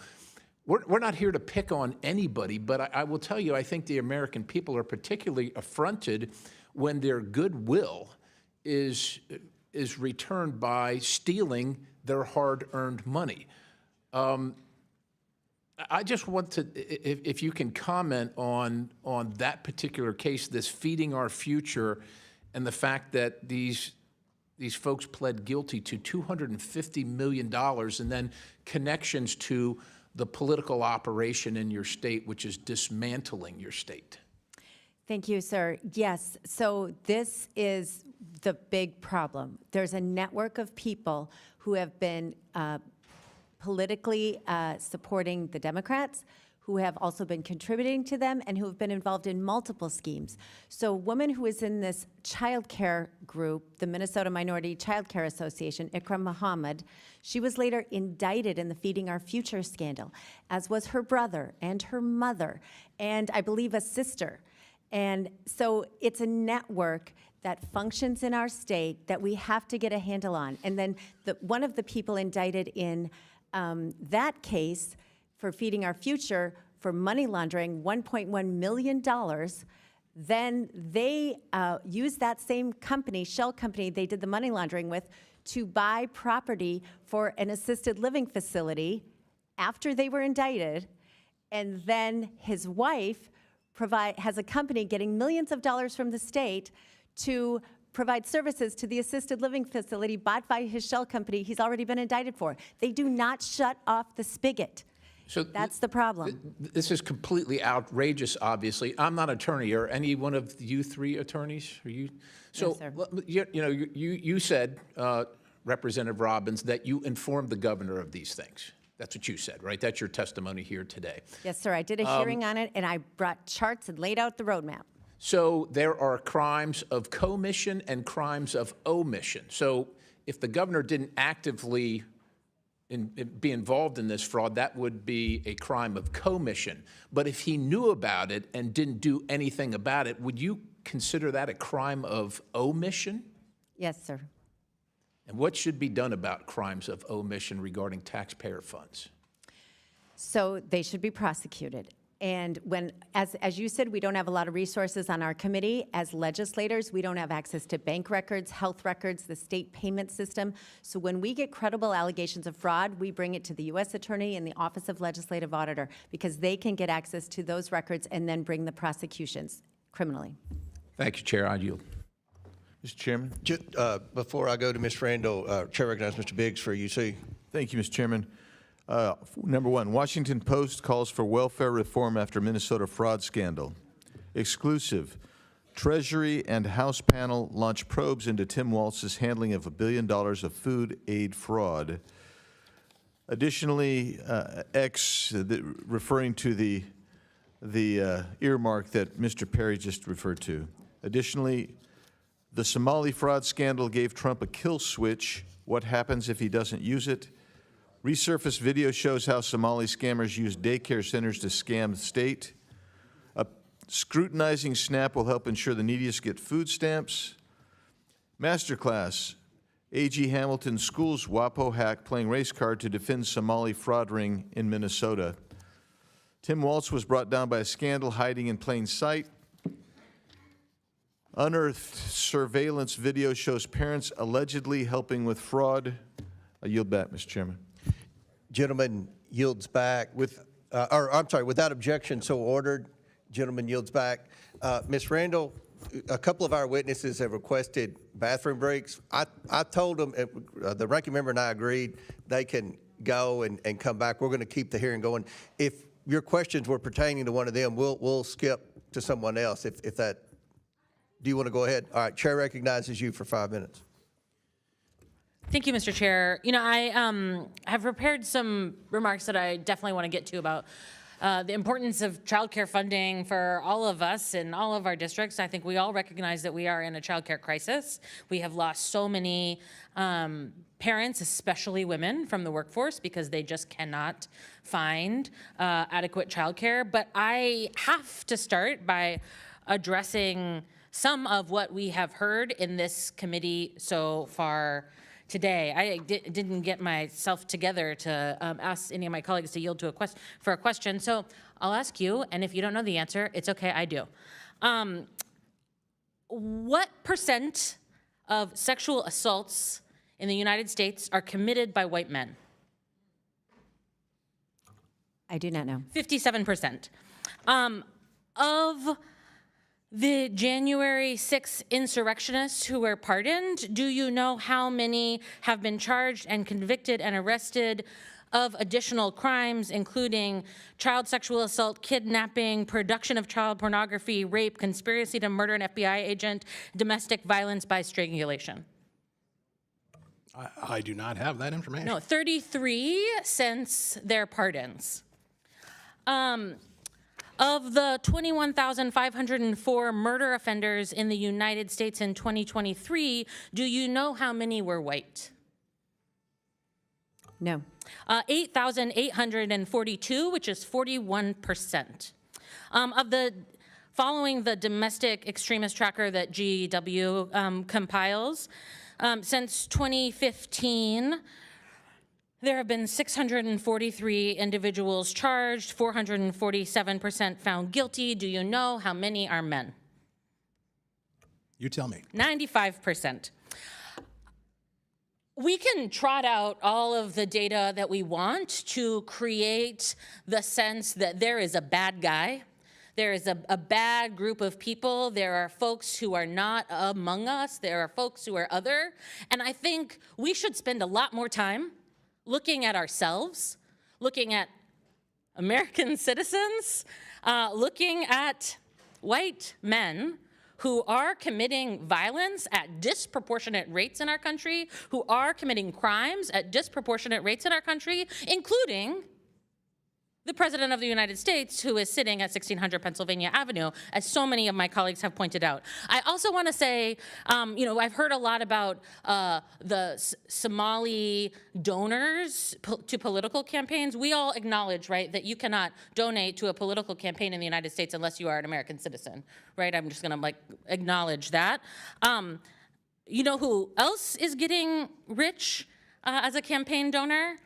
S8: We're not here to pick on anybody, but I will tell you, I think the American people are particularly affronted when their goodwill is returned by stealing their hard-earned money. I just want to, if you can comment on that particular case, this Feeding Our Future, and the fact that these folks pled guilty to $250 million, and then connections to the political operation in your state, which is dismantling your state.
S3: Thank you, sir. Yes, so this is the big problem. There's a network of people who have been politically supporting the Democrats, who have also been contributing to them, and who have been involved in multiple schemes. So a woman who is in this child care group, the Minnesota Minority Child Care Association, Ikram Muhammad, she was later indicted in the Feeding Our Future scandal, as was her brother and her mother, and I believe a sister. And so it's a network that functions in our state that we have to get a handle on. And then one of the people indicted in that case for Feeding Our Future for money laundering $1.1 million, then they used that same company, shell company they did the money laundering with, to buy property for an assisted living facility after they were indicted. And then his wife has a company getting millions of dollars from the state to provide services to the assisted living facility bought by his shell company he's already been indicted for. They do not shut off the spigot.
S8: So
S3: that's the problem.
S8: This is completely outrageous, obviously. I'm not an attorney. Are any one of you three attorneys? Are you? So,
S3: yes, sir.
S8: You said, Representative Robbins, that you informed the governor of these things. That's what you said, right? That's your testimony here today.
S3: Yes, sir. I did a hearing on it, and I brought charts and laid out the roadmap.
S8: So there are crimes of commission and crimes of omission. So if the governor didn't actively be involved in this fraud, that would be a crime of commission. But if he knew about it and didn't do anything about it, would you consider that a crime of omission?
S3: Yes, sir.
S8: And what should be done about crimes of omission regarding taxpayer funds?
S3: So they should be prosecuted. And as you said, we don't have a lot of resources on our committee. As legislators, we don't have access to bank records, health records, the state payment system. So when we get credible allegations of fraud, we bring it to the U.S. Attorney and the Office of Legislative Auditor because they can get access to those records and then bring the prosecutions criminally.
S8: Thank you, Chair. I yield.
S17: Mr. Chairman.
S1: Before I go to Ms. Randall, Chair recognizes Mr. Biggs for UC.
S17: Thank you, Mr. Chairman. Number one, Washington Post calls for welfare reform after Minnesota fraud scandal. Exclusive. Treasury and House panel launch probes into Tim Walz's handling of $1 billion of food aid fraud. Additionally, referring to the earmark that Mr. Perry just referred to. Additionally, the Somali fraud scandal gave Trump a kill switch. What happens if he doesn't use it? Resurfaced video shows how Somali scammers use daycare centers to scam the state. Scrutinizing SNAP will help ensure the neediest get food stamps. Masterclass, A.G. Hamilton School's WAPO hack playing race card to defend Somali fraud ring in Minnesota. Tim Walz was brought down by a scandal hiding in plain sight. Unearthed surveillance video shows parents allegedly helping with fraud. I yield back, Mr. Chairman.
S1: Gentleman yields back without objection, so ordered. Gentleman yields back. Ms. Randall, a couple of our witnesses have requested bathroom breaks. I told them, the ranking member and I agreed, they can go and come back. We're going to keep the hearing going. If your questions were pertaining to one of them, we'll skip to someone else. If that, do you want to go ahead? All right, Chair recognizes you for 5 minutes.
S9: Thank you, Mr. Chair. You know, I have prepared some remarks that I definitely want to get to about the importance of childcare funding for all of us in all of our districts. I think we all recognize that we are in a childcare crisis. We have lost so many parents, especially women, from the workforce because they just cannot find adequate childcare. But I have to start by addressing some of what we have heard in this committee so far today. I didn't get myself together to ask any of my colleagues to yield to for a question, so I'll ask you, and if you don't know the answer, it's okay, I do. What % of sexual assaults in the United States are committed by white men?
S3: I do not know.
S9: 57%. Of the January 6th insurrectionists who were pardoned, do you know how many have been charged and convicted and arrested of additional crimes, including child sexual assault, kidnapping, production of child pornography, rape, conspiracy to murder an FBI agent, domestic violence by strangulation?
S4: I do not have that information.
S9: No, 33 since their pardons. Of the 21,504 murder offenders in the United States in 2023, do you know how many were white?
S3: No.
S9: 8,842, which is 41%. Following the domestic extremist tracker that GEW compiles, since 2015, there have been 643 individuals charged, 447% found guilty. Do you know how many are men?
S4: You tell me.
S9: 95%. We can trot out all of the data that we want to create the sense that there is a bad guy. There is a bad group of people. There are folks who are not among us. There are folks who are other. And I think we should spend a lot more time looking at ourselves, looking at American citizens, looking at white men who are committing violence at disproportionate rates in our country, who are committing crimes at disproportionate rates in our country, including the President of the United States, who is sitting at 1600 Pennsylvania Avenue, as so many of my colleagues have pointed out. I also want to say, I've heard a lot about the Somali donors to political campaigns. We all acknowledge, right, that you cannot donate to a political campaign in the United States unless you are an American citizen, right? I'm just going to acknowledge that. You know who else is getting rich as a campaign donor?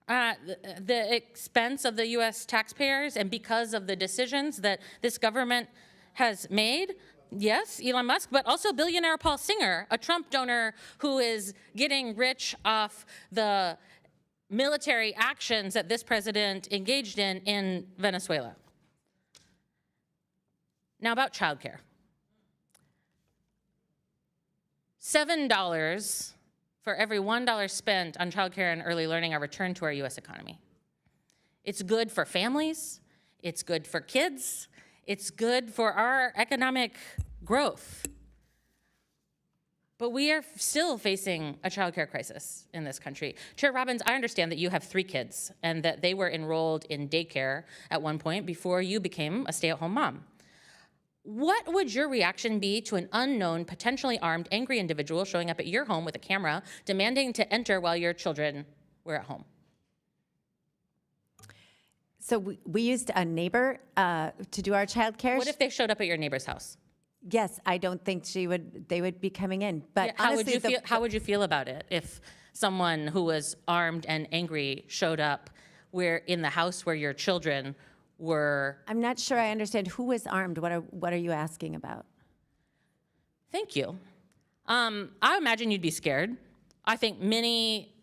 S9: the expense of the U.S. taxpayers and because of the decisions that this government has made. Yes, Elon Musk, but also billionaire Paul Singer, a Trump donor who is getting rich off the military actions that this president engaged in Venezuela. Now about childcare. $7 for every $1 spent on childcare and early learning are returned to our U.S. economy. It's good for families, it's good for kids, it's good for our economic growth. But we are still facing a childcare crisis in this country. Chair Robbins, I understand that you have 3 kids and that they were enrolled in daycare at one point before you became a stay-at-home mom. What would your reaction be to an unknown, potentially armed, angry individual showing up at your home with a camera, demanding to enter while your children were at home?
S3: So we used a neighbor to do our childcare.
S9: What if they showed up at your neighbor's house?
S3: Yes, I don't think they would be coming in. But
S9: Yeah, how
S3: honestly,
S9: how would you feel about it if someone who was armed and angry showed up in the house where your children were?
S3: I'm not sure I understand who was armed. What are you asking about?
S9: Thank you. I imagine you'd be scared. I think many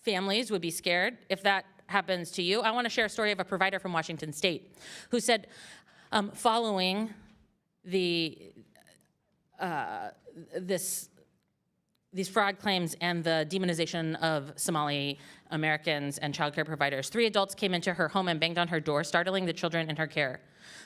S9: families would be scared if that happens to you. I want to share a story of a provider from Washington State who said, following these fraud claims and the demonization of Somali Americans and childcare providers, 3 adults came into her home and banged on her door, startling the children in her care.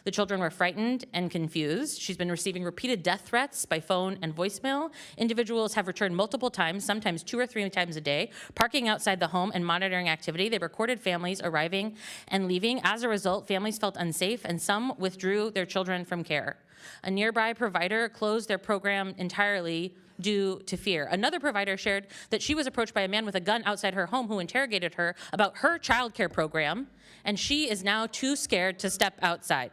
S9: The children were frightened and confused. She's been receiving repeated death threats by phone and voicemail. Individuals have returned multiple times, sometimes 2 or 3 times a day, parking outside the home and monitoring activity. They recorded families arriving and leaving. As a result, families felt unsafe and some withdrew their children from care. A nearby provider closed their program entirely due to fear. Another provider shared that she was approached by a man with a gun outside her home who interrogated her about her childcare program, and she is now too scared to step outside.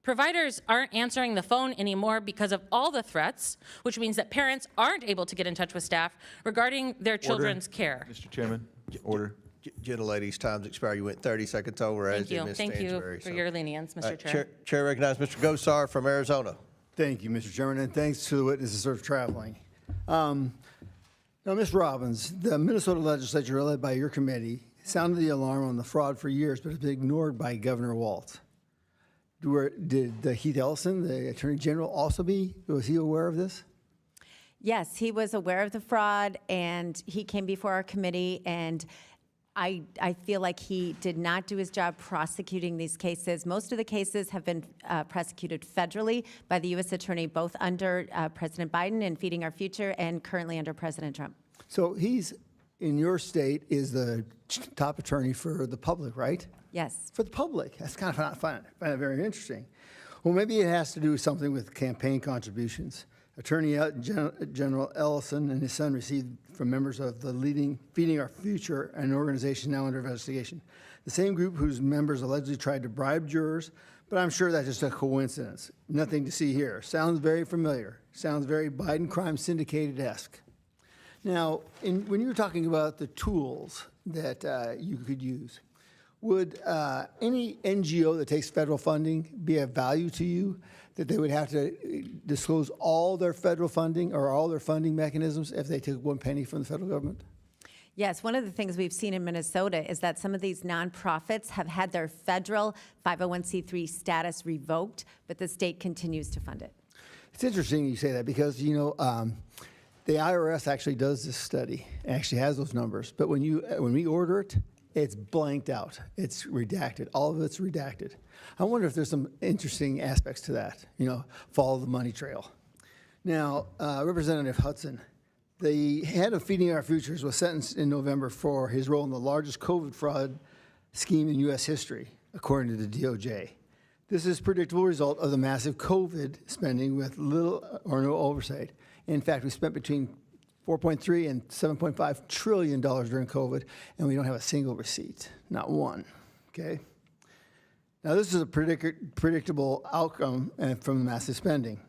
S9: Providers aren't answering the phone anymore because of all the threats, which means that parents aren't able to get in touch with staff regarding their children's care.
S17: Mr. Chairman, order.
S1: Gentlelady's time's expired. You went 30 seconds over.
S9: Thank you. Thank you for your lenience, Mr. Chair.
S1: Chair recognizes Mr. Gosar from Arizona.
S10: Thank you, Mr. Chairman, and thanks to the witnesses for traveling. Now, Ms. Robbins, the Minnesota legislature, led by your committee, sounded the alarm on the fraud for years, but has been ignored by Governor Walz. Did Keith Ellison, the Attorney General, was he aware of this?
S3: Yes, he was aware of the fraud, and he came before our committee, and I feel like he did not do his job prosecuting these cases. Most of the cases have been prosecuted federally by the U.S. Attorney, both under President Biden in Feeding Our Future and currently under President Trump.
S10: So he's, in your state, is the top attorney for the public, right?
S3: Yes.
S10: For the public. That's kind of find it very interesting. Well, maybe it has to do with something with campaign contributions. Attorney General Ellison and his son received from members of the leading Feeding Our Future, an organization now under investigation. The same group whose members allegedly tried to bribe jurors, but I'm sure that's just a coincidence. Nothing to see here. Sounds very familiar. Sounds very Biden crime syndicated-esque. Now, when you were talking about the tools that you could use, would any NGO that takes federal funding be of value to you, that they would have to disclose all their federal funding or all their funding mechanisms if they took 1 penny from the federal government?
S3: Yes, one of the things we've seen in Minnesota is that some of these nonprofits have had their federal 501c3 status revoked, but the state continues to fund it.
S10: It's interesting you say that because, you know, the IRS actually does this study, actually has those numbers, but when we order it, it's blanked out. It's redacted. All of it's redacted. I wonder if there's some interesting aspects to that, you know, follow the money trail. Now, Representative Hudson, the head of Feeding Our Futures was sentenced in November for his role in the largest COVID fraud scheme in U.S. history, according to the DOJ. This is a predictable result of the massive COVID spending with little or no oversight. In fact, we spent between $4.3 and $7.5 trillion during COVID, and we don't have a single receipt, not one, okay? Now, this is a predictable outcome from the massive spending.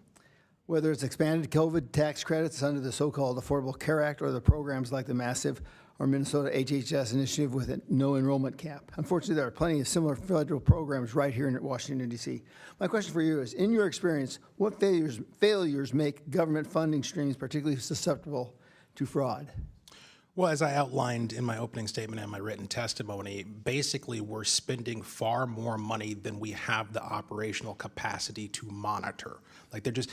S10: Whether it's expanded COVID tax credits under the so-called Affordable Care Act or the programs like the massive or Minnesota HHS initiative with a no enrollment cap. Unfortunately, there are plenty of similar federal programs right here in Washington, D.C. My question for you is, in your experience, what failures make government funding streams particularly susceptible to fraud?
S4: Well, as I outlined in my opening statement and my written testimony, basically we're spending far more money than we have the operational capacity to monitor. Like they're just,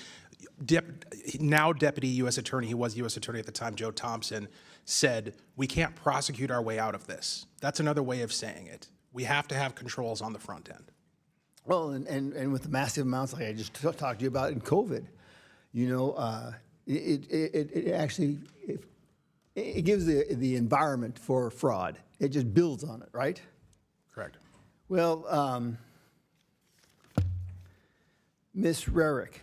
S4: now Deputy U.S. Attorney, he was U.S. Attorney at the time, Joe Thompson, said, we can't prosecute our way out of this. That's another way of saying it. We have to have controls on the front end.
S10: Well, and with the massive amounts like I just talked to you about in COVID, you know, it actually, it gives the environment for fraud. It just builds on it, right?
S4: Correct.
S10: Well, Ms. Rarick,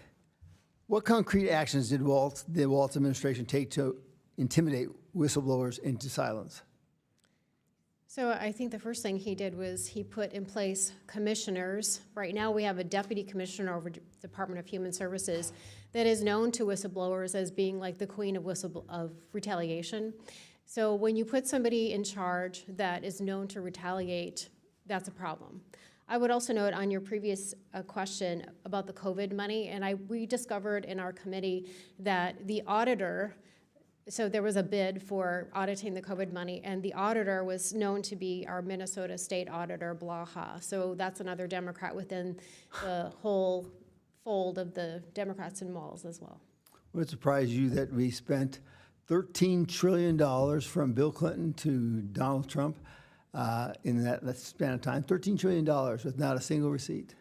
S10: what concrete actions did the Walz administration take to intimidate whistleblowers into silence?
S5: So I think the first thing he did was he put in place commissioners. Right now we have a deputy commissioner over Department of Human Services that is known to whistleblowers as being like the queen of retaliation. So when you put somebody in charge that is known to retaliate, that's a problem. I would also note on your previous question about the COVID money, and we discovered in our committee that the auditor, so there was a bid for auditing the COVID money, and the auditor was known to be our Minnesota State Auditor, Blaha. So that's another Democrat within the whole fold of the Democrats in Walz as well.
S10: Would it surprise you that we spent $13 trillion from Bill Clinton to Donald Trump in that span of time? $13 trillion with not a single receipt.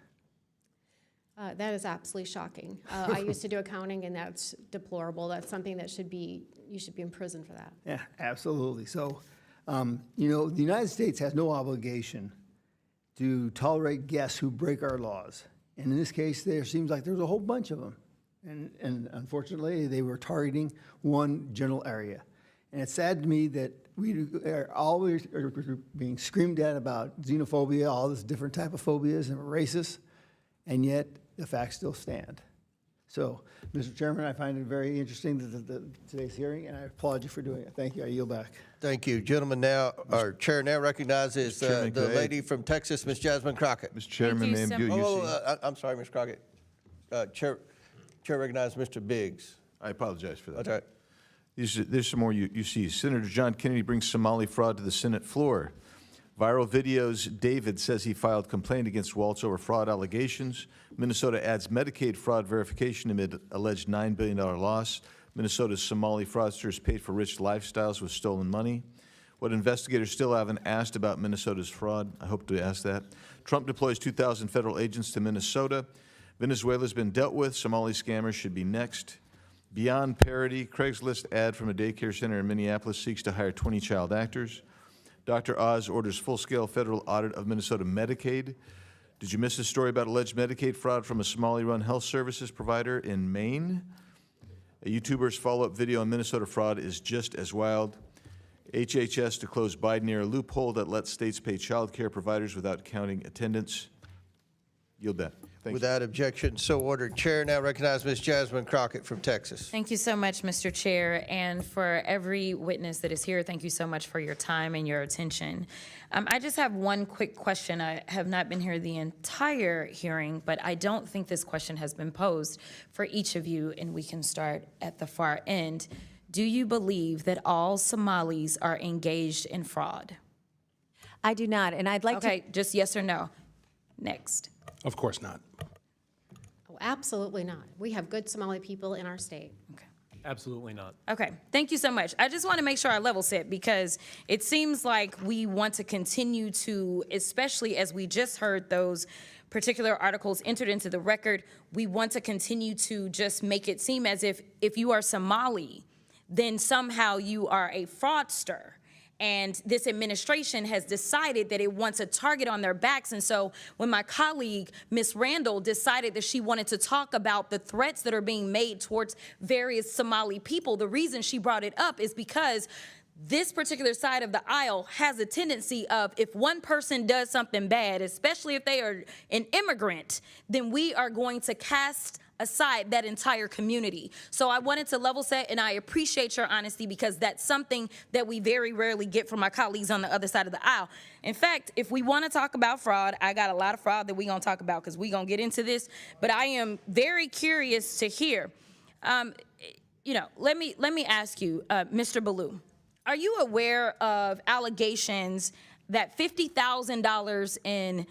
S5: That is absolutely shocking. I used to do accounting, and that's deplorable. That's something that you should be in prison for that.
S10: Yeah, absolutely. So, you know, the United States has no obligation to tolerate guests who break our laws. And in this case, there seems like there's a whole bunch of them. And unfortunately, they were targeting one general area. And it's sad to me that we are always being screamed at about xenophobia, all this different type of phobias, and racist, and yet the facts still stand. So, Mr. Chairman, I find it very interesting today's hearing, and I applaud you for doing it. Thank you. I yield back.
S1: Thank you. Gentleman now, our chair now recognizes
S17: Chairman,
S1: the lady from Texas, Ms. Jasmine Crockett.
S17: Mr. Chairman, ma'am,
S1: I'm sorry, Ms. Crockett. Chair recognizes Mr. Biggs.
S17: I apologize for that.
S1: That's all right.
S17: There's some more you see. Senator John Kennedy brings Somali fraud to the Senate floor. Viral videos, David says he filed complaint against Walz over fraud allegations. Minnesota adds Medicaid fraud verification amid alleged $9 billion loss. Minnesota's Somali fraudsters paid for rich lifestyles with stolen money. What investigators still haven't asked about Minnesota's fraud, I hope to ask that. Trump deploys 2,000 federal agents to Minnesota. Venezuela's been dealt with. Somali scammers should be next. Beyond parody, Craigslist ad from a daycare center in Minneapolis seeks to hire 20 child actors. Dr. Oz orders full-scale federal audit of Minnesota Medicaid. Did you miss a story about alleged Medicaid fraud from a Somali-run health services provider in Maine? A YouTuber's follow-up video on Minnesota fraud is just as wild. HHS to close Biden-era loophole that lets states pay child care providers without counting attendance. Yield that. Thank you.
S1: Without objection, so ordered. Chair now recognizes Ms. Jasmine Crockett from Texas.
S11: Thank you so much, Mr. Chair, and for every witness that is here, thank you so much for your time and your attention. I just have one quick question. I have not been here the entire hearing, but I don't think this question has been posed for each of you, and we can start at the far end. Do you believe that all Somalis are engaged in fraud?
S3: I do not, and I'd like to...
S11: Okay, just yes or no. Next.
S4: Of course not.
S5: Oh, absolutely not. We have good Somali people in our state.
S6: Absolutely not.
S11: Okay, thank you so much. I just want to make sure I level set because it seems like we want to continue to, especially as we just heard those particular articles entered into the record, we want to continue to just make it seem as if you are Somali, then somehow you are a fraudster. And this administration has decided that it wants a target on their backs. And so when my colleague, Ms. Randall, decided that she wanted to talk about the threats that are being made towards various Somali people, the reason she brought it up is because this particular side of the aisle has a tendency of if one person does something bad, especially if they are an immigrant, then we are going to cast aside that entire community. So I wanted to level set, and I appreciate your honesty because that's something that we very rarely get from our colleagues on the other side of the aisle. In fact, if we want to talk about fraud, I got a lot of fraud that we're going to talk about because we're going to get into this, but I am very curious to hear. Let me ask you, Mr. Ballou, are you aware of allegations that $50,000 in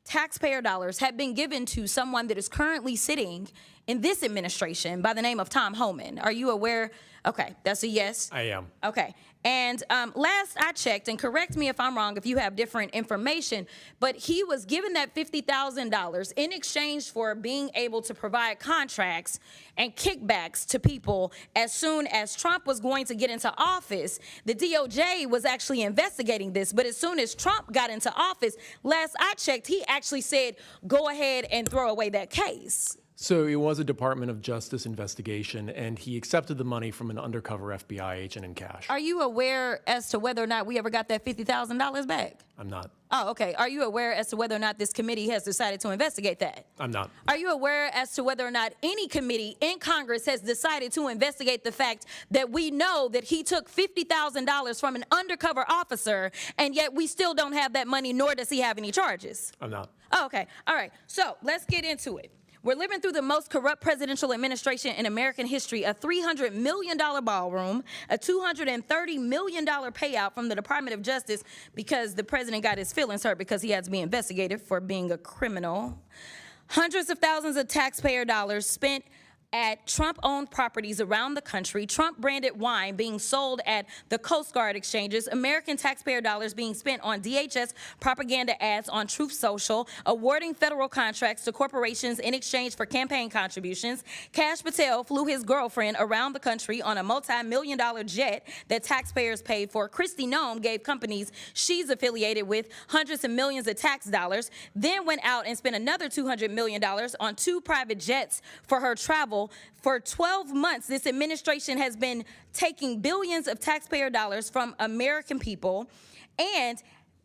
S11: taxpayer dollars have been given to someone that is currently sitting in this administration by the name of Tom Homan? Are you aware? Okay, that's a yes.
S6: I am.
S11: Okay. And last I checked, and correct me if I'm wrong if you have different information, but he was given that $50,000 in exchange for being able to provide contracts and kickbacks to people as soon as Trump was going to get into office. The DOJ was actually investigating this, but as soon as Trump got into office, last I checked, he actually said, go ahead and throw away that case.
S6: So it was a Department of Justice investigation, and he accepted the money from an undercover FBI agent in cash.
S11: Are you aware as to whether or not we ever got that $50,000 back?
S6: I'm not.
S11: Oh, okay. Are you aware as to whether or not this committee has decided to investigate that?
S6: I'm not.
S11: Are you aware as to whether or not any committee in Congress has decided to investigate the fact that we know that he took $50,000 from an undercover officer, and yet we still don't have that money, nor does he have any charges?
S6: I'm not.
S11: Oh, okay. All right. So let's get into it. We're living through the most corrupt presidential administration in American history, a $300 million ballroom, a $230 million payout from the Department of Justice because the president got his feelings hurt because he had to be investigated for being a criminal. Hundreds of thousands of taxpayer dollars spent at Trump-owned properties around the country, Trump-branded wine being sold at the Coast Guard exchanges, American taxpayer dollars being spent on DHS propaganda ads on Truth Social, awarding federal contracts to corporations in exchange for campaign contributions. Kash Patel flew his girlfriend around the country on a multi-million-dollar jet that taxpayers paid for. Kristi Noem gave companies she's affiliated with hundreds of millions of tax dollars, then went out and spent another $200 million on 2 private jets for her travel. For 12 months, this administration has been taking billions of taxpayer dollars from American people and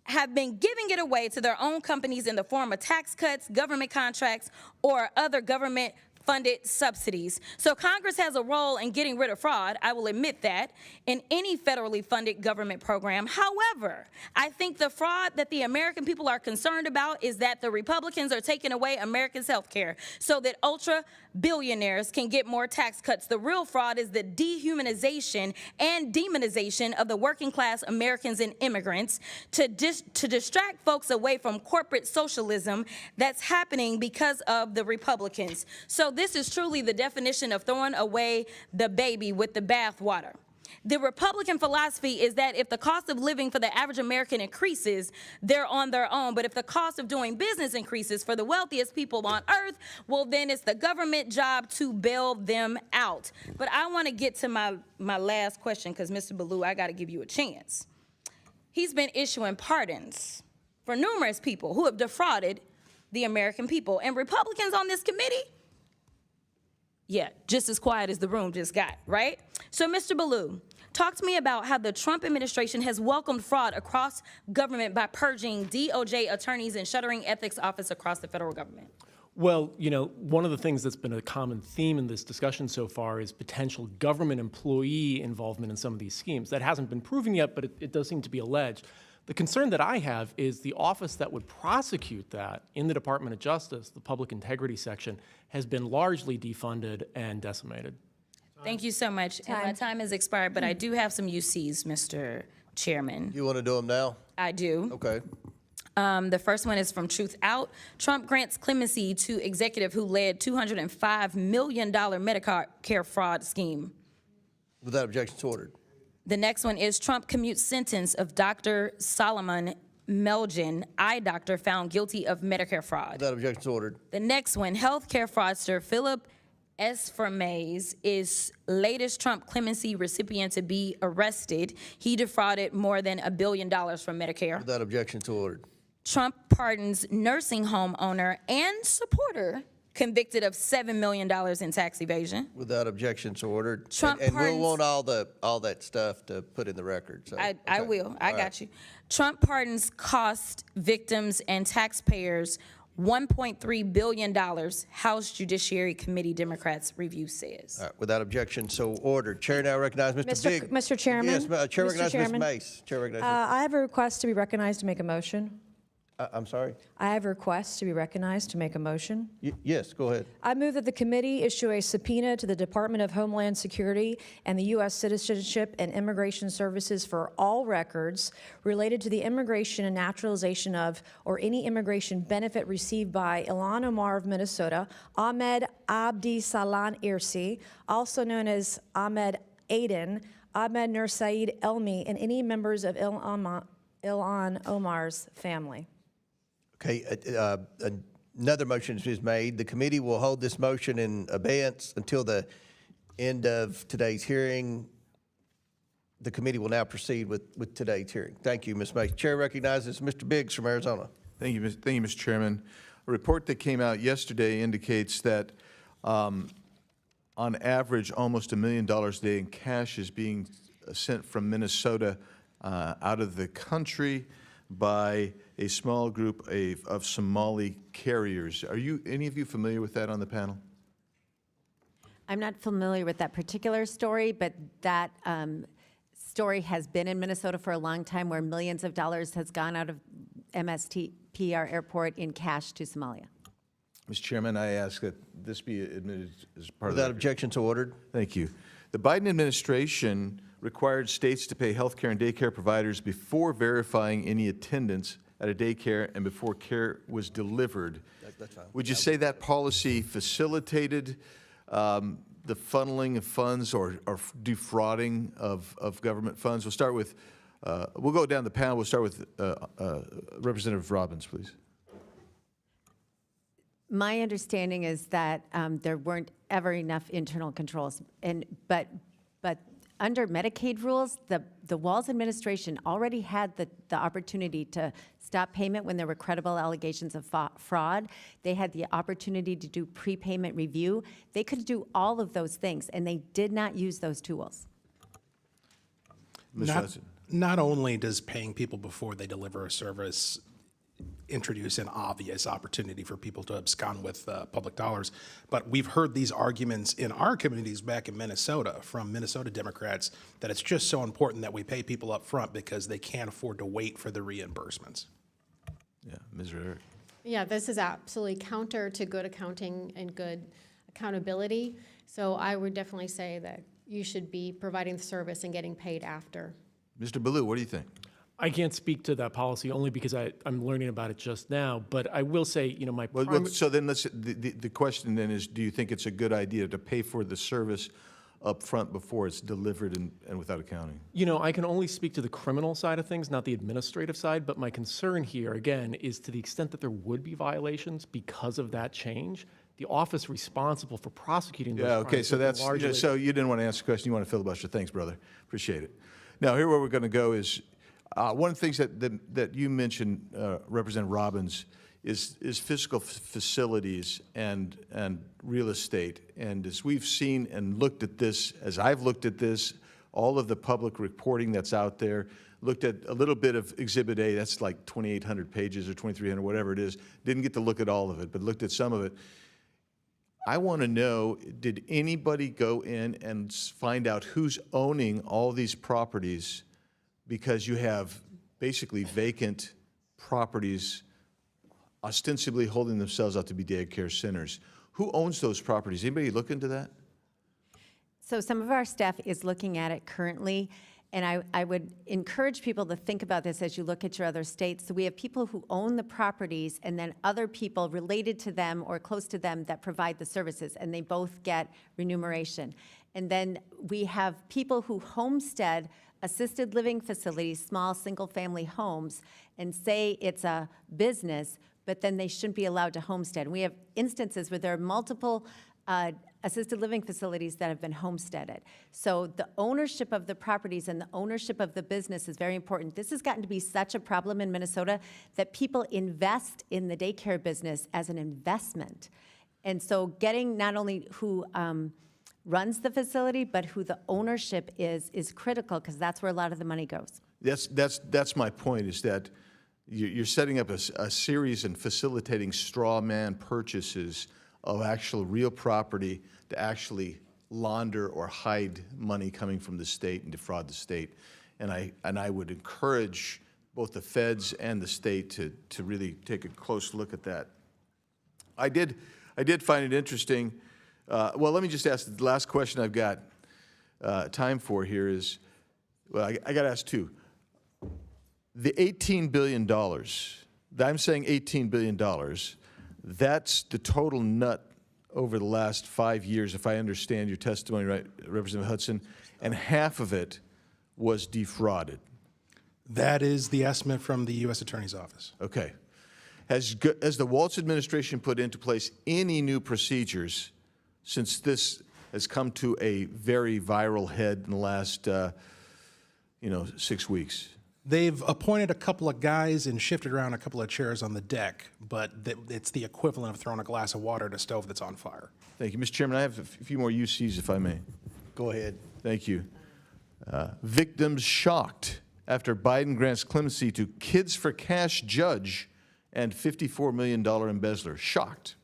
S11: have been giving it away to their own companies in the form of tax cuts, government contracts, or other government-funded subsidies. So Congress has a role in getting rid of fraud, I will admit that, in any federally funded government program. However, I think the fraud that the American people are concerned about is that the Republicans are taking away Americans' health care so that ultra-billionaires can get more tax cuts. The real fraud is the dehumanization and demonization of the working class Americans and immigrants to distract folks away from corporate socialism that's happening because of the Republicans. So this is truly the definition of throwing away the baby with the bathwater. The Republican philosophy is that if the cost of living for the average American increases, they're on their own. But if the cost of doing business increases for the wealthiest people on earth, well, then it's the government job to bail them out. But I want to get to my last question because, Mr. Ballou, I got to give you a chance. He's been issuing pardons for numerous people who have defrauded the American people. And Republicans on this committee, yeah, just as quiet as the room just got, right? So, Mr. Ballou, talk to me about how the Trump administration has welcomed fraud across government by purging DOJ attorneys and shuttering ethics office across the federal government.
S6: Well, one of the things that's been a common theme in this discussion so far is potential government employee involvement in some of these schemes. That hasn't been proven yet, but it does seem to be alleged. The concern that I have is the office that would prosecute that in the Department of Justice, the Public Integrity Section, has been largely defunded and decimated.
S11: Thank you so much. And my time has expired, but I do have some UCs, Mr. Chairman.
S1: You want to do them now?
S11: I do.
S1: Okay.
S11: The first one is from Truth Out. Trump grants clemency to executive who led $205 million Medicare fraud scheme.
S1: Without objection, to ordered.
S11: The next one is Trump commutes sentence of Dr. Solomon Melgen, eye doctor, found guilty of Medicare fraud.
S1: Without objection, to ordered.
S11: The next one, healthcare fraudster Philip Esfermaze is latest Trump clemency recipient to be arrested. He defrauded more than $1 billion from Medicare.
S1: Without objection, to ordered.
S11: Trump pardons nursing home owner and supporter convicted of $7 million in tax evasion.
S1: Without objection, to ordered.
S11: Trump
S1: and we'll
S11: pardons-
S1: want all that stuff to put in the record. So,
S11: I will. I got
S1: right.
S11: you. Trump pardons cost victims and taxpayers $1.3 billion, House Judiciary Committee Democrats review says.
S1: All right, without objection, so ordered. Chair now recognizes Mr. Biggs.
S12: Mr. Chairman?
S1: Yes, Chair
S12: Mr.
S1: recognizes Ms.
S12: Chairman?
S1: Mace. Chair recognizes
S12: I have a request to be recognized to make a motion.
S1: I'm sorry?
S12: I have a request to be recognized to make a motion.
S1: Yes, go ahead.
S12: I move that the committee issue a subpoena to the Department of Homeland Security and the U.S. Citizenship and Immigration Services for all records related to the immigration and naturalization of or any immigration benefit received by Ilan Omar of Minnesota, Ahmed Abdi Salan Irsi, also known as Ahmed Aden, Ahmed Nur Saeed Elmi, and any members of Ilan Omar's family.
S1: Okay, another motion is made. The committee will hold this motion in abeyance until the end of today's hearing. The committee will now proceed with today's hearing. Thank you, Ms. Mace. Chair recognizes Mr. Biggs from Arizona.
S17: Thank you, Mr. Chairman. A report that came out yesterday indicates that on average, almost $1 million a day in cash is being sent from Minnesota out of the country by a small group of Somali carriers. Are any of you familiar with that on the panel?
S3: I'm not familiar with that particular story, but that story has been in Minnesota for a long time, where millions of dollars has gone out of MSTP, our airport, in cash to Somalia.
S17: Mr. Chairman, I ask that this be admitted as part of the
S1: Without objection, so ordered.
S17: Thank you. The Biden administration required states to pay health care and daycare providers before verifying any attendance at a daycare and before care was delivered.
S1: That's fine.
S17: Would you say that policy facilitated the funneling of funds or defrauding of government funds? We'll start with, we'll go down the panel. We'll start with Representative Robbins, please.
S3: My understanding is that there weren't ever enough internal controls, but under Medicaid rules, the Walz administration already had the opportunity to stop payment when there were credible allegations of fraud. They had the opportunity to do prepayment review. They could do all of those things, and they did not use those tools.
S17: Ms. Hudson.
S4: Not only does paying people before they deliver a service introduce an obvious opportunity for people to abscond with public dollars, but we've heard these arguments in our communities back in Minnesota from Minnesota Democrats that it's just so important that we pay people up front because they can't afford to wait for the reimbursements.
S17: Yeah, Ms. Rarick.
S5: Yeah, this is absolutely counter to good accounting and good accountability. So I would definitely say that you should be providing the service and getting paid after.
S17: Mr. Ballou, what do you think?
S6: I can't speak to that policy only because I'm learning about it just now. But I will say, my
S17: So then the question then is, do you think it's a good idea to pay for the service up front before it's delivered and without accounting?
S6: I can only speak to the criminal side of things, not the administrative side. But my concern here, again, is to the extent that there would be violations because of that change, the office responsible for prosecuting those crimes.
S17: Okay, so that's
S6: largely,
S17: so you didn't want to answer the question. You want to filibuster. Thanks, brother. Appreciate it. Now, here where we're going to go is one of the things that you mentioned, Representative Robbins, is physical facilities and real estate. And as we've seen and looked at this, as I've looked at this, all of the public reporting that's out there, looked at a little bit of Exhibit A, that's like 2,800 pages or 2,300, whatever it is. Didn't get to look at all of it, but looked at some of it. I want to know, did anybody go in and find out who's owning all these properties? Because you have basically vacant properties ostensibly holding themselves out to be daycare centers. Who owns those properties? Anybody look into that?
S3: So some of our staff is looking at it currently, and I would encourage people to think about this as you look at your other states. So we have people who own the properties and then other people related to them or close to them that provide the services, and they both get remuneration. And then we have people who homestead assisted living facilities, small single-family homes, and say it's a business, but then they shouldn't be allowed to homestead. And we have instances where there are multiple assisted living facilities that have been homesteaded. So the ownership of the properties and the ownership of the business is very important. This has gotten to be such a problem in Minnesota that people invest in the daycare business as an investment. And so getting not only who runs the facility, but who the ownership is critical, because that's where a lot of the money goes.
S17: That's my point, is that you're setting up a series and facilitating straw man purchases of actual real property to actually launder or hide money coming from the state and defraud the state. And I would encourage both the feds and the state to really take a close look at that. I did find it interesting. Well, let me just ask the last question I've got time for here is, well, I got to ask two. The $18 billion, I'm saying $18 billion, that's the total nut over the last 5 years, if I understand your testimony right, Representative Hudson, and half of it was defrauded.
S4: That is the estimate from the U.S. Attorney's Office.
S17: Okay. Has the Waltz administration put into place any new procedures since this has come to a very viral head in the last, 6 weeks?
S4: They've appointed a couple of guys and shifted around a couple of chairs on the deck, but it's the equivalent of throwing a glass of water at a stove that's on fire.
S17: Thank you. Mr. Chairman, I have a few more UCs, if I may.
S1: Go ahead.
S17: Thank you. Victims shocked after Biden grants clemency to Kids for Cash judge and $54 million embezzler. Shocked.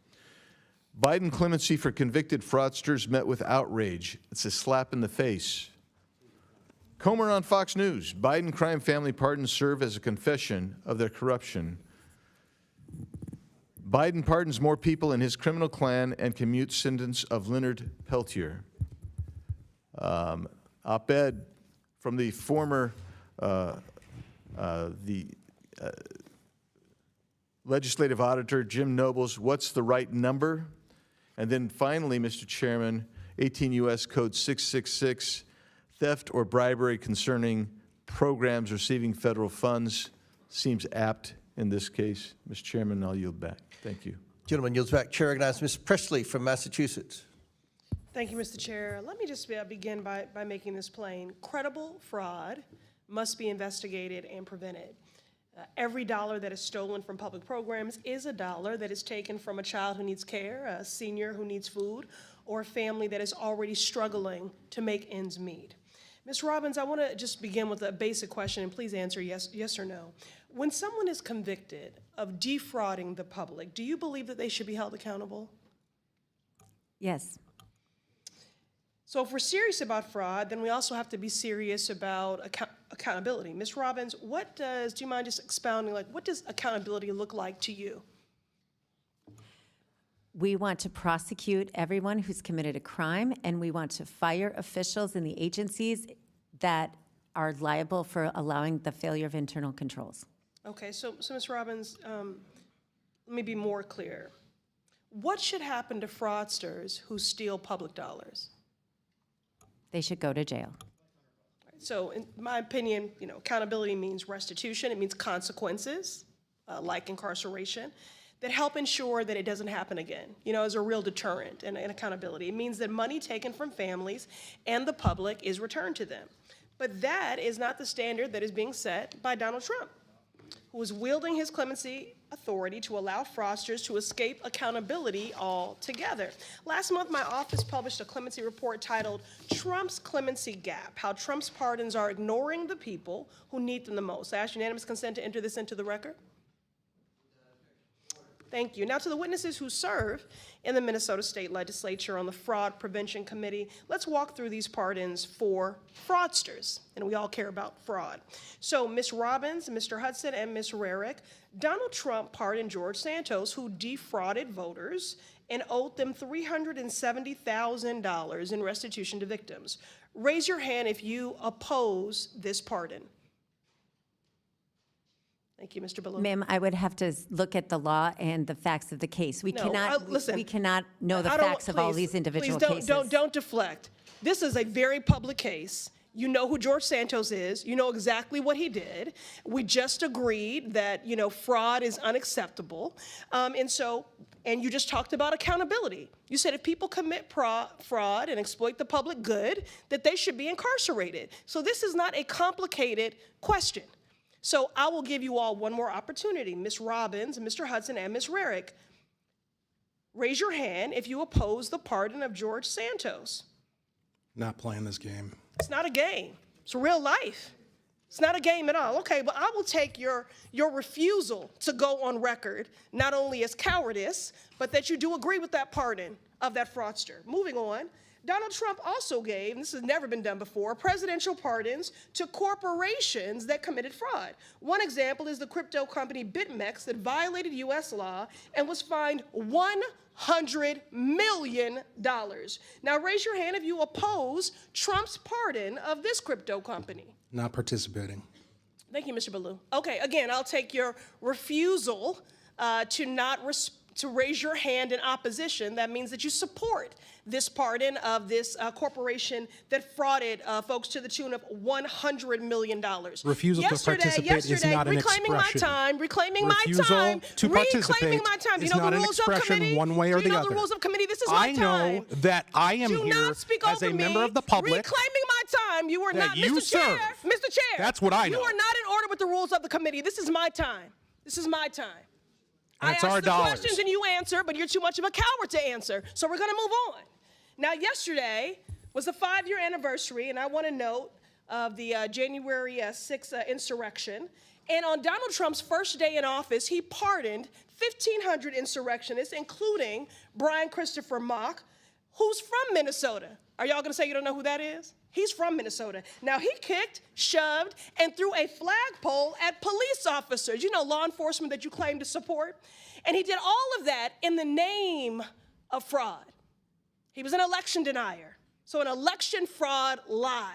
S17: Biden clemency for convicted fraudsters met with outrage. It's a slap in the face. Comer on Fox News. Biden crime family pardons serve as a confession of their corruption. Biden pardons more people in his criminal clan and commutes sentence of Leonard Peltier. Op-ed from the former legislative auditor, Jim Nobles, what's the right number? And then finally, Mr. Chairman, 18 U.S. Code 666, theft or bribery concerning programs receiving federal funds seems apt in this case. Mr. Chairman, I'll yield back. Thank you.
S1: Gentleman yields back. Chair recognizes Ms. Presley from Massachusetts.
S13: Thank you, Mr. Chair. Let me just begin by making this plain. Credible fraud must be investigated and prevented. Every dollar that is stolen from public programs is a dollar that is taken from a child who needs care, a senior who needs food, or a family that is already struggling to make ends meet. Ms. Robbins, I want to just begin with a basic question, and please answer yes or no. When someone is convicted of defrauding the public, do you believe that they should be held accountable?
S3: Yes.
S13: So if we're serious about fraud, then we also have to be serious about accountability. Ms. Robbins, do you mind just expounding, what does accountability look like to you?
S3: We want to prosecute everyone who's committed a crime, and we want to fire officials in the agencies that are liable for allowing the failure of internal controls.
S13: Okay, so Ms. Robbins, let me be more clear. What should happen to fraudsters who steal public dollars?
S3: They should go to jail.
S13: So in my opinion, accountability means restitution. It means consequences, like incarceration, that help ensure that it doesn't happen again, as a real deterrent and accountability. It means that money taken from families and the public is returned to them. But that is not the standard that is being set by Donald Trump, who is wielding his clemency authority to allow fraudsters to escape accountability altogether. Last month, my office published a clemency report titled Trump's Clemency Gap, How Trump's Pardons Are Ignoring the People Who Need Them the Most. I ask unanimous consent to enter this into the record. Thank you. Now to the witnesses who serve in the Minnesota State Legislature on the Fraud Prevention Committee, let's walk through these pardons for fraudsters, and we all care about fraud. So Ms. Robbins, Mr. Hudson, and Ms. Rarick, Donald Trump pardoned George Santos, who defrauded voters and owed them $370,000 in restitution to victims. Raise your hand if you oppose this pardon. Thank you, Mr. Ballou.
S3: Ma'am, I would have to look at the law and the facts of the case. We cannot know the facts of all these individual cases.
S13: Don't deflect. This is a very public case. You know who George Santos is. You know exactly what he did. We just agreed that, fraud is unacceptable. And you just talked about accountability. You said if people commit fraud and exploit the public good, that they should be incarcerated. So this is not a complicated question. So I will give you all one more opportunity. Ms. Robbins, Mr. Hudson, and Ms. Rarick, raise your hand if you oppose the pardon of George Santos.
S4: Not playing this game.
S13: It's not a game. It's real life. It's not a game at all. Okay, but I will take your refusal to go on record, not only as cowardice, but that you do agree with that pardon of that fraudster. Moving on, Donald Trump also gave, and this has never been done before, presidential pardons to corporations that committed fraud. One example is the crypto company BitMEX that violated U.S. law and was fined $100 million. Now raise your hand if you oppose Trump's pardon of this crypto company.
S4: Not participating.
S13: Thank you, Mr. Ballou. Okay, again, I'll take your refusal to raise your hand in opposition. That means that you support this pardon of this corporation that frauded folks to the tune of $100 million.
S4: Refusal to participate is not an
S13: reclaiming
S4: expression.
S13: Reclaiming my time.
S4: To participate
S13: my time. Do
S4: is
S13: you know
S4: not
S13: the
S4: an
S13: rules of
S4: expression
S13: committee?
S4: one way or
S13: Do you
S4: the
S13: know
S4: other.
S13: the rules of committee? This is my time.
S4: I know that I am
S13: Do
S4: here
S13: not speak
S4: as a
S13: over
S4: member
S13: me.
S4: of the public.
S13: Reclaiming my time. You are
S4: that
S13: not,
S4: you
S13: Mr. Chair.
S4: serve.
S13: Mr. Chair.
S4: That's what I know.
S13: You are not in order with the rules of the committee. This is my time. This is my time.
S4: And it's
S13: I
S4: our
S13: ask the
S4: dollars.
S13: questions and you answer, but you're too much of a coward to answer. So we're going to move on. Now, yesterday was the 5-year anniversary, and I want to note of the January 6th insurrection. And on Donald Trump's first day in office, he pardoned 1,500 insurrectionists, including Brian Christopher Mock, who's from Minnesota. Are y'all going to say you don't know who that is? He's from Minnesota. Now, he kicked, shoved, and threw a flagpole at police officers, you know, law enforcement that you claim to support. And he did all of that in the name of fraud. He was an election denier, so an election fraud lie.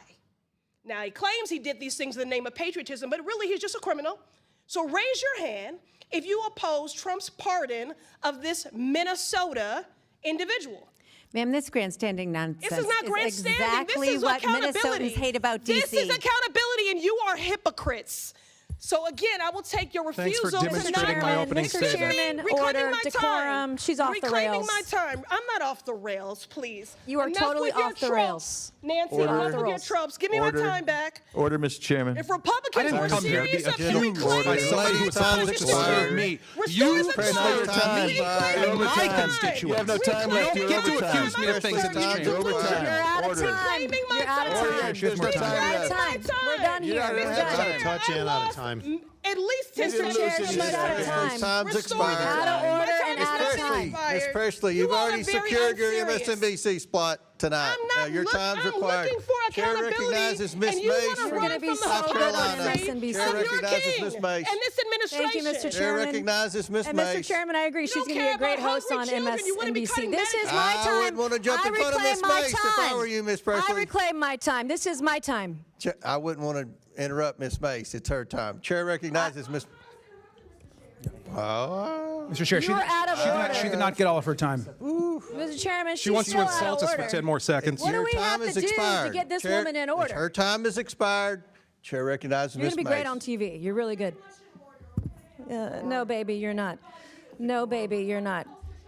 S13: Now, he claims he did these things in the name of patriotism, but really he's just a criminal. So raise your hand if you oppose Trump's pardon of this Minnesota individual.
S3: Ma'am, this grandstanding nonsense
S13: This is not grandstanding.
S3: exactly
S13: This is
S3: what
S13: accountability.
S3: Minnesotans hate about D.C.
S13: This is accountability, and you are hypocrites. So again, I will take your
S4: Thanks
S13: refusal
S4: for demonstrating my opening
S12: Mr.
S4: statement.
S12: Chairman,
S13: Reclaiming
S12: order,
S13: my
S12: decorum.
S13: time.
S12: She's off the
S13: Reclaiming
S12: rails.
S13: my time. I'm not off the rails, please.
S12: You are
S13: Enough
S12: totally
S13: with your
S12: off the
S13: tropes.
S12: rails.
S13: Nancy,
S17: Order.
S13: enough with your tropes. Give me
S17: Order.
S13: my time back.
S17: Order, Mr. Chairman.
S13: If Republicans
S4: I
S13: were
S4: didn't come here to be
S13: serious about
S4: accused
S13: reclaiming
S4: by somebody who was supposed to serve me.
S13: Restore
S4: You
S13: the
S4: serve
S13: time.
S17: time.
S4: me
S17: Reclaiming
S4: and my
S17: time.
S4: constituents.
S17: You have no time left.
S4: You
S17: You're
S4: don't get to
S17: overtime.
S4: accuse me of things in this
S17: Time's
S4: chamber.
S17: overtime.
S3: You're out of
S17: Order.
S3: time.
S13: Reclaiming my
S3: You're out of
S13: time.
S3: time.
S17: She has more
S3: You're
S17: time
S3: out of
S17: left.
S3: time. We're done here.
S17: You're
S3: We're
S17: out of
S3: done.
S17: time.
S22: Touch in out of time.
S13: At least 10
S3: Mr.
S13: seconds.
S3: Chair, she's out of time.
S1: Time's
S13: Restore
S1: expired.
S3: Out of order and out of
S1: Presley,
S3: time.
S1: Ms. Presley, you've
S13: You all are
S1: already
S13: very
S1: secured your
S13: unserious.
S1: MSNBC spot tonight.
S13: I'm
S1: Now,
S13: not
S1: your time's
S13: I'm
S1: required.
S13: looking for
S1: Chair
S13: accountability,
S1: recognizes Ms.
S13: and you
S1: Mace
S13: want to
S1: from
S12: You're
S13: run
S12: gonna be
S13: from the
S12: so good on
S13: hypocrisy
S12: MSNBC.
S1: Chair
S13: of your
S1: recognizes
S13: king
S1: Ms. Mace.
S13: and this administration.
S12: Thank you, Mr.
S1: Chair
S12: Chairman.
S1: recognizes Ms.
S12: And
S1: Mace.
S12: Mr. Chairman, I agree.
S13: You
S12: She's
S13: don't
S12: going to be
S13: care
S12: a great
S13: about
S12: host on
S13: hungry children. You wanna be
S12: MSNBC.
S13: cutting
S12: This is
S13: medicine.
S12: my
S1: I
S12: time.
S1: wouldn't want to jump
S12: I
S1: in front of
S12: reclaim
S1: Ms.
S12: my
S1: Mace if I
S12: time.
S1: were you, Ms.
S12: I
S1: Presley.
S12: reclaim my time. This is my time.
S1: I wouldn't want to interrupt Ms. Mace. It's her time. Chair recognizes Ms. Oh.
S4: Mr. Chair,
S12: You're out of order.
S4: she did not get all of her time.
S12: Mr. Chairman,
S4: She wants to
S12: still out of
S4: insult us for
S12: order.
S4: 10 more seconds.
S12: What do
S1: Your
S12: we
S1: time
S12: have to
S1: is
S12: do to
S1: expired.
S12: get this
S1: Chair-
S12: woman in order?
S1: Her time is expired. Chair recognizes
S12: You're
S1: Ms.
S12: going to
S1: Mace.
S12: be great on TV. You're really good. No, baby, you're not. No, baby, you're not.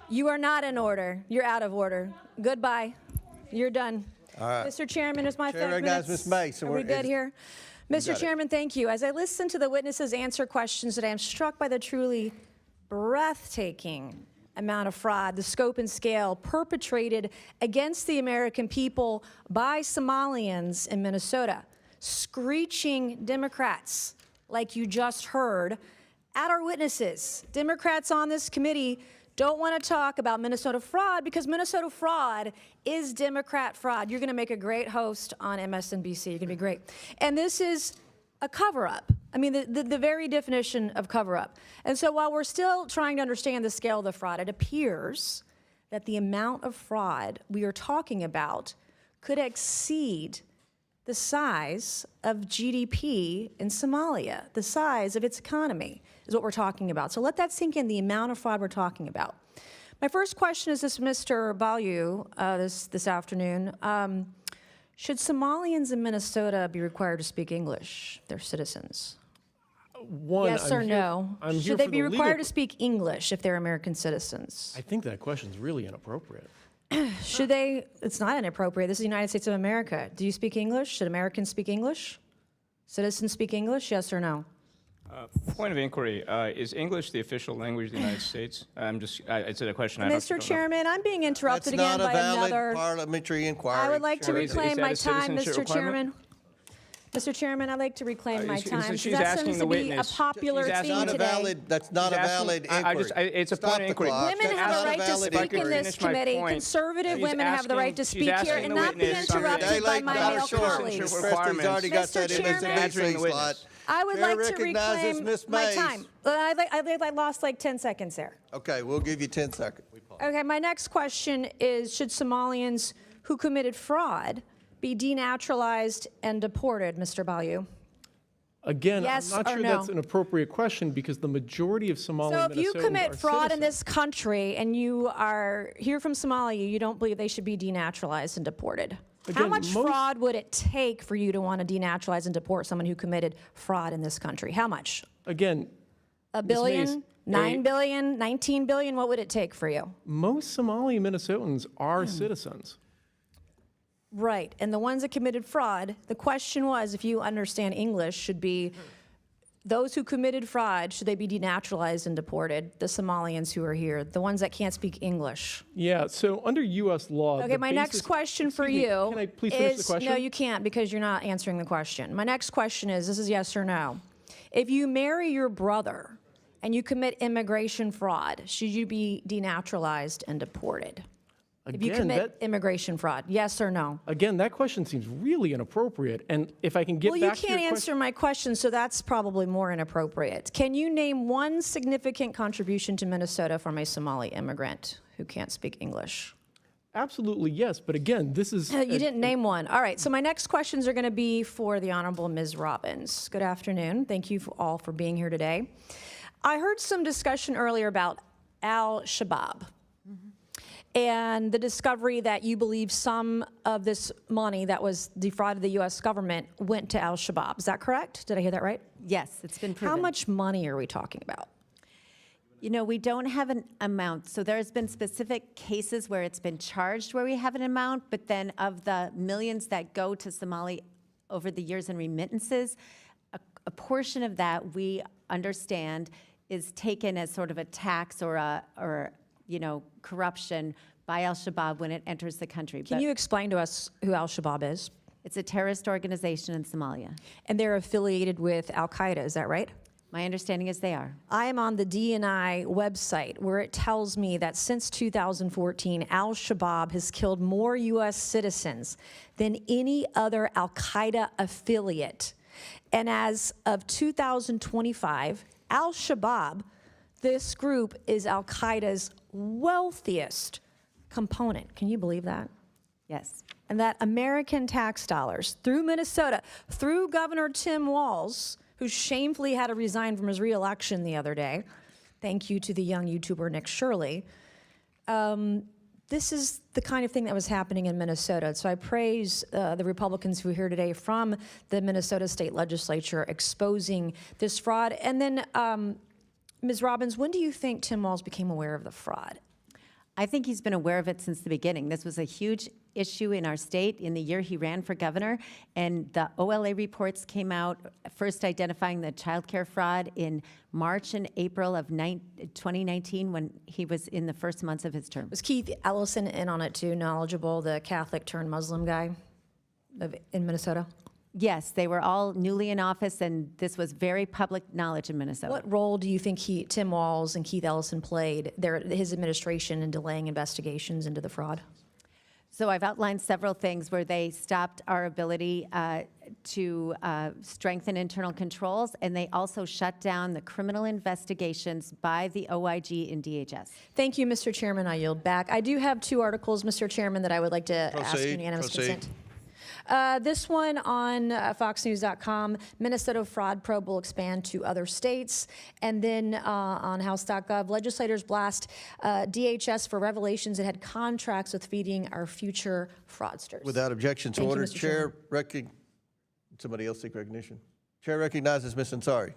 S12: You are not in order. You're out of order. Goodbye. You're done.
S1: All right.
S12: Mr. Chairman, is my
S1: Chair
S12: 5
S1: recognizes
S12: minutes.
S1: Ms. Mace, and
S12: Are we
S1: we're-
S12: good here? Mr.
S1: got it.
S12: Chairman, thank you. As I listen to the witnesses answer questions today, I'm struck by the truly breathtaking amount of fraud, the scope and scale perpetrated against the American people by Somalians in Minnesota, screeching Democrats, like you just heard, at our witnesses. Democrats on this committee don't want to talk about Minnesota fraud because Minnesota fraud is Democrat fraud. You're going to make a great host on MSNBC. You're going to be great. And this is a cover-up. I mean, the very definition of cover-up. And so while we're still trying to understand the scale of the fraud, it appears that the amount of fraud we are talking about could exceed the size of GDP in Somalia, the size of its economy is what we're talking about. So let that sink in, the amount of fraud we're talking about. My first question is this, Mr. Ballou, this afternoon. Should Somalians in Minnesota be required to speak English, their citizens? Yes or no? Should they be required to speak English if they're American citizens?
S6: I think that question's really inappropriate.
S12: Should they? It's not inappropriate. This is the United States of America. Do you speak English? Should Americans speak English? Citizens speak English? Yes or no?
S14: Point of inquiry: is English the official language of the United States? It's a question.
S12: Mr. Chairman, I'm being interrupted
S1: That's
S12: again
S1: not
S12: by
S1: a valid
S12: another
S1: parliamentary inquiry.
S12: I would like to reclaim my time, Mr. Chairman. Mr. Chairman, I'd like to reclaim my
S14: so
S12: time.
S14: she's
S12: that
S14: asking
S12: seems
S14: the
S12: to be
S14: witness.
S12: a popular
S14: She's asking
S12: theme
S14: the
S12: today.
S1: That's not a valid inquiry.
S14: It's a
S1: Stop
S14: point
S1: the
S14: of inquiry.
S1: clock.
S12: Women
S1: That's
S12: have
S1: not
S12: a right to
S1: valid
S12: speak in
S1: inquiry.
S12: this committee. Conservative women have the right to speak here and not be interrupted by my male colleagues.
S1: Presley's already got that
S12: Mr. Chairman,
S1: MSNBC slot.
S12: I would
S1: Chair
S12: like to
S1: recognizes
S12: reclaim
S1: Ms.
S12: my
S1: Mays.
S12: time. I lost like 10 seconds there.
S1: Okay, we'll give you 10 seconds.
S12: Okay, my next question is, should Somalians who committed fraud be denaturalized and deported, Mr. Bayou?
S6: Again,
S12: Yes
S6: I'm not
S12: or
S6: sure
S12: no?
S6: that's an appropriate question because the majority of Somali
S12: So if you
S6: Minnesotans
S12: commit
S6: are
S12: fraud in
S6: citizens.
S12: this country and you are here from Somalia, you don't believe they should be denaturalized and deported? How
S6: Again,
S12: much
S6: most-
S12: fraud would it take for you to want to denaturalize and deport someone who committed fraud in this country? How much?
S6: Again,
S12: A
S6: Ms.
S12: billion?
S6: Mays,
S12: 9 billion? 19 billion? What would it take for you?
S6: most Somali Minnesotans are citizens.
S12: Right. And the ones that committed fraud, the question was, if you understand English, should be those who committed fraud, should they be denaturalized and deported? The Somalians who are here, the ones that can't speak English.
S6: Yeah, so under U.S. law.
S12: Okay,
S6: the
S12: my next
S6: basis-
S12: question for
S6: Excuse me,
S12: you
S6: Can I please finish the
S12: is,
S6: question?
S12: no, you can't because you're not answering the question. My next question is, this is yes or no. If you marry your brother and you commit immigration fraud, should you be denaturalized and deported? If you
S6: Again,
S12: commit immigration fraud, yes or no?
S6: Again, that question seems really inappropriate. And if I can get
S12: Well, you
S6: back to your
S12: can't answer my question, so that's probably more inappropriate. Can you name one significant contribution to Minnesota from a Somali immigrant who can't speak English?
S6: Absolutely, yes. But again, this is.
S12: You didn't name one. All right, so my next questions are going to be for the Honorable Ms. Robbins. Good afternoon. Thank you all for being here today. I heard some discussion earlier about al-Shabaab and the discovery that you believe some of this money that was defrauded the U.S. government went to al-Shabaab. Is that correct? Did I hear that right?
S3: Yes, it's been proven.
S12: How much money are we talking about?
S3: You know, we don't have an amount. So there's been specific cases where it's been charged where we have an amount, but then of the millions that go to Somali over the years in remittances, a portion of that we understand is taken as sort of a tax or corruption by al-Shabaab when it enters the country.
S12: Can you explain to us who al-Shabaab is?
S3: It's a terrorist organization in Somalia.
S12: And they're affiliated with al-Qaeda, is that right?
S3: My understanding is they are.
S12: I am on the DNI website where it tells me that since 2014, al-Shabaab has killed more U.S. citizens than any other al-Qaeda affiliate. And as of 2025, al-Shabaab, this group is al-Qaeda's wealthiest component. Can you believe that?
S3: Yes.
S12: And that American tax dollars through Minnesota, through Governor Tim Walz, who shamefully had to resign from his reelection the other day. Thank you to the young YouTuber Nick Shirley. This is the kind of thing that was happening in Minnesota. So I praise the Republicans who are here today from the Minnesota State Legislature exposing this fraud. And then, Ms. Robbins, when do you think Tim Walz became aware of the fraud?
S3: I think he's been aware of it since the beginning. This was a huge issue in our state in the year he ran for governor, and the OLA reports came out, first identifying the child care fraud in March and April of 2019 when he was in the first months of his term.
S12: Was Keith Ellison in on it too, knowledgeable, the Catholic turned Muslim guy in Minnesota?
S3: Yes, they were all newly in office, and this was very public knowledge in Minnesota.
S12: What role do you think Tim Walz and Keith Ellison played, his administration, in delaying investigations into the fraud?
S3: So I've outlined several things where they stopped our ability to strengthen internal controls, and they also shut down the criminal investigations by the OIG and DHS.
S12: Thank you, Mr. Chairman. I yield back. I do have two articles, Mr. Chairman, that I would like to ask unanimous consent. This one on foxnews.com, Minnesota fraud probe will expand to other states. And then on house.gov, legislators blast DHS for revelations it had contracts with feeding our future fraudsters.
S1: Without objection to
S12: Thank you,
S1: order,
S12: Mr. Chairman.
S1: Somebody else seek recognition. Chair recognizes Ms. Ansari.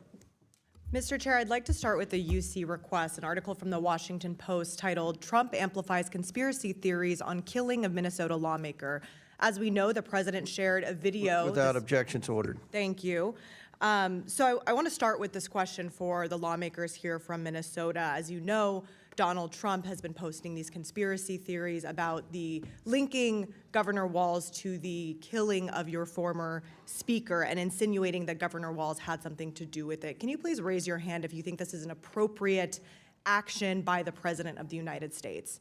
S15: Mr. Chair, I'd like to start with the UC request, an article from the Washington Post titled, "Trump Amplifies Conspiracy Theories on Killing of Minnesota Lawmaker." As we know, the president shared a video.
S1: Without objection to order.
S15: Thank you. So I want to start with this question for the lawmakers here from Minnesota. As you know, Donald Trump has been posting these conspiracy theories about the linking Governor Walz to the killing of your former speaker and insinuating that Governor Walz had something to do with it. Can you please raise your hand if you think this is an appropriate action by the President of the United States?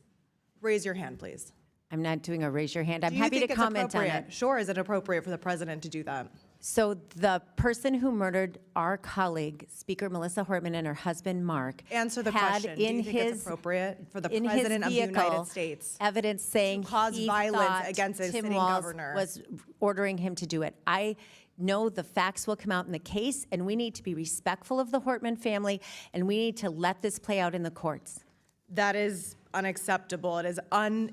S15: Raise your hand, please.
S3: I'm not doing a raise your hand. I'm
S15: Do you
S3: happy
S15: think
S3: to
S15: it's
S3: comment on
S15: appropriate?
S3: it.
S15: Sure, is it appropriate for the President to do that?
S3: So the person who murdered our colleague, Speaker Melissa Hortman, and her husband, Mark,
S15: Answer the
S3: had
S15: question. Do you think it's appropriate for the President of the United States
S3: evidence saying
S15: cause
S3: he
S15: violence
S3: thought
S15: against a
S3: Tim
S15: sitting
S3: Walz
S15: governor?
S3: was ordering him to do it. I know the facts will come out in the case, and we need to be respectful of the Hortman family, and we need to let this play out in the courts.
S15: That is unacceptable. It is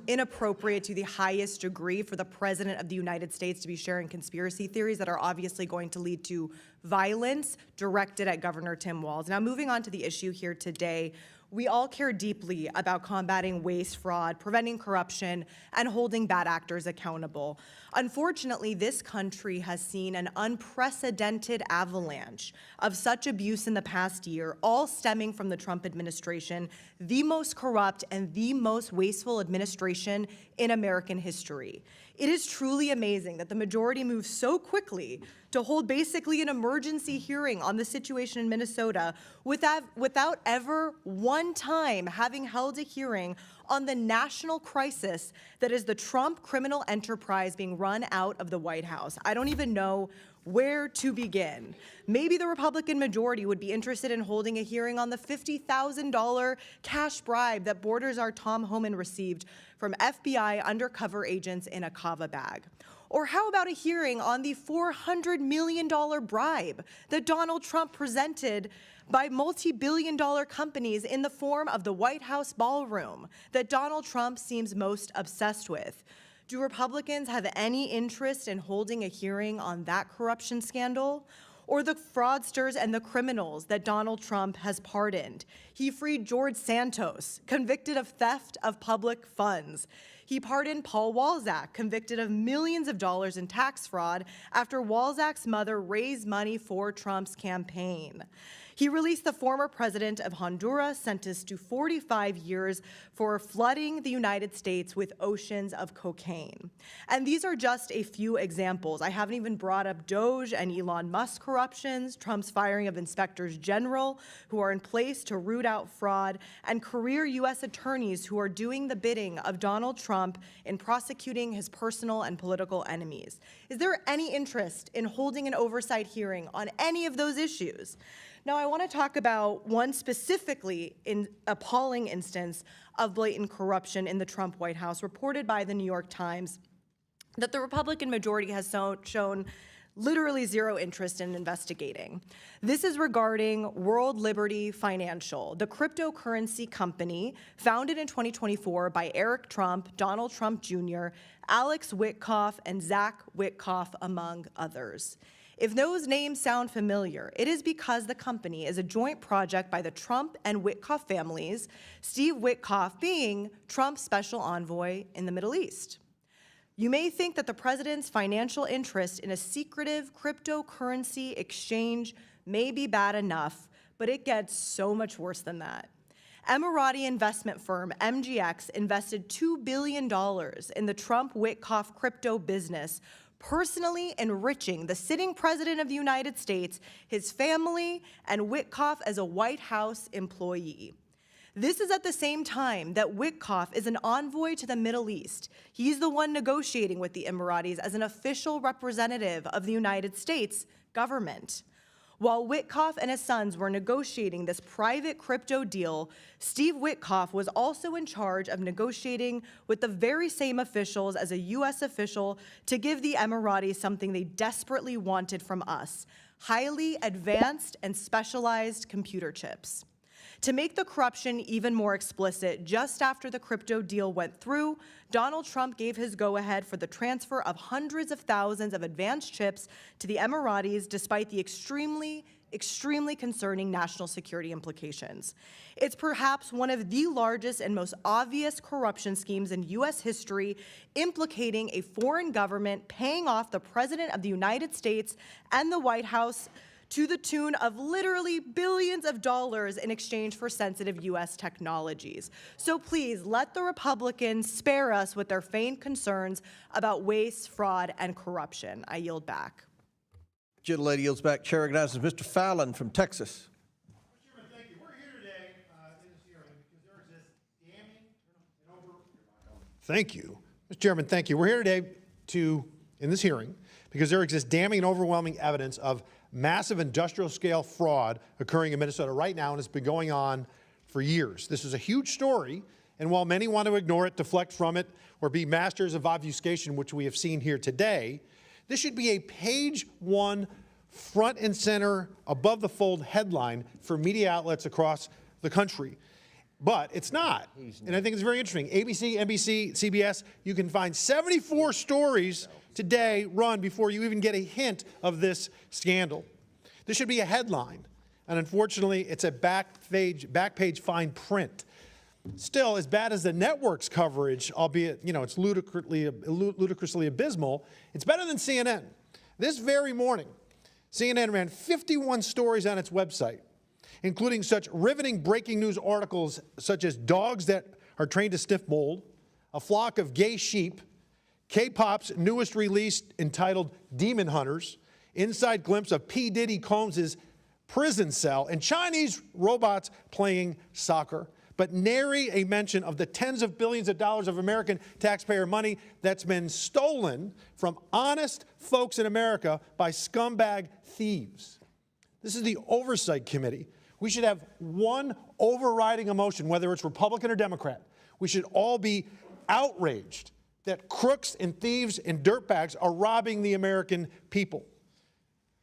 S15: inappropriate to the highest degree for the President of the United States to be sharing conspiracy theories that are obviously going to lead to violence directed at Governor Tim Walz. Now, moving on to the issue here today, we all care deeply about combating waste, fraud, preventing corruption, and holding bad actors accountable. Unfortunately, this country has seen an unprecedented avalanche of such abuse in the past year, all stemming from the Trump administration, the most corrupt and the most wasteful administration in American history. It is truly amazing that the majority moved so quickly to hold basically an emergency hearing on the situation in Minnesota without ever one time having held a hearing on the national crisis that is the Trump criminal enterprise being run out of the White House. I don't even know where to begin. Maybe the Republican majority would be interested in holding a hearing on the $50,000 cash bribe that Borders our Tom Homan received from FBI undercover agents in a kava bag. Or how about a hearing on the $400 million bribe that Donald Trump presented by multi-billion-dollar companies in the form of the White House ballroom that Donald Trump seems most obsessed with? Do Republicans have any interest in holding a hearing on that corruption scandal? Or the fraudsters and the criminals that Donald Trump has pardoned? He freed George Santos, convicted of theft of public funds. He pardoned Paul Walzak, convicted of millions of dollars in tax fraud after Walzak's mother raised money for Trump's campaign. He released the former president of Honduras, sentenced to 45 years for flooding the United States with oceans of cocaine. And these are just a few examples. I haven't even brought up Doge and Elon Musk corruptions, Trump's firing of inspectors general who are in place to root out fraud, and career U.S. attorneys who are doing the bidding of Donald Trump in prosecuting his personal and political enemies. Is there any interest in holding an oversight hearing on any of those issues? Now, I want to talk about one specifically appalling instance of blatant corruption in the Trump White House, reported by the New York Times, that the Republican majority has shown literally zero interest in investigating. This is regarding World Liberty Financial, the cryptocurrency company founded in 2024 by Eric Trump, Donald Trump Jr., Alex Witkoff, and Zach Witkoff, among others. If those names sound familiar, it is because the company is a joint project by the Trump and Witkoff families, Steve Witkoff being Trump's special envoy in the Middle East. You may think that the president's financial interest in a secretive cryptocurrency exchange may be bad enough, but it gets so much worse than that. Emirati investment firm MGX invested $2 billion in the Trump-Witkoff crypto business, personally enriching the sitting president of the United States, his family, and Witkoff as a White House employee. This is at the same time that Witkoff is an envoy to the Middle East. He's the one negotiating with the Emiratis as an official representative of the United States government. While Witkoff and his sons were negotiating this private crypto deal, Steve Witkoff was also in charge of negotiating with the very same officials as a U.S. official to give the Emiratis something they desperately wanted from us: highly advanced and specialized computer chips. To make the corruption even more explicit, just after the crypto deal went through, Donald Trump gave his go-ahead for the transfer of hundreds of thousands of advanced chips to the Emiratis, despite the extremely concerning national security implications. It's perhaps one of the largest and most obvious corruption schemes in U.S. history, implicating a foreign government paying off the President of the United States and the White House to the tune of literally billions of dollars in exchange for sensitive U.S. technologies. So please let the Republicans spare us with their feigned concerns about waste, fraud, and corruption. I yield back.
S1: Gentlelady yields back. Chair recognizes Mr. Fallon from Texas.
S22: Thank you. We're here today in this hearing because there exists damning Thank you. Mr. Chairman, thank you. We're here today in this hearing because there exists damning and overwhelming evidence of massive industrial scale fraud occurring in Minnesota right now, and it's been going on for years. This is a huge story, and while many want to ignore it, deflect from it, or be masters of obfuscation, which we have seen here today, this should be a page one, front and center, above the fold headline for media outlets across the country. But it's not. And I think it's very interesting. ABC, NBC, CBS, you can find 74 stories today run before you even get a hint of this scandal. This should be a headline. And unfortunately, it's a back page fine print. Still, as bad as the network's coverage, albeit, it's ludicrously abysmal, it's better than CNN. This very morning, CNN ran 51 stories on its website, including such riveting breaking news articles such as dogs that are trained to sniff mold, a flock of gay sheep, K-pop's newest release entitled Demon Hunters, inside glimpse of P. Diddy Combs' prison cell, and Chinese robots playing soccer. But nary a mention of the tens of billions of dollars of American taxpayer money that's been stolen from honest folks in America by scumbag thieves. This is the Oversight Committee. We should have one overriding emotion, whether it's Republican or Democrat. We should all be outraged that crooks and thieves and dirtbags are robbing the American people.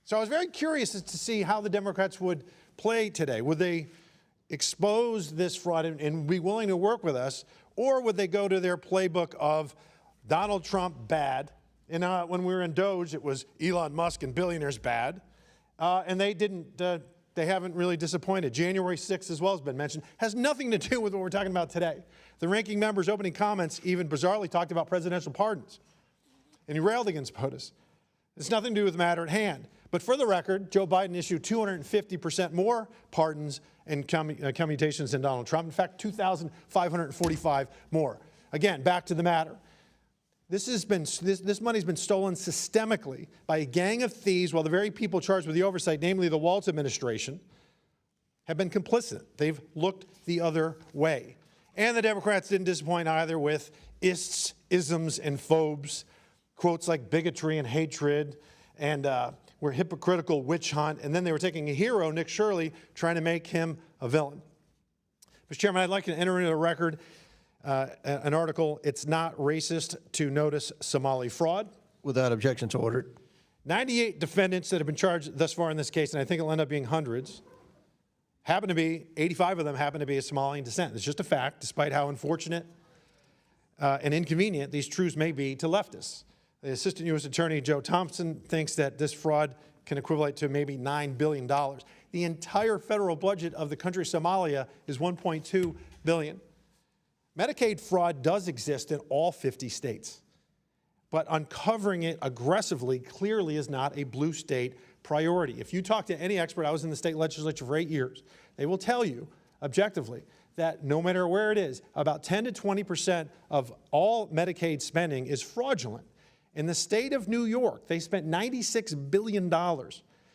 S22: So I was very curious as to see how the Democrats would play today. Would they expose this fraud and be willing to work with us, or would they go to their playbook of Donald Trump bad? And when we were in Doge, it was Elon Musk and billionaires bad. And they haven't really disappointed. January 6th as well has been mentioned. Has nothing to do with what we're talking about today. The ranking member's opening comments even bizarrely talked about presidential pardons. And he railed against POTUS. It's nothing to do with the matter at hand. But for the record, Joe Biden issued 250% more pardons and commutations than Donald Trump. In fact, 2,545 more. Again, back to the matter. This money's been stolen systemically by a gang of thieves while the very people charged with the oversight, namely the Waltz administration, have been complicit. They've looked the other way. And the Democrats didn't disappoint either with ists, isms, and phobes, quotes like bigotry and hatred, and we're hypocritical witch hunt. And then they were taking a hero, Nick Shirley, trying to make him a villain. Mr. Chairman, I'd like to enter into the record an article, "It's Not Racist to Notice Somali Fraud."
S1: Without objection to ordered.
S22: 98 defendants that have been charged thus far in this case, and I think it'll end up being hundreds, 85 of them happen to be of Somalian descent. It's just a fact, despite how unfortunate and inconvenient these truths may be to leftists. The Assistant U.S. Attorney Joe Thompson thinks that this fraud can equivalent to maybe $9 billion. The entire federal budget of the country Somalia is $1.2 billion. Medicaid fraud does exist in all 50 states, but uncovering it aggressively clearly is not a blue state priority. If you talk to any expert, I was in the state legislature for 8 years, they will tell you objectively that no matter where it is, about 10 to 20% of all Medicaid spending is fraudulent. In the state of New York, they spent $96 billion.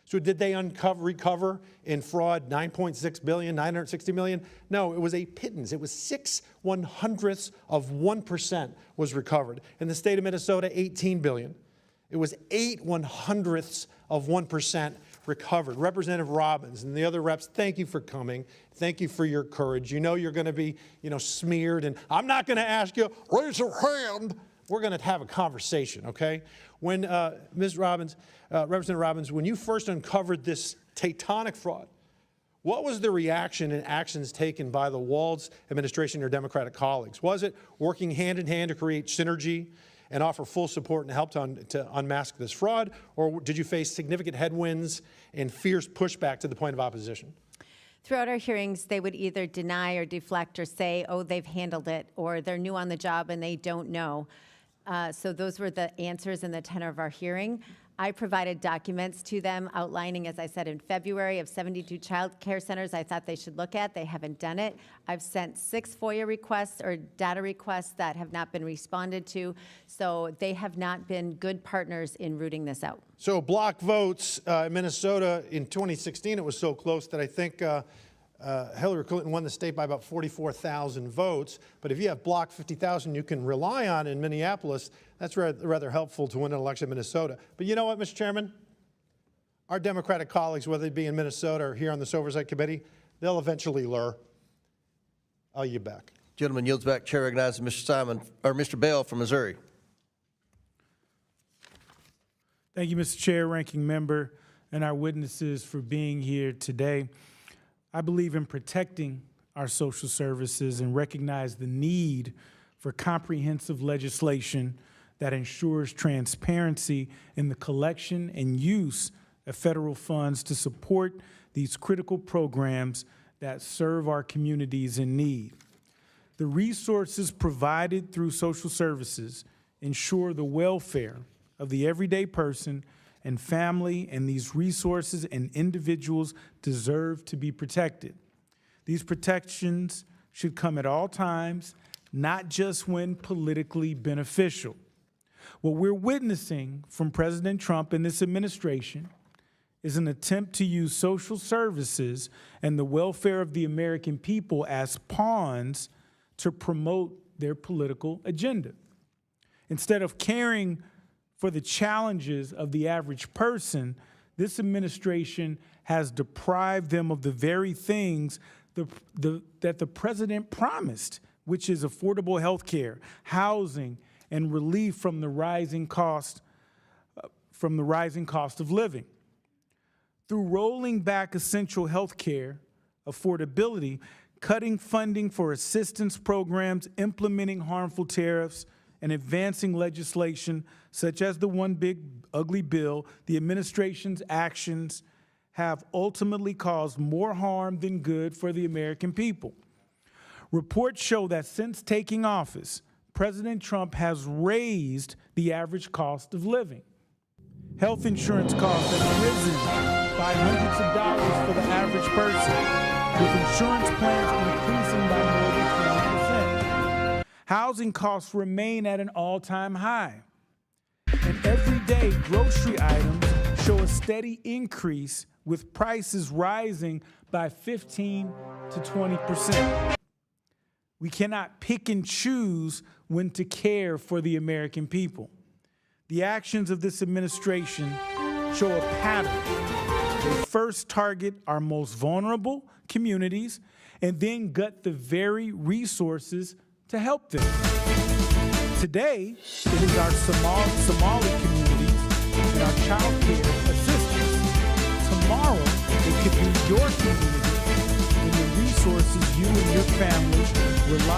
S22: So did they recover in fraud $9.6 billion, $960 million? No, it was a pittance. It was 0.06% was recovered. In the state of Minnesota, $18 billion. It was 0.08% recovered. Representative Robbins and the other reps, thank you for coming. Thank you for your courage. You know you're going to be, smeared, and I'm not going to ask you, raise your hand. We're going to have a conversation, okay? When, Ms. Robbins, Representative Robbins, when you first uncovered this tectonic fraud, what was the reaction and actions taken by the Waltz administration or Democratic colleagues? Was it working hand in hand to create synergy and offer full support and help to unmask this fraud? Or did you face significant headwinds and fierce pushback to the point of opposition?
S3: Throughout our hearings, they would either deny or deflect or say, oh, they've handled it, or they're new on the job and they don't know. So those were the answers in the tenor of our hearing. I provided documents to them outlining, as I said in February, of 72 child care centers I thought they should look at. They haven't done it. I've sent 6 FOIA requests or data requests that have not been responded to. So they have not been good partners in rooting this out.
S22: So block votes in Minnesota in 2016, it was so close that I think Hillary Clinton won the state by about 44,000 votes. But if you have block 50,000 you can rely on in Minneapolis, that's rather helpful to win an election in Minnesota. But you know what, Mr. Chairman? Our Democratic colleagues, whether they be in Minnesota or here on this Oversight Committee, they'll eventually lure. I'll yield back.
S1: Gentleman yields back. Chair recognizes Mr. Bell from Missouri.
S16: Thank you, Mr. Chair, Ranking Member, and our witnesses for being here today. I believe in protecting our social services and recognize the need for comprehensive legislation that ensures transparency in the collection and use of federal funds to support these critical programs that serve our communities in need. The resources provided through social services ensure the welfare of the everyday person and family, and these resources and individuals deserve to be protected. These protections should come at all times, not just when politically beneficial. What we're witnessing from President Trump and this administration is an attempt to use social services and the welfare of the American people as pawns to promote their political agenda. Instead of caring for the challenges of the average person, this administration has deprived them of the very things that the president promised, which is affordable health care, housing, and relief from the rising cost of living. Through rolling back essential health care affordability, cutting funding for assistance programs, implementing harmful tariffs, and advancing legislation such as the One Big Ugly Bill, the administration's actions have ultimately caused more harm than good for the American people. Reports show that since taking office, President Trump has raised the average cost of living. Health insurance costs have risen by hundreds of dollars for the average person, with insurance plans increasing by more than 20%. Housing costs remain at an all-time high. And everyday grocery items show a steady increase, with prices rising by 15 to 20%. We cannot pick and choose when to care for the American people. The actions of this administration show a pattern. They first target our most vulnerable communities and then gut the very resources to help them. Today, it is our Somali communities and our child care assistance. Tomorrow, it could be your community and the resources you and your family rely